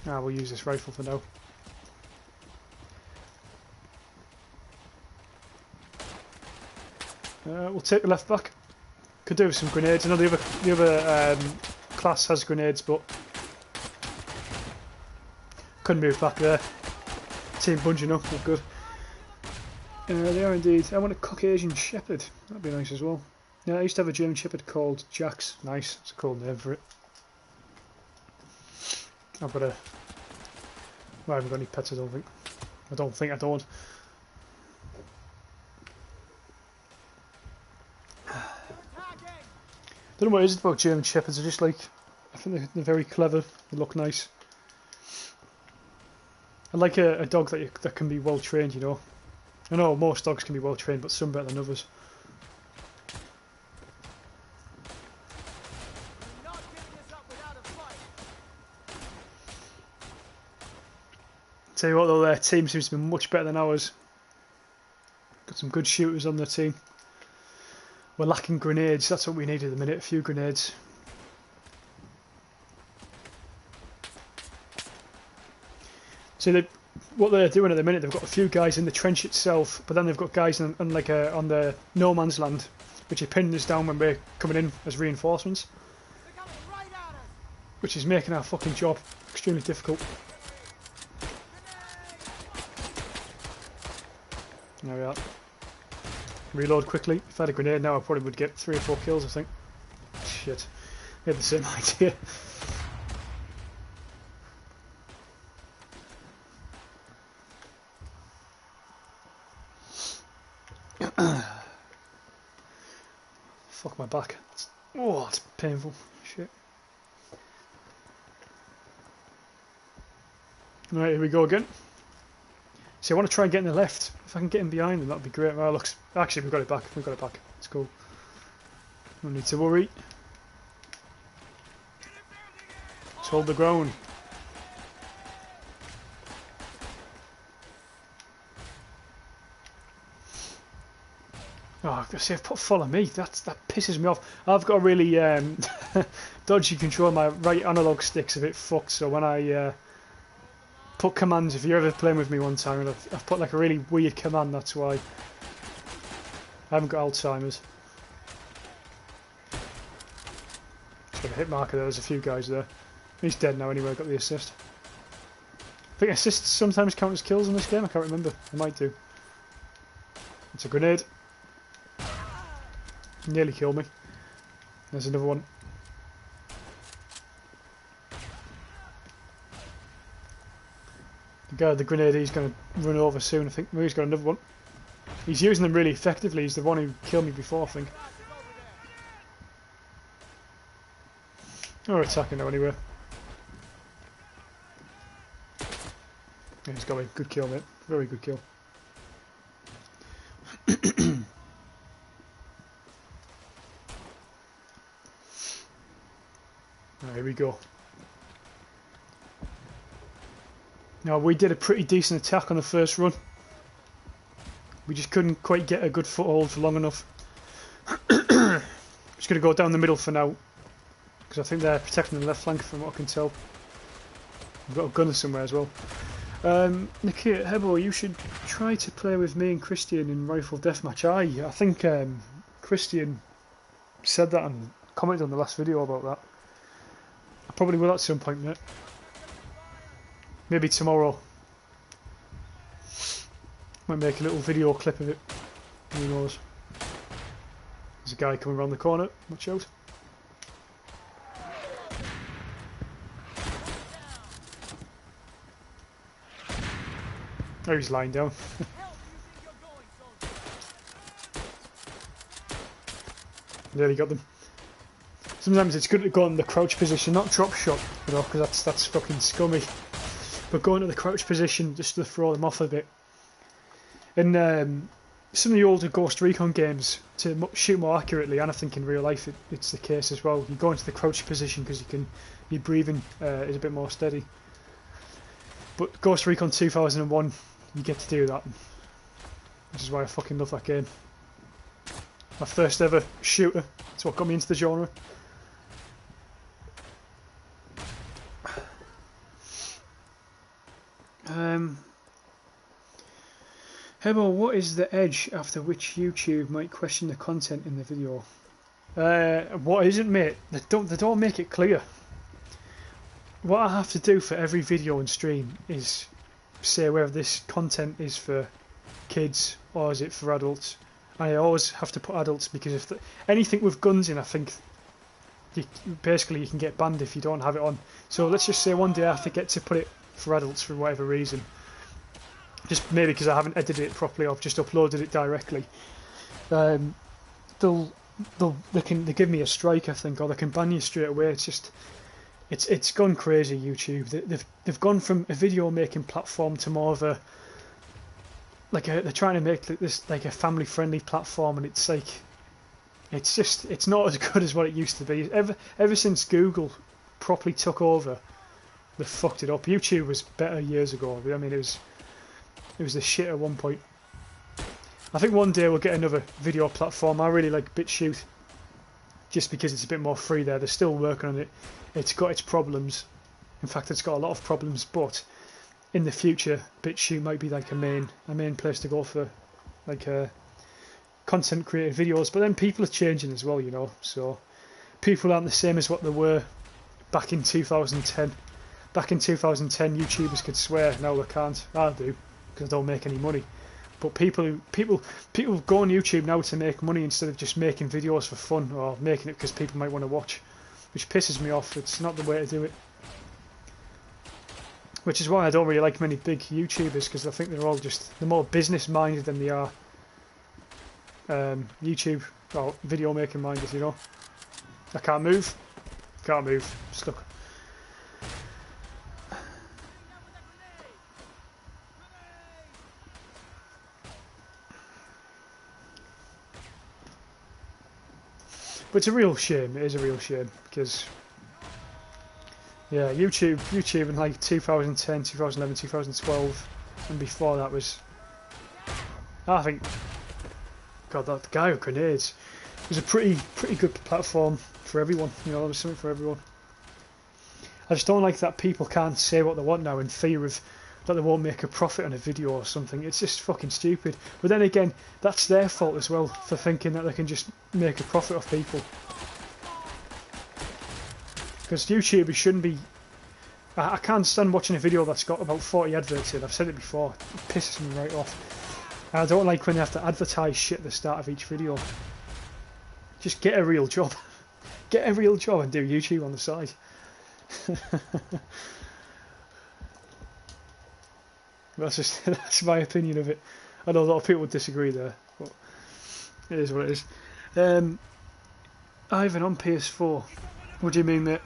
We'll use this rifle for now. We'll take the left back. Could do with some grenades. I know the other class has grenades, but couldn't move back there. Team bunging up, not good. They are indeed. I want a Caucasian Shepherd. That'd be nice as well. Yeah, I used to have a German Shepherd called Jax. Nice, it's a cool name for it. I've got I haven't got any pets, I don't think. I don't. Don't know what it is about German Shepherds. They're just like, I think they're very clever. They look nice. I like a dog that can be well trained, you know. I know most dogs can be well trained, but some better than others. You're not giving us up without a fight. Tell you what though, their team seems to be much better than ours. Got some good shooters on their team. We're lacking grenades, that's what we need at the minute, a few grenades. So what they're doing at the minute, they've got a few guys in the trench itself, but then they've got guys on the no man's land, which are pinning us down when we're coming in as reinforcements, They're coming right at us. which is making our fucking job extremely difficult. There we are. Reload quickly. If I had a grenade now, I probably would get 3 or 4 kills, I think. Shit. We had the same idea. Fuck my back. Oh, it's painful. Shit. Right, here we go again. See, I want to try and get in the left. If I can get in behind them, that'd be great. Well, looks. Actually, we've got it back. We've got it back. It's cool. No need to worry. Let's hold the ground. Oh, see, I've put follow me. That pisses me off. I've got a really dodgy control. My right analog stick's a bit fucked, so when I put commands, if you're ever playing with me one time, and I've put like a really weird command, that's why. I haven't got Alzheimer's. Just got a hit marker there, there's a few guys there. He's dead now anyway, I got the assist. I think assists sometimes count as kills in this game, I can't remember. I might do. It's a grenade. Nearly killed me. There's another one. The guy with the grenade, he's going to run over soon, I think. Maybe he's got another one. He's using them really effectively. He's the one who killed me before, I think. Or attacking now anyway. Yeah, he's got me. Good kill, mate. Very good kill. Here we go. Now, we did a pretty decent attack on the first run. We just couldn't quite get a good foothold for long enough. Just going to go down the middle for now, because I think they're protecting the left flank from what I can tell. We've got a gunner somewhere as well. Nikita, Hebo, you should try to play with me and Christian in Rifle Deathmatch. I think Christian said that and commented on the last video about that. I probably will at some point, mate. Maybe tomorrow. Might make a little video clip of it. Who knows? There's a guy coming around the corner. Watch out. Oh, he's lying down. Nearly got them. Sometimes it's good to go in the crouch position, not drop shot, you know, because that's fucking scummy. But go into the crouch position just to throw them off a bit. In some of the older Ghost Recon games, to shoot more accurately, and I think in real life it's the case as well, you go into the crouch position because your breathing is a bit more steady. But Ghost Recon 2001, you get to do that, which is why I fucking love that game. My first ever shooter, that's what got me into the genre. Hebo, what is the edge after which YouTube might question the content in the video? What isn't, mate? They don't make it clear. What I have to do for every video and stream is say whether this content is for kids or is it for adults. I always have to put adults because if anything with guns in, I think basically you can get banned if you don't have it on. So let's just say one day I forget to put it for adults for whatever reason. Just maybe because I haven't edited it properly or I've just uploaded it directly. They give me a strike, I think, or they can ban you straight away. It's just it's gone crazy, YouTube. They've gone from a video making platform to more of a they're trying to make this like a family-friendly platform, and it's like it's not as good as what it used to be. Ever since Google properly took over, they fucked it up. YouTube was better years ago. I mean, it was the shit at one point. I think one day we'll get another video platform. I really like BitChute, just because it's a bit more free there. They're still working on it. It's got its problems. In fact, it's got a lot of problems, but in the future, BitChute might be like a main place to go for like content created videos. But then people are changing as well, you know. So people aren't the same as what they were back in 2010. Back in 2010, YouTubers could swear. Now they can't. I do, because I don't make any money. But people go on YouTube now to make money instead of just making videos for fun, or making it because people might want to watch, which pisses me off. It's not the way to do it. Which is why I don't really like many big YouTubers, because I think they're more business minded than they are YouTube or video making minded, you know. I can't move. Stuck. But it's a real shame. It is a real shame, because yeah, YouTube in like 2010, 2011, 2012, and before that was, I think, God, that guy with grenades was a pretty good platform for everyone. You know, there was something for everyone. I just don't like that people can't say what they want now in fear of that they won't make a profit on a video or something. It's just fucking stupid. But then again, that's their fault as well for thinking that they can just make a profit off people. Because YouTubers shouldn't be... I can't stand watching a video that's got about 40 adverts in. I've said it before. It pisses me right off. And I don't like when they have to advertise shit at the start of each video. Just get a real job. Get a real job and do YouTube on the side. That's my opinion of it. I know a lot of people would disagree there, but it is what it is. Ivan on PS4. What do you mean, mate?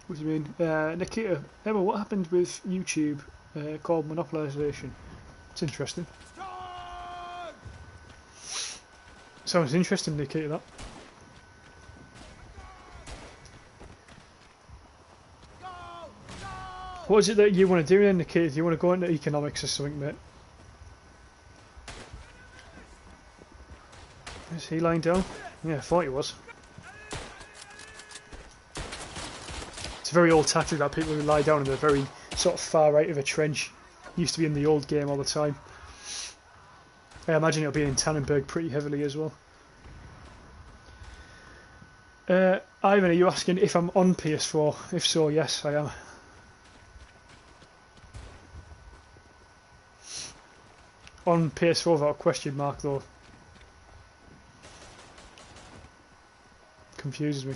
What do you mean? Nikita, Emma, what happened with YouTube called monetization? It's interesting. Sounds interesting, Nikita, that. What is it that you want to do then, Nikita? Do you want to go into economics or something, mate? Is he lying down? Yeah, I thought he was. It's a very old tactic that people who lie down in the very sort of far right of a trench used to be in the old game all the time. I imagine it'll be in Tannenberg pretty heavily as well. Ivan, are you asking if I'm on PS4? If so, yes, I am. On PS4 without a question mark, though. Confuses me.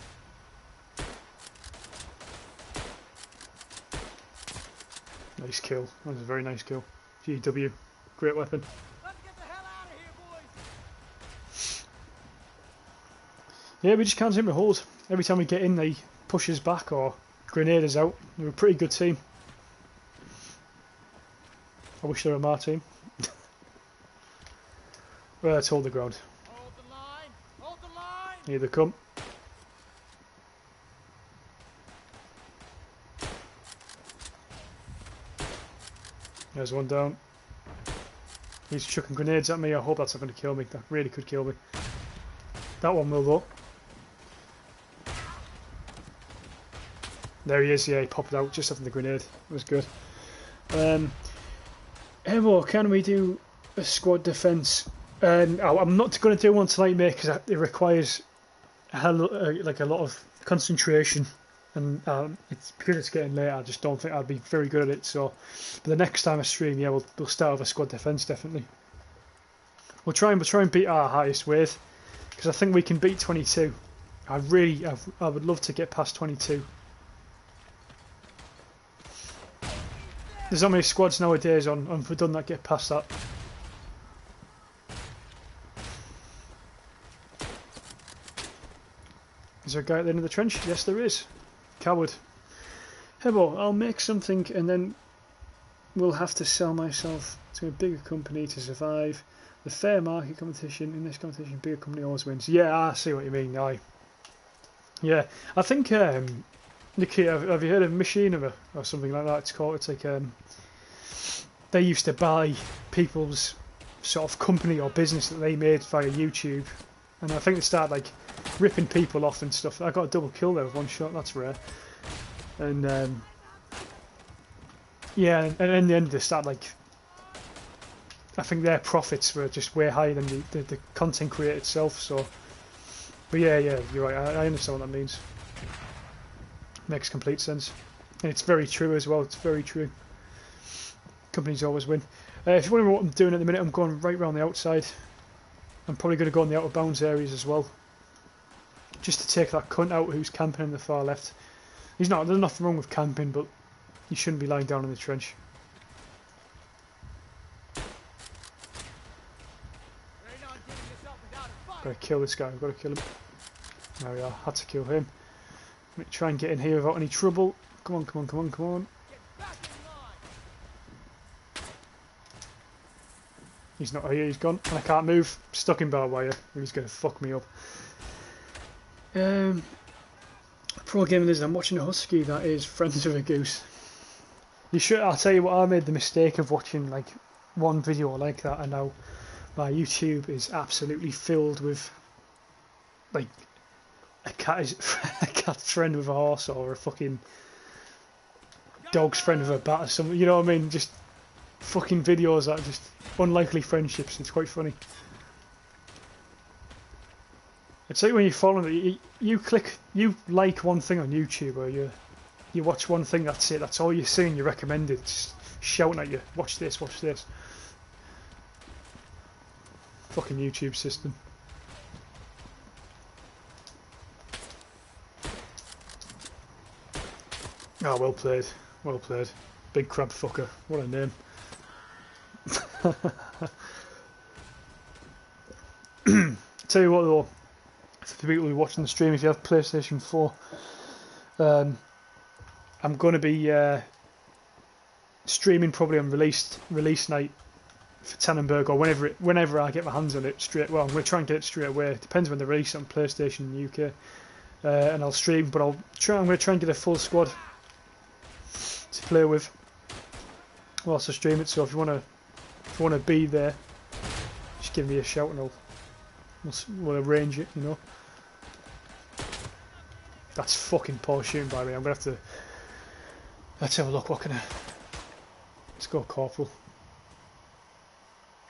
Nice kill. That was a very nice kill. GW. Great weapon. Let's get the hell out of here, boys. Yeah, we just can't seem to hold. Every time we get in, they push us back or grenade us out. They're a pretty good team. I wish they were my team. Well, let's hold the ground. Hold the line. Hold the line. Here they come. There's one down. He's chucking grenades at me. I hope that's not going to kill me. That really could kill me. That one will though. There he is. Yeah, he popped out just after the grenade. It was good. Emo, can we do a squad defense? I'm not going to do one tonight, mate, because it requires like a lot of concentration, and it's because it's getting late. I just don't think I'd be very good at it. So, but the next time I stream, yeah, we'll start with a squad defense definitely. We'll try and beat our highest weight, because I think we can beat 22. I would love to get past 22. There's not many squads nowadays on Verdun that get past that. Is there a guy at the end of the trench? Yes, there is. Coward. Hebo, I'll make something and then will have to sell myself to a bigger company to survive. The fair market competition, in this competition, bigger company always wins. Yeah, I see what you mean. Yeah, I think, Nikki, have you heard of Machinima or something like that? It's called. It's like they used to buy people's sort of company or business that they made via YouTube, and I think they started like ripping people off and stuff. I got a double kill there with one shot. That's rare. And yeah, and in the end they started like, I think their profits were just way higher than the content creator itself. So, but yeah, you're right. I understand what that means. Makes complete sense, and it's very true as well. It's very true. Companies always win. If you wonder what I'm doing at the minute, I'm going right around the outside. I'm probably going to go in the out of bounds areas as well, just to take that cunt out who's camping in the far left. He's not. There's nothing wrong with camping, but you shouldn't be lying down in the trench. Gotta kill this guy. I've got to kill him. There we are. Had to kill him. Let me try and get in here without any trouble. Come on, come on, come on, come on. He's not here, he's gone. And I can't move. Stuck in barbed wire. He's going to fuck me up. Pro gaming is, I'm watching a husky that is friends with a goose. You should. I'll tell you what, I made the mistake of watching like one video like that, and now my YouTube is absolutely filled with like a cat's friend with a horse, or a fucking dog's friend with a bat or something. You know what I mean? Just fucking videos that are just unlikely friendships. It's quite funny. It's like when you follow it, you like one thing on YouTube, or you watch one thing, that's it, that's all you see, and you recommend it, just shouting at you, watch this, watch this. Fucking YouTube system. Ah, oh, well played, well played. Big crab fucker, what a name. Tell you what though, for the people who are watching the stream, if you have PlayStation 4, I'm going to be streaming probably on release night for Tannenberg, or whenever I get my hands on it straight. Well, I'm going to try and get it straight away. It depends when they release it on PlayStation in the UK, and I'll stream. But I'm going to try and get a full squad to play with whilst I stream it. So if you want to be there, just give me a shout and we'll arrange it. You know. That's fucking poor shooting by me. I'm going to have to. Let's have a look. What can I? Let's go Corporal.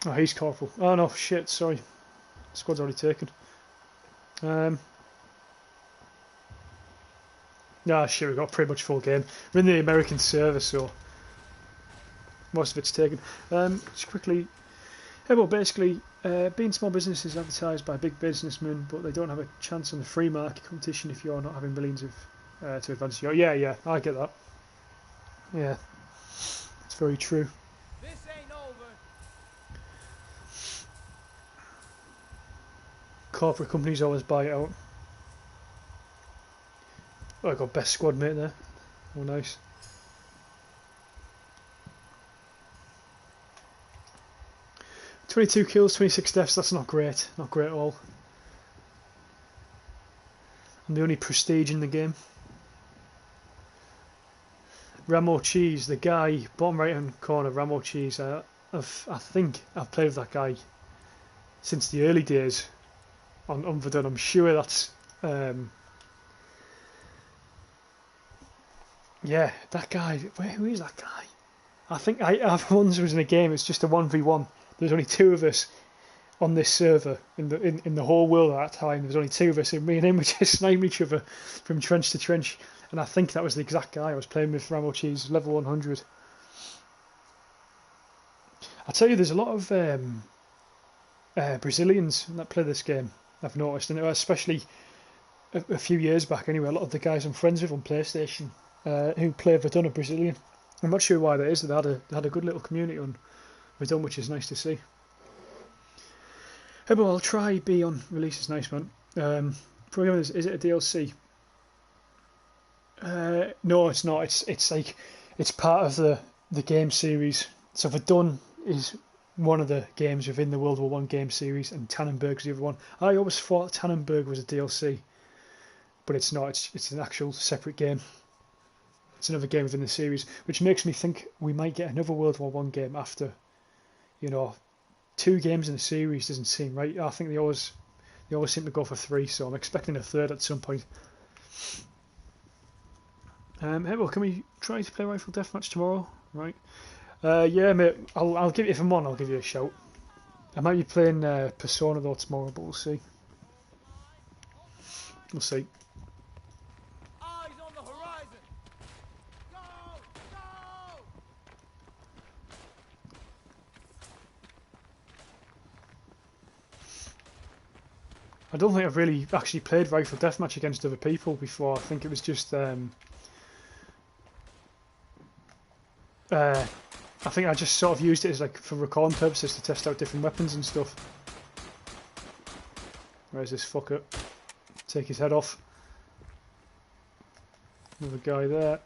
Oh, he's Corporal. Oh no, shit, sorry. Squad's already taken. Nah, shit, we've got pretty much full game. We're in the American server, so most of it's taken. Just quickly. Yeah, well, basically, being small businesses advertised by big businessmen, but they don't have a chance on the free market competition if you're not having millions of to advance your. Yeah, I get that. Yeah, it's very true. This ain't over. Corporate companies always buy it out. Oh, I got best squad mate there. Oh, nice. "22 kills, 26 deaths, that's not great. Not great at all. I'm the only prestige in the game. Ramo Cheese, the guy, bottom right hand corner, Ramo Cheese, I think I've played with that guy since the early days on Verdun. I'm sure that's... yeah, that guy, who is that guy? I think I've once was in a game, it's just a 1v1. There's only two of us on this server in the whole world at that time. There's only two of us, and me and him were just sniping each other from trench to trench. And I think that was the exact guy I was playing with, Ramo Cheese, level 100. I tell you, there's a lot of Brazilians that play this game, I've noticed, and especially a few years back anyway, a lot of the guys I'm friends with on PlayStation who play Verdun are Brazilian. I'm not sure why that is. They had a good little community on Verdun, which is nice to see. Hey, but I'll try be on release. It's nice, man. Program is it a DLC? No, it's not. It's like it's part of the game series. So Verdun is one of the games within the World War One game series, and Tannenberg's the other one. I always thought Tannenberg was a DLC, but it's not. It's an actual separate game. It's another game within the series, which makes me think we might get another World War One game after. You know, 2 games in the series doesn't seem right. I think they always seem to go for 3, so I'm expecting a third at some point. Hey, well, can we try to play Rifle Deathmatch tomorrow? Right. Yeah, mate. I'll give you, if I'm on, I'll give you a shout. I might be playing Persona though tomorrow, but we'll see. We'll see. Eyes on the horizon. Go! Go! I don't think I've really actually played Rifle Deathmatch against other people before. I think it was just I think I just sort of used it as like for recording purposes to test out different weapons and stuff. Where's this fucker? Take his head off. Another guy there.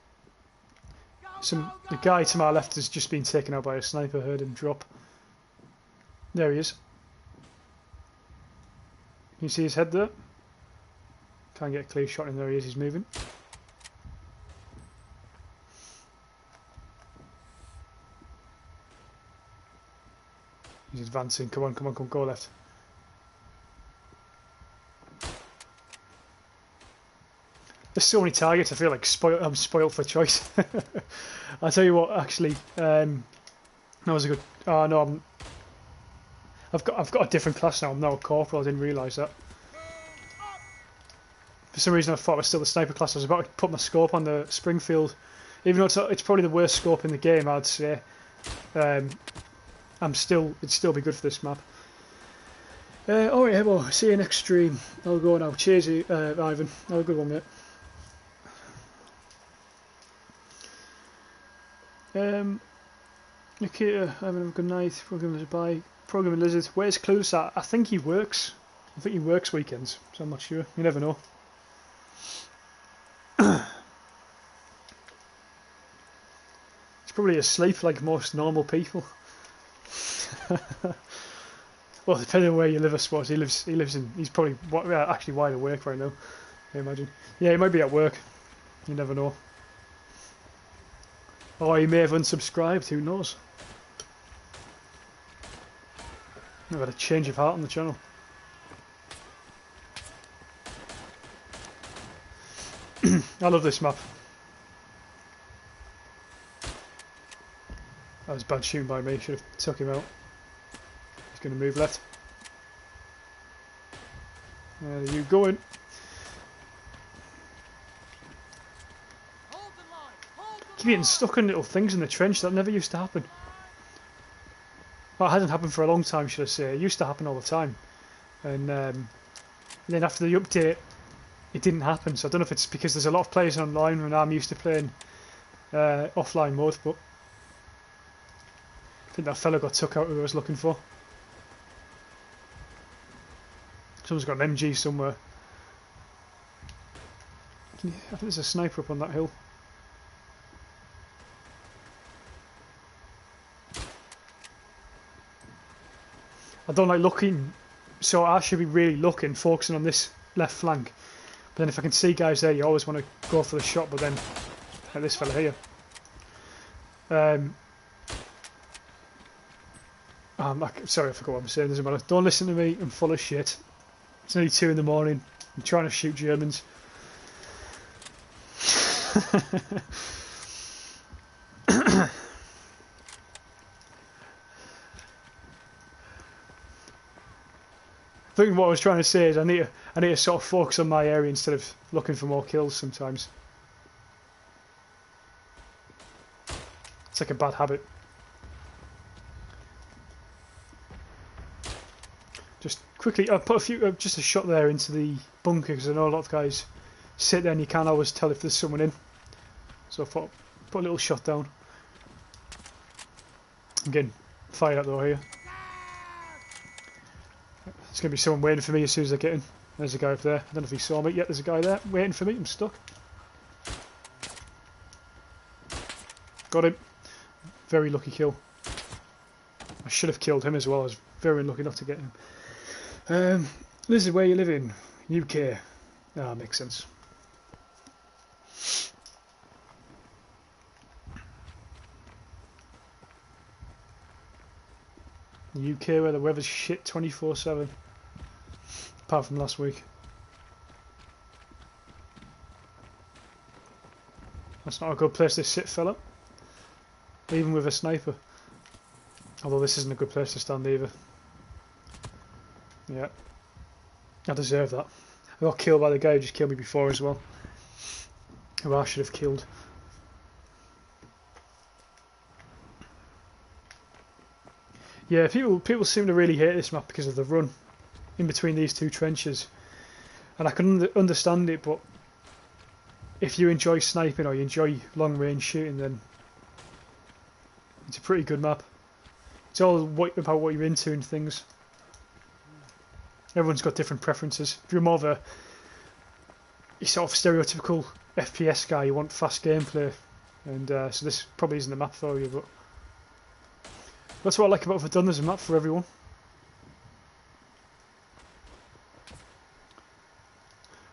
The guy to my left has just been taken out by a sniper. Heard him drop. There he is. Can you see his head there? Can't get a clear shot in. There he is. He's moving. He's advancing. Come on, come on, come on. Go left. There's so many targets. I feel like I'm spoiled for choice. I'll tell you what. Actually, that was a good. Oh no, I've got a different class now. I'm now a corporal. I didn't realise that. For some reason, I thought it was still the sniper class. I was about to put my scope on the Springfield, even though it's probably the worst scope in the game. I'd say. It'd still be good for this map. Alright, well, see you next stream. I'll go now. Cheers, Ivan. Have a good one, mate. Nikita, having a good night. Programming Lizard, bye. Programming Lizard, where's Clueless at? I think he works. I think he works weekends, so I'm not sure. You never know. He's probably asleep like most normal people. Well, depending on where you live, I suppose. He's probably actually wide awake right now, I imagine. Yeah, he might be at work. You never know. Or he may have unsubscribed, who knows? I've had a change of heart on the channel. I love this map. That was bad shooting by me, should have took him out. He's going to move left. Where are you going? Keep getting stuck on little things in the trench. That never used to happen. Well, it hasn't happened for a long time, should I say. It used to happen all the time. And then after the update, it didn't happen. So I don't know if it's because there's a lot of players online and I'm used to playing offline mode, but I think that fella got took out who I was looking for. Someone's got an MG somewhere. I think there's a sniper up on that hill. I don't like looking, so I should be really looking, focusing on this left flank. But then if I can see guys there, you always want to go for the shot, but then, like this fella here. Sorry, I forgot what I'm saying, doesn't matter. Don't listen to me, I'm full of shit. It's nearly 2 in the morning, I'm trying to shoot Germans. I think what I was trying to say is I need to sort of focus on my area instead of looking for more kills sometimes. It's like a bad habit. Just quickly, I put just a shot there into the bunker because I know a lot of guys sit there and you can't always tell if there's someone in. So I put a little shot down. I'm getting fired up though here. There's going to be someone waiting for me as soon as I get in. There's a guy up there. I don't know if he saw me. Yet there's a guy there waiting for me. I'm stuck. Got him. Very lucky kill. I should have killed him as well. I was very unlucky not to get him. This is where you live in UK. Ah, makes sense. The UK where the weather's shit 24/7. Apart from last week. That's not a good place to sit, fella. Even with a sniper. Although this isn't a good place to stand either. Yeah. I deserve that. I got killed by the guy who just killed me before as well. Who I should have killed. Yeah, people seem to really hate this map because of the run in between these two trenches. And I can understand it, but if you enjoy sniping or you enjoy long range shooting, then it's a pretty good map. It's all about what you're into and things. Everyone's got different preferences. If you're more of a sort of stereotypical FPS guy, you want fast gameplay, and so this probably isn't the map for you, but that's what I like about Verdun. There's a map for everyone.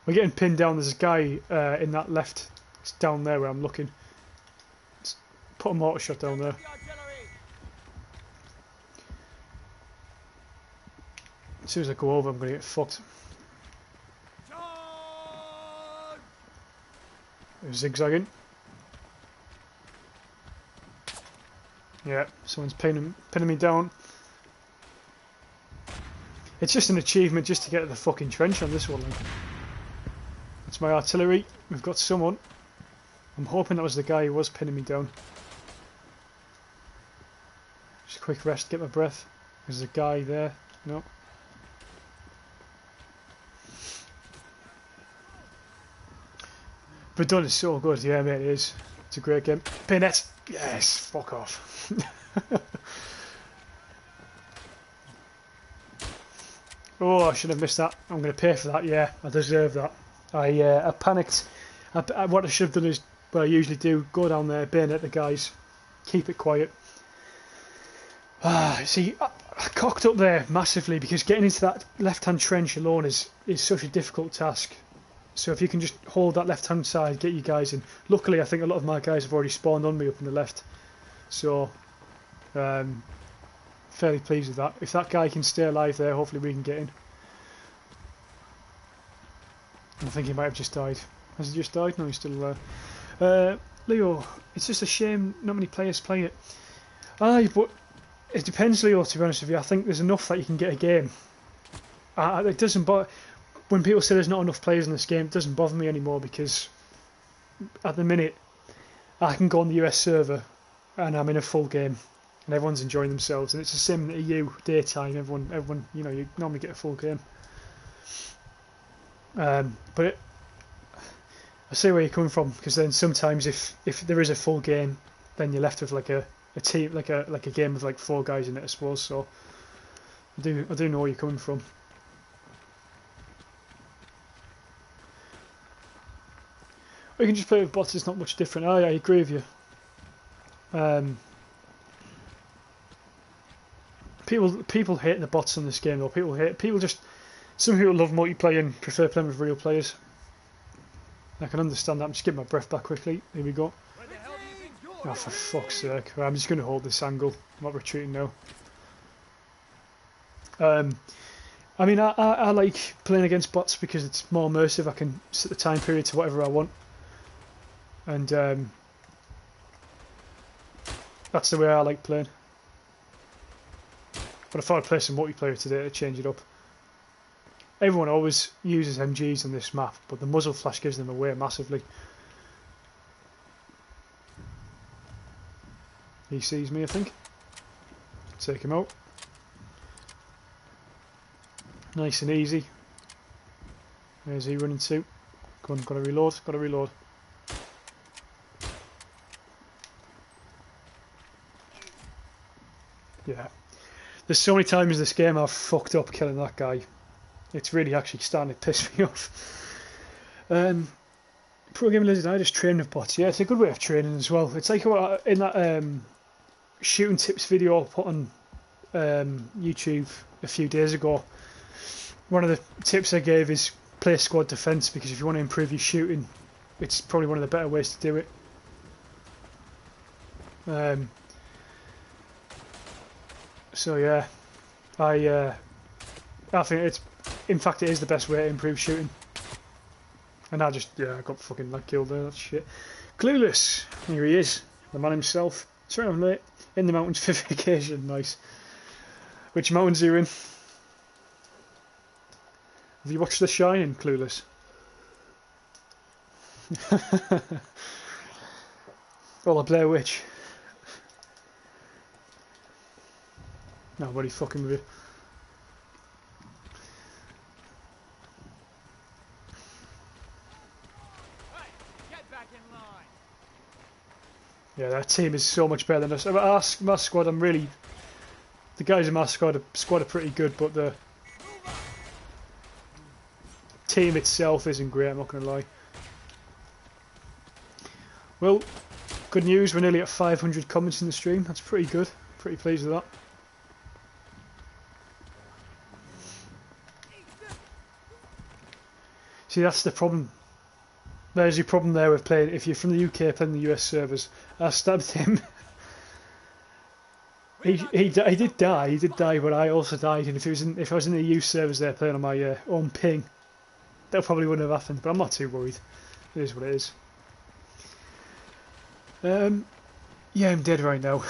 We're getting pinned down. There's a guy in that left, it's down there where I'm looking. Let's put a mortar shot down there. As soon as I go over, I'm going to get fucked. They're zigzagging. Yeah, someone's pinning me down. It's just an achievement just to get to the fucking trench on this one. That's my artillery. We've got someone. I'm hoping that was the guy who was pinning me down. Just a quick rest, get my breath. There's a guy there. No. Verdun is so good, yeah mate, it is. It's a great game. Bayonet! Yes, fuck off. Oh, I should have missed that. I'm going to pay for that, yeah, I deserve that. I panicked. What I should have done is what I usually do, go down there, bayonet the guys, keep it quiet. See, I cocked up there massively because getting into that left-hand trench alone is such a difficult task. So if you can just hold that left-hand side, get you guys in. Luckily, I think a lot of my guys have already spawned on me up in the left. So, fairly pleased with that. If that guy can stay alive there, hopefully we can get in. I think he might have just died. Has he just died? No, he's still there. Leo, it's just a shame not many players play it. Aye, but it depends, Leo, to be honest with you. I think there's enough that you can get a game. It doesn't bother... When people say there's not enough players in this game, it doesn't bother me anymore because at the minute I can go on the US server and I'm in a full game and everyone's enjoying themselves, and it's the same at EU daytime. Everyone, you know, you normally get a full game. But I see where you're coming from, because then sometimes if there is a full game, then you're left with like a team, like a game with like 4 guys in it, I suppose. So I do know where you're coming from. You can just play with bots, it's not much different. I agree with you. People hate the bots in this game though. Some people love multiplayer and prefer playing with real players. I can understand that. I'm just getting my breath back quickly. Here we go. Oh, for fuck's sake. I'm just going to hold this angle. I'm not retreating now. I mean, I like playing against bots because it's more immersive. I can set the time period to whatever I want. And that's the way I like playing. But I thought I'd play some multiplayer today to change it up. Everyone always uses MGs on this map, but the muzzle flash gives them away massively. He sees me, I think. Take him out. Nice and easy. Where's he running to? Come on, gotta reload. Yeah. There's so many times in this game I've fucked up killing that guy. It's really actually starting to piss me off. Pro Gamer Lizard, I just train with bots. Yeah, it's a good way of training as well. It's like in that shooting tips video I put on YouTube a few days ago. One of the tips I gave is play squad defense, because if you want to improve your shooting, it's probably one of the better ways to do it. So yeah, I think it's, in fact, it is the best way to improve shooting. And I got fucking like killed there. That's shit. Clueless, here he is, the man himself. Sorry I'm late. In the mountains for vacation. Nice. Which mountains are you in? Have you watched The Shining, Clueless? Or the Blair Witch? Nobody fucking with you. Hey, get back in line. Yeah, that team is so much better than us. My squad, the guys in my squad are pretty good, but the team itself isn't great, I'm not going to lie. Well, good news, we're nearly at 500 comments in the stream. That's pretty good. Pretty pleased with that. See, that's the problem. There's your problem there with playing. If you're from the UK playing the US servers, I stabbed him. he did die, but I also died. And if I was in the EU servers there playing on my own ping, that probably wouldn't have happened. But I'm not too worried. It is what it is. Yeah, I'm dead right now.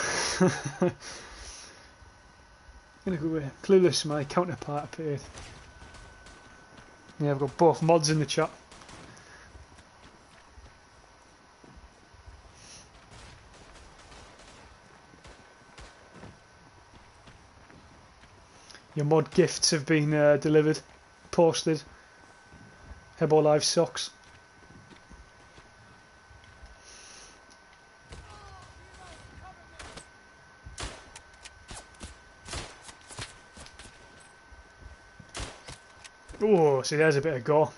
Gonna go with Clueless, my counterpart appeared. Yeah, I've got both mods in the chat. Your mod gifts have been delivered, posted. Hebo Live socks. Oh, see, there's a bit of gore.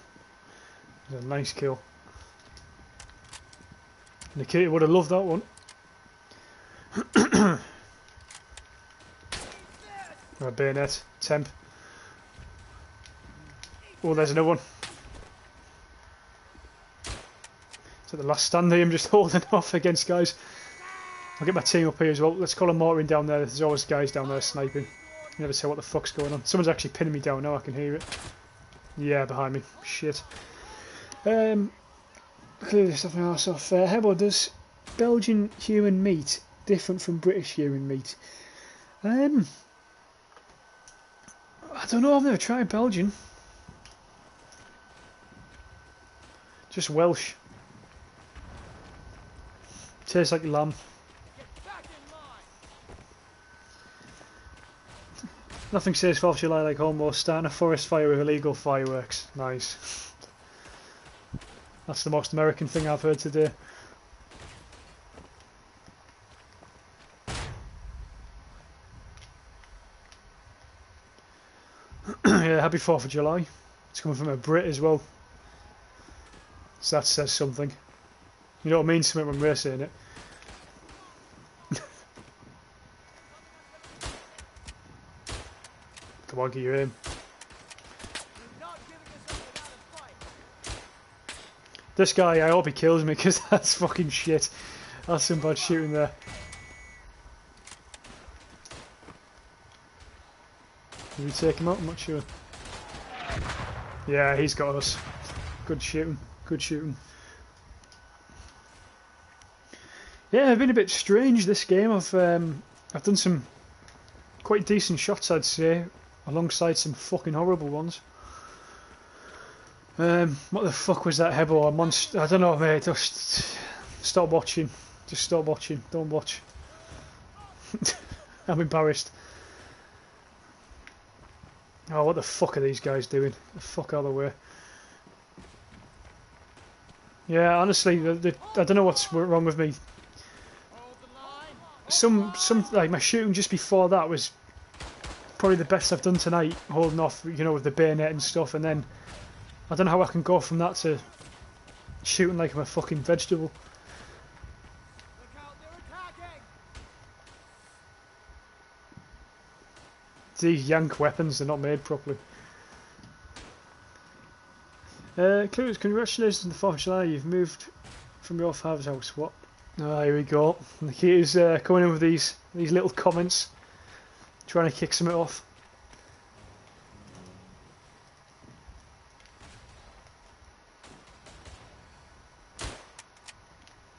There's a nice kill. Nikita would have loved that one. A bayonet, temp. Oh, there's another one. Is that the last stand here? I'm just holding off against guys. I'll get my team up here as well. Let's call a mortaring down there. There's always guys down there sniping. You never tell what the fuck's going on. Someone's actually pinning me down now, I can hear it. Yeah, behind me. Shit. Clearly stuff my arse off. Hebo, does Belgian human meat different from British human meat? I don't know, I've never tried Belgian. Just Welsh. Tastes like lamb. Get back in line. Nothing says 4th of July like almost starting a forest fire with illegal fireworks. Nice. That's the most American thing I've heard today. Yeah, happy 4th of July. It's coming from a Brit as well. So that says something. You know what I mean? Something when we're saying it. Come on, get your aim. You're not giving us up without a fight. This guy, I hope he kills me, because that's fucking shit. That's some bad shooting there. Did we take him out? I'm not sure. Yeah, he's got us. Good shooting. Good shooting. Yeah, I've been a bit strange this game. I've done some quite decent shots, I'd say, alongside some fucking horrible ones. What the fuck was that, Hebo? A monster? I don't know, mate. Just stop watching. Just stop watching. Don't watch. I'm embarrassed. Oh, what the fuck are these guys doing? The fuck out of the way. Yeah, honestly, I don't know what's wrong with me. Hold the line. Some like my shooting just before that was probably the best I've done tonight, holding off, you know, with the bayonet and stuff, and then I don't know how I can go from that to shooting like I'm a fucking vegetable. Look out, they're attacking. these yank weapons, they're not made properly. Clues, congratulations on the 4th of July, you've moved from your father's house. What? Ah, here we go. Nikita's coming in with these little comments, trying to kick something off.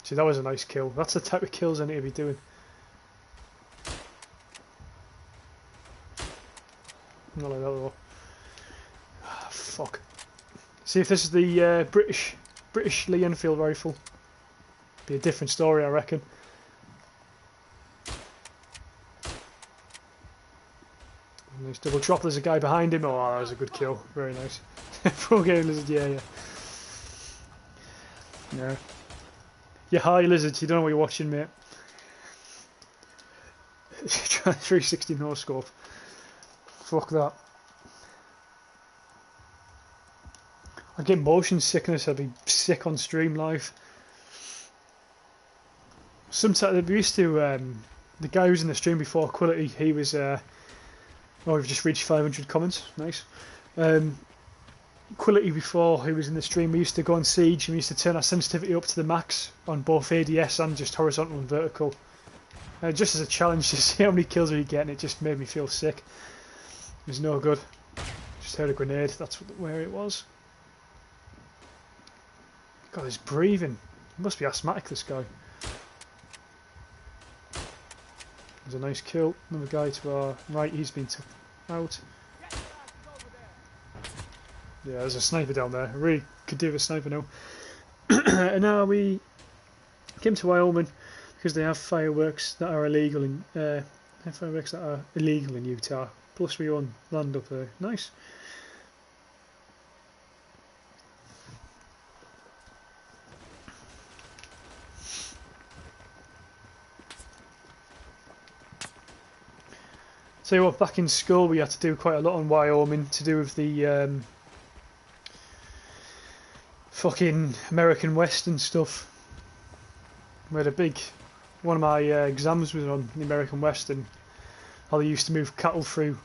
See, that was a nice kill. That's the type of kills I need to be doing. Not like that though. Ah, fuck. See if this is the British Lee Enfield rifle. Be a different story, I reckon. Nice double drop. There's a guy behind him. Oh, that was a good kill. Very nice. Pro game lizard. Yeah. Yeah. Yeah, hi lizards. You don't know what you're watching, mate. 360 no scope. Fuck that. I'd get motion sickness. I'd be sick on stream live. Sometimes we used to. The guy who was in the stream before, Quality, he was. Oh, we've just reached 500 comments. Nice. Quality before he was in the stream, we used to go on Siege and we used to turn our sensitivity up to the max on both ADS and just horizontal and vertical. Just as a challenge to see how many kills we get, and it just made me feel sick. It was no good. Just heard a grenade. That's where it was. God, he's breathing. He must be asthmatic, this guy. There's a nice kill. Another guy to our right, he's been took out. Yeah, there's a sniper down there. I really could do with a sniper now. And now we came to Wyoming because they have fireworks that are illegal in Utah. Plus we own land up there. Nice. Tell you what, back in school we had to do quite a lot on Wyoming to do with the fucking American West and stuff. We had one of my exams was on the American West and how they used to move cattle through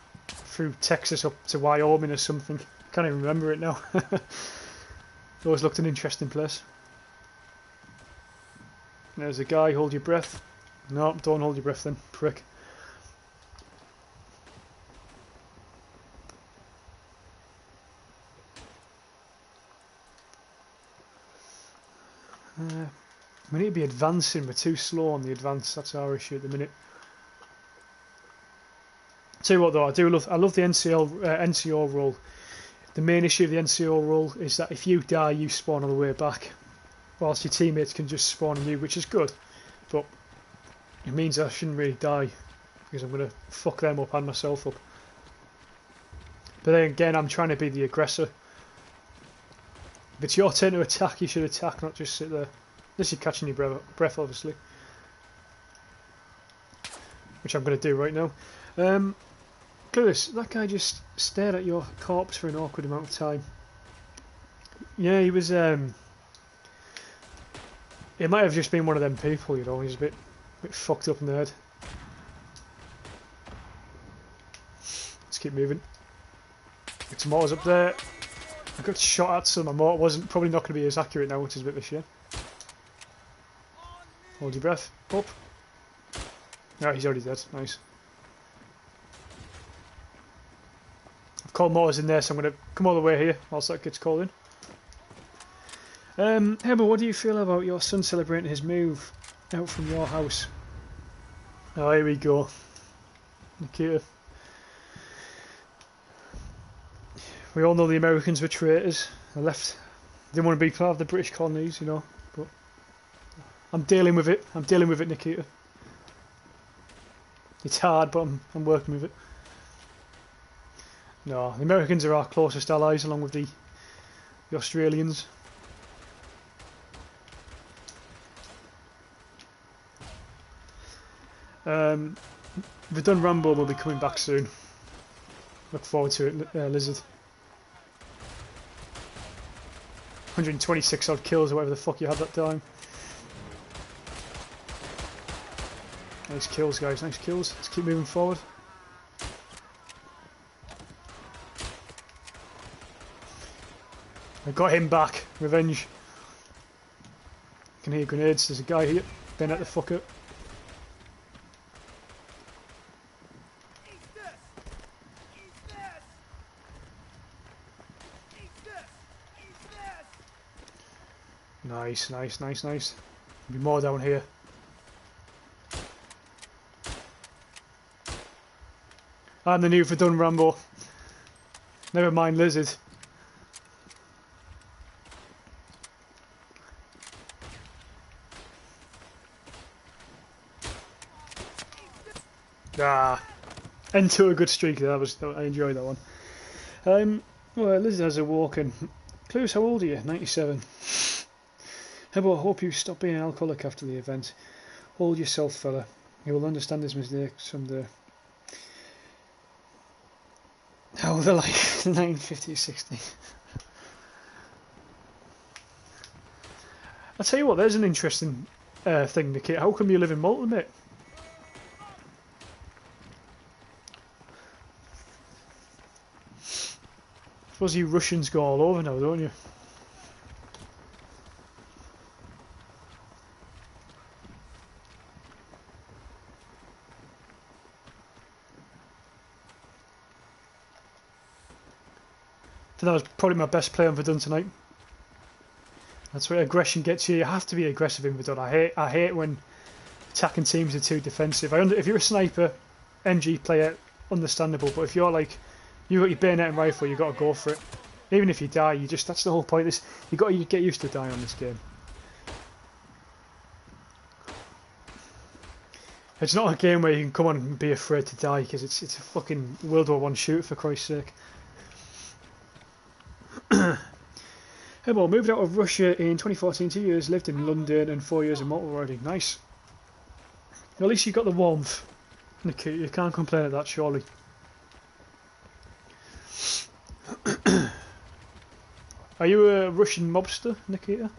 Texas up to Wyoming or something. Can't even remember it now. Always looked an interesting place. There's a guy, hold your breath. No, don't hold your breath then, prick. We need to be advancing, we're too slow on the advance, that's our issue at the minute. Tell you what though, I love the NCO rule. The main issue of the NCO rule is that if you die, you spawn on the way back, whilst your teammates can just spawn on you, which is good, but it means I shouldn't really die, because I'm going to fuck them up and myself up. But then again, I'm trying to be the aggressor. If it's your turn to attack, you should attack, not just sit there. Unless you're catching your breath, obviously. Which I'm going to do right now. Look at this. That guy just stared at your corpse for an awkward amount of time. Yeah, he was... It might have just been one of them people, you know. He's a bit fucked up in the head. Let's keep moving. Get some mortars up there. I got shot at, so my mortar wasn't probably not going to be as accurate now, which is a bit of a shame. Hold your breath. Up. No, he's already dead. Nice. I've called mortars in there, so I'm going to come all the way here whilst that gets called in. Heber, what do you feel about your son celebrating his move out from your house? Oh, here we go. Nikita. We all know the Americans were traitors. They left. They didn't want to be part of the British colonies, you know. But I'm dealing with it. I'm dealing with it, Nikita. It's hard, but I'm working with it. No, the Americans are our closest allies, along with the Australians. Verdun Rambo will be coming back soon. Look forward to it, Lizard. 126 odd kills or whatever the fuck you had that time. Nice kills, guys, nice kills. Let's keep moving forward. I got him back. Revenge. I can hear grenades. There's a guy here. Bennett the fucker. Eat this! Eat this! Eat this! Eat this! Nice, nice, nice, nice. There'll be more down here. And the new Verdun Rambo. Never mind Lizard. Ah, into a good streak. I enjoyed that one. Well, Lizard has a walk in. Clues, how old are you? 97. Hebbo, I hope you stop being an alcoholic after the event. Hold yourself, fella. You will understand this mistake someday. How old are like 950 60? I'll tell you what, there's an interesting thing, Nikki. How come you live in Malta, mate? I suppose you Russians go all over now, don't you? I think that was probably my best play on Verdun tonight. That's where aggression gets you. You have to be aggressive in Verdun. I hate when attacking teams are too defensive. If you're a sniper, MG player, understandable. But if you're like, you got your bayonet and rifle, you got to go for it. Even if you die, that's the whole point. You got to get used to dying on this game. It's not a game where you can come on and be afraid to die, because it's a fucking World War I shoot, for Christ's sake. Hebbo moved out of Russia in 2014, 2 years, lived in London, and 4 years in Malta already. Nice. At least you got the warmth. Nikki, you can't complain at that, surely. Are you a Russian mobster, Nikita?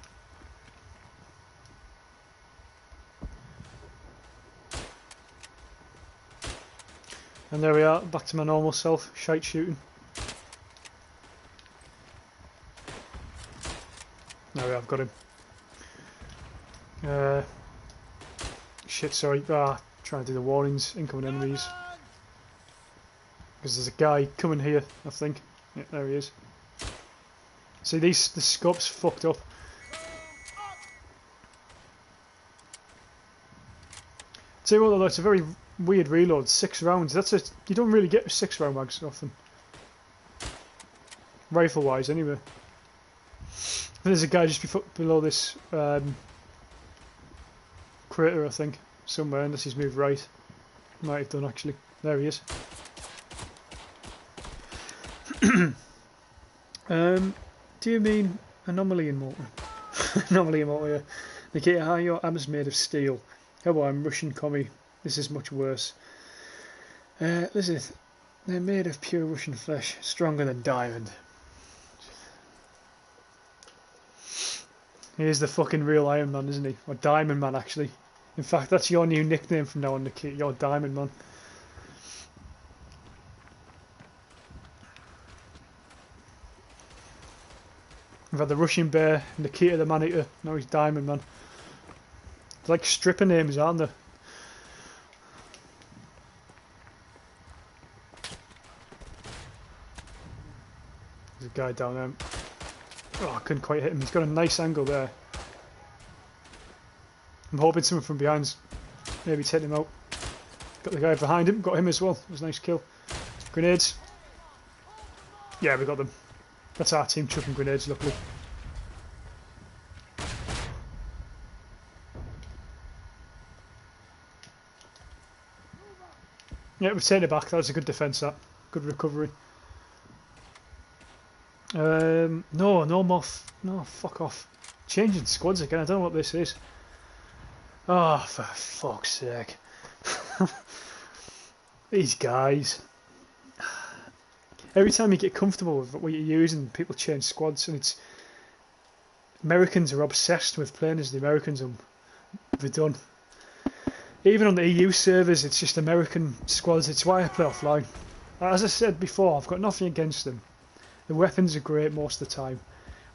And there we are, back to my normal self, shite shooting. There we are, I've got him. Shit, sorry. Trying to do the warnings, incoming enemies. Because there's a guy coming here, I think. Yeah, there he is. See, the scope's fucked up. Tell you what though, it's a very weird reload. 6 rounds. You don't really get 6 round mags often. Rifle wise, anyway. There's a guy just below this crater, I think, somewhere, unless he's moved right. Might have done actually. There he is. Do you mean anomaly in Malta? Anomaly in Malta, yeah. Nikita, how your armor's made of steel? Oh, I'm Russian commie. This is much worse. Listen, they're made of pure Russian flesh, stronger than diamond. He is the fucking real Iron Man, isn't he? Or Diamond Man, actually. In fact, that's your new nickname from now on, Nikita. You're Diamond Man. We've had the Russian Bear, Nikita the Man-Eater, now he's Diamond Man. They're like stripper names, aren't they? There's a guy down there. Oh, I couldn't quite hit him. He's got a nice angle there. I'm hoping someone from behind's maybe taking him out. Got the guy behind him, got him as well. It was a nice kill. Grenades. Yeah, we got them. That's our team chucking grenades, luckily. Yeah, we've taken it back. That was a good defence, that. Good recovery. No more. No, fuck off. Changing squads again. I don't know what this is. Oh, for fuck's sake. These guys. Every time you get comfortable with what you're using, people change squads, and it's... Americans are obsessed with playing as the Americans on Verdun. Even on the EU servers, it's just American squads. It's why I play offline. As I said before, I've got nothing against them. The weapons are great most of the time.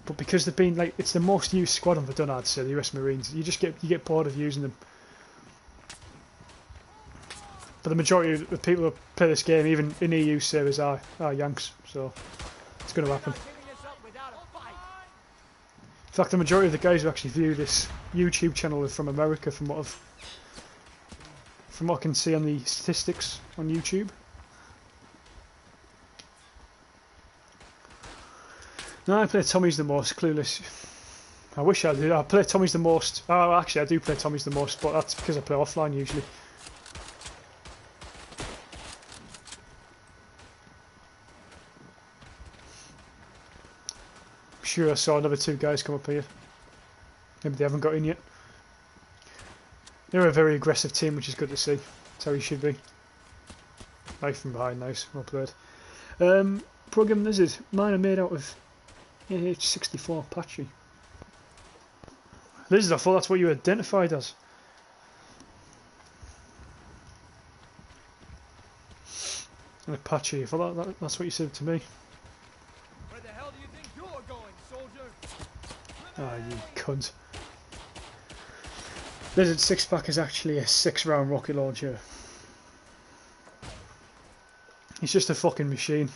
but because they've been like, it's the most used squad on Verdun, I'd say, the US Marines. You get bored of using them. But the majority of the people who play this game, even in EU servers, are Yanks, so it's going to happen. In fact, the majority of the guys who actually view this YouTube channel are from America, from what I can see on the statistics on YouTube. No, I play Tommy's the most, Clueless. I wish I did. I play Tommy's the most. Oh, actually, I do play Tommy's the most, but that's because I play offline usually. I'm sure I saw another two guys come up here. Maybe they haven't got in yet. They're a very aggressive team, which is good to see. That's how you should be. Knife from behind, nice. Well played. Program Lizard. Mine are made out of AH-64 Apache. Lizard, I thought that's what you identified as. An Apache, I thought that's what you said to me. Where the hell do you think you're going, soldier? Ah, you cunt. Lizard 6-pack is actually a 6-round rocket launcher. He's just a fucking machine.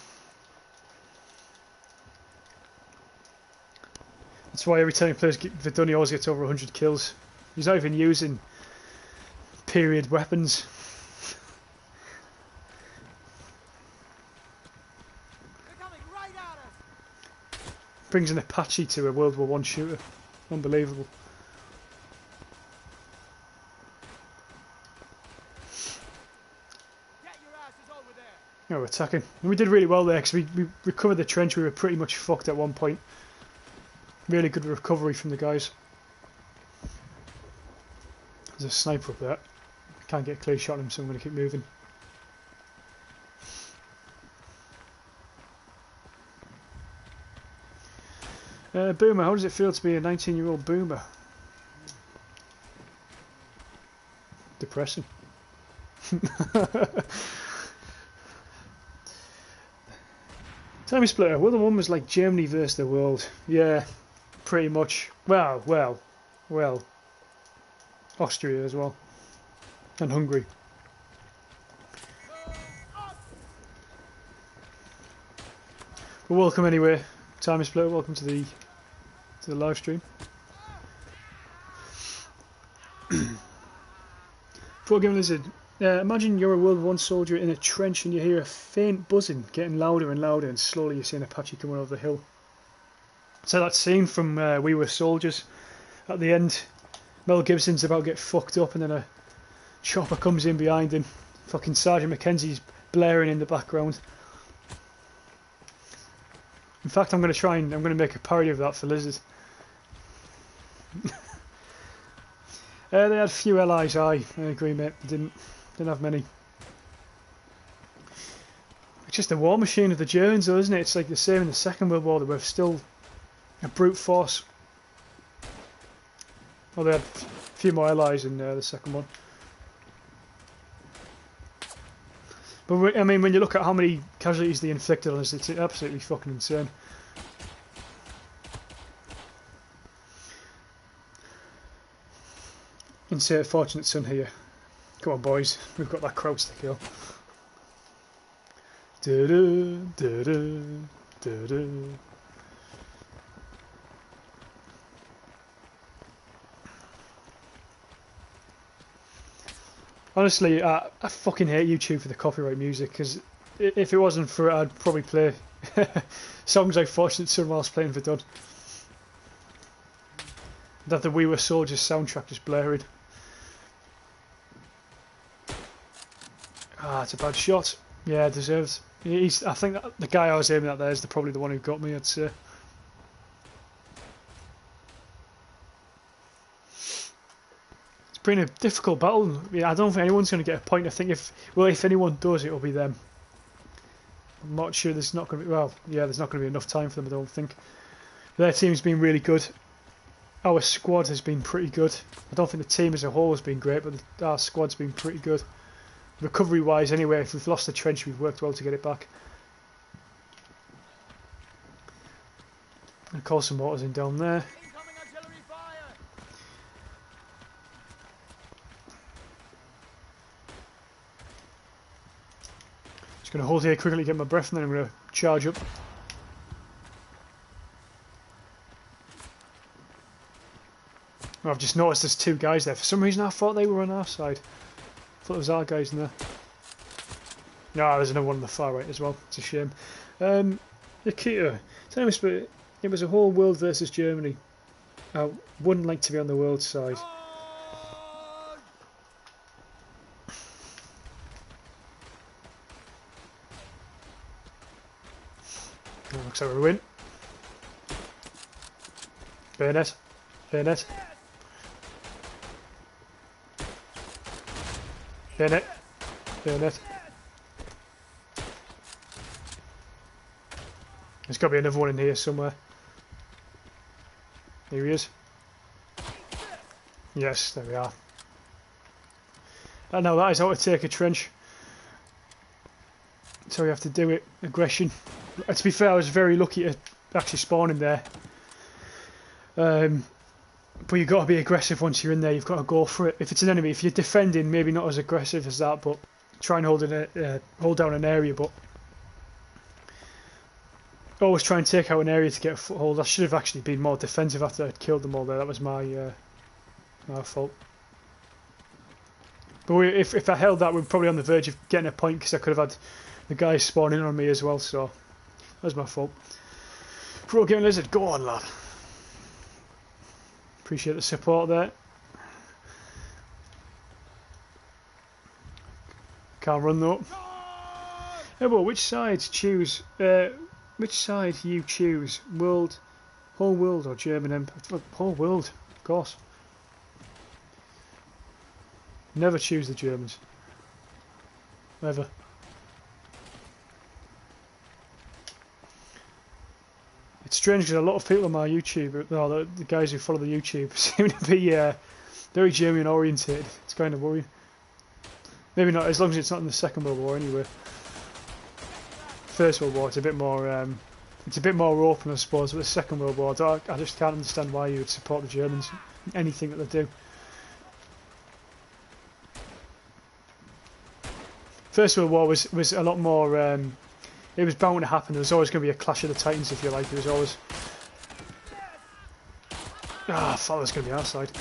That's why every time he plays Verdun he always gets over 100 kills. He's not even using period weapons. They're coming right at us. Brings an Apache to a World War I shooter. Unbelievable. Get your asses over there. Oh, we're attacking. And we did really well there because we recovered the trench. We were pretty much fucked at one point. Really good recovery from the guys. There's a sniper up there. Can't get a clear shot on him, so I'm going to keep moving. Boomer, how does it feel to be a 19-year-old boomer? Depressing. Time Splitter. World War I was like Germany versus the world. Yeah, pretty much. Well. Austria as well. And Hungary. Well, welcome anyway. Time Splitter. Welcome to the live stream. Before giving Lizard, imagine you're a World War I soldier in a trench and you hear a faint buzzing getting louder and louder, and slowly you see an Apache coming over the hill. So that scene from We Were Soldiers at the end, Mel Gibson's about to get fucked up and then a chopper comes in behind him. Fucking Sergeant Mackenzie's blaring in the background. In fact, I'm going to make a parody of that for Lizard. They had a few allies, I agree, mate. They didn't have many. It's just the war machine of the Germans, though, isn't it? It's like the same in the Second World War. They were still a brute force. Well, they had a few more allies in the second one. But I mean, when you look at how many casualties they inflicted on us, it's absolutely fucking insane. Insert Fortunate Son here. Come on, boys, we've got that crowd to kill. Honestly, I fucking hate YouTube for the copyright music, because if it wasn't for it, I'd probably play songs like Fortunate Son whilst playing Verdun. That the We Were Soldiers soundtrack just blaring. Ah, it's a bad shot. Yeah, deserves. I think that the guy I was aiming at there is probably the one who got me, I'd say. It's been a difficult battle. I don't think anyone's going to get a point. I think if anyone does, it'll be them. I'm not sure there's not going to be. Well, yeah, there's not going to be enough time for them, I don't think. Their team's been really good. Our squad has been pretty good. I don't think the team as a whole has been great, but our squad's been pretty good. Recovery wise anyway, if we've lost the trench, we've worked well to get it back. And call some mortars in down there. Incoming artillery fire. Just going to hold here quickly, get my breath, and then I'm going to charge up. Oh, I've just noticed there's two guys there. For some reason I thought they were on our side. I thought there was our guys in there. No, there's another one on the far right as well. It's a shame. Nikita, tell me, but it was a whole world versus Germany. I wouldn't like to be on the world side. Oh, looks like we win. Bayonet. Bayonet. Bayonet. Bayonet. There's got to be another one in here somewhere. Here he is. Yes, there we are. And now that is how to take a trench. So we have to do it. Aggression. To be fair, I was very lucky to actually spawn in there. But you've got to be aggressive once you're in there. You've got to go for it. If it's an enemy, if you're defending, maybe not as aggressive as that, but try and hold down an area. But always try and take out an area to get a foothold. I should have actually been more defensive after I'd killed them all there. That was my fault. But if I held that, we're probably on the verge of getting a point, because I could have had the guys spawning on me as well. So that was my fault. Pro Gaming Lizard, go on, lad. Appreciate the support there. Can't run though. Yeah, well, which side choose? Which side you choose? World, whole world, or German Empire? Whole world, of course. Never choose the Germans. Ever. It's strange because a lot of people on my YouTube, the guys who follow the YouTube, seem to be very German oriented. It's kind of worrying. Maybe not, as long as it's not in the Second World War anyway. First World War, it's a bit more open, I suppose. But the Second World War, I just can't understand why you would support the Germans in anything that they do. First World War was a lot more. It was bound to happen. There was always going to be a clash of the Titans, if you like. There was always. I thought it was going to be our side.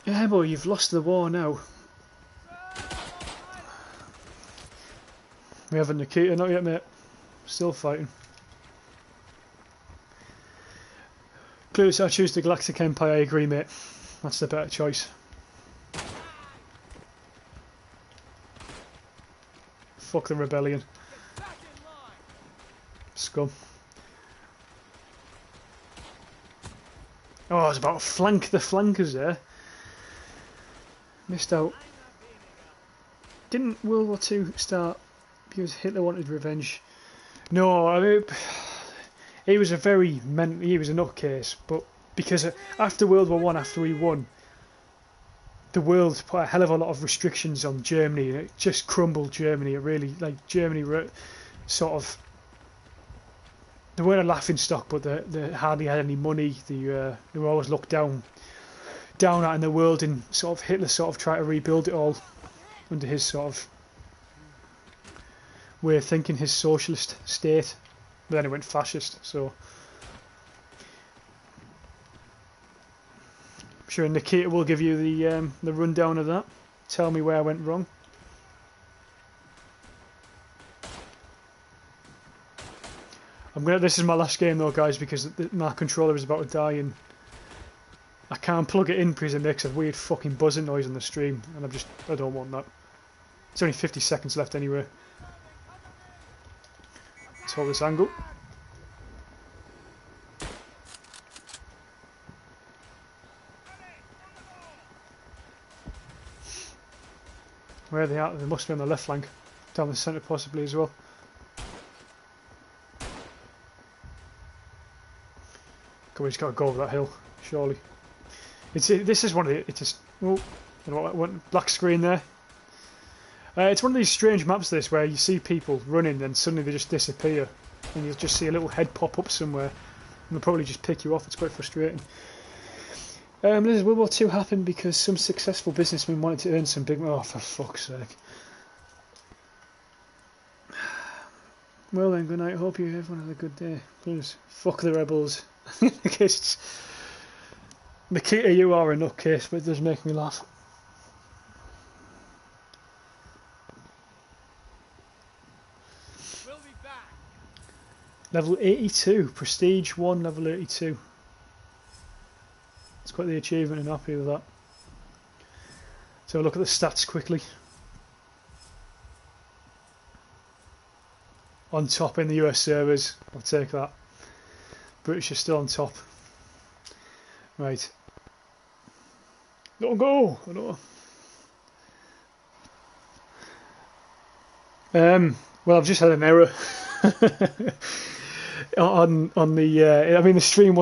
Yeah, boy, you've lost the war now. We haven't Nikita, not yet, mate. Still fighting. Clues, I choose the Galactic Empire. I agree, mate. That's the better choice. Fuck the rebellion. Scum. Oh, I was about to flank the flankers there. Missed out. Didn't World War II start because Hitler wanted revenge? No, I mean, he was a nutcase, but because after World War I, after he won, the world put a hell of a lot of restrictions on Germany, and it just crumbled Germany. It really, like, Germany were sort of, they weren't a laughing stock, but they hardly had any money. They were always looked down at in the world, and sort of Hitler sort of tried to rebuild it all under his sort of way of thinking, his socialist state. But then it went fascist, so I'm sure Nikita will give you the rundown of that. Tell me where I went wrong. This is my last game though, guys, because my controller is about to die and I can't plug it in because it makes a weird fucking buzzing noise on the stream, and I don't want that. It's only 50 seconds left anyway. Let's hold this angle. Where are they at? They must be on the left flank. Down the centre possibly as well. We just got to go over that hill, surely. This is one of the. It's just. Oh, I don't know what black screen there. It's one of these strange maps, where you see people running and suddenly they just disappear, and you'll just see a little head pop up somewhere. they'll probably just pick you off. It's quite frustrating. Does World War II happen because some successful businessman wanted to earn some big... Oh, for fuck's sake. Well then, good night. Hope you everyone had a good day. Please, fuck the rebels. Nikita, you are a nutcase, but it does make me laugh. We'll be back. Level 82. Prestige 1, level 82. It's quite the achievement, and happy with that. So look at the stats quickly. On top in the US servers, I'll take that. British are still on top. Right. Don't go! I don't know. Well, I've just had an error on the. I mean, the stream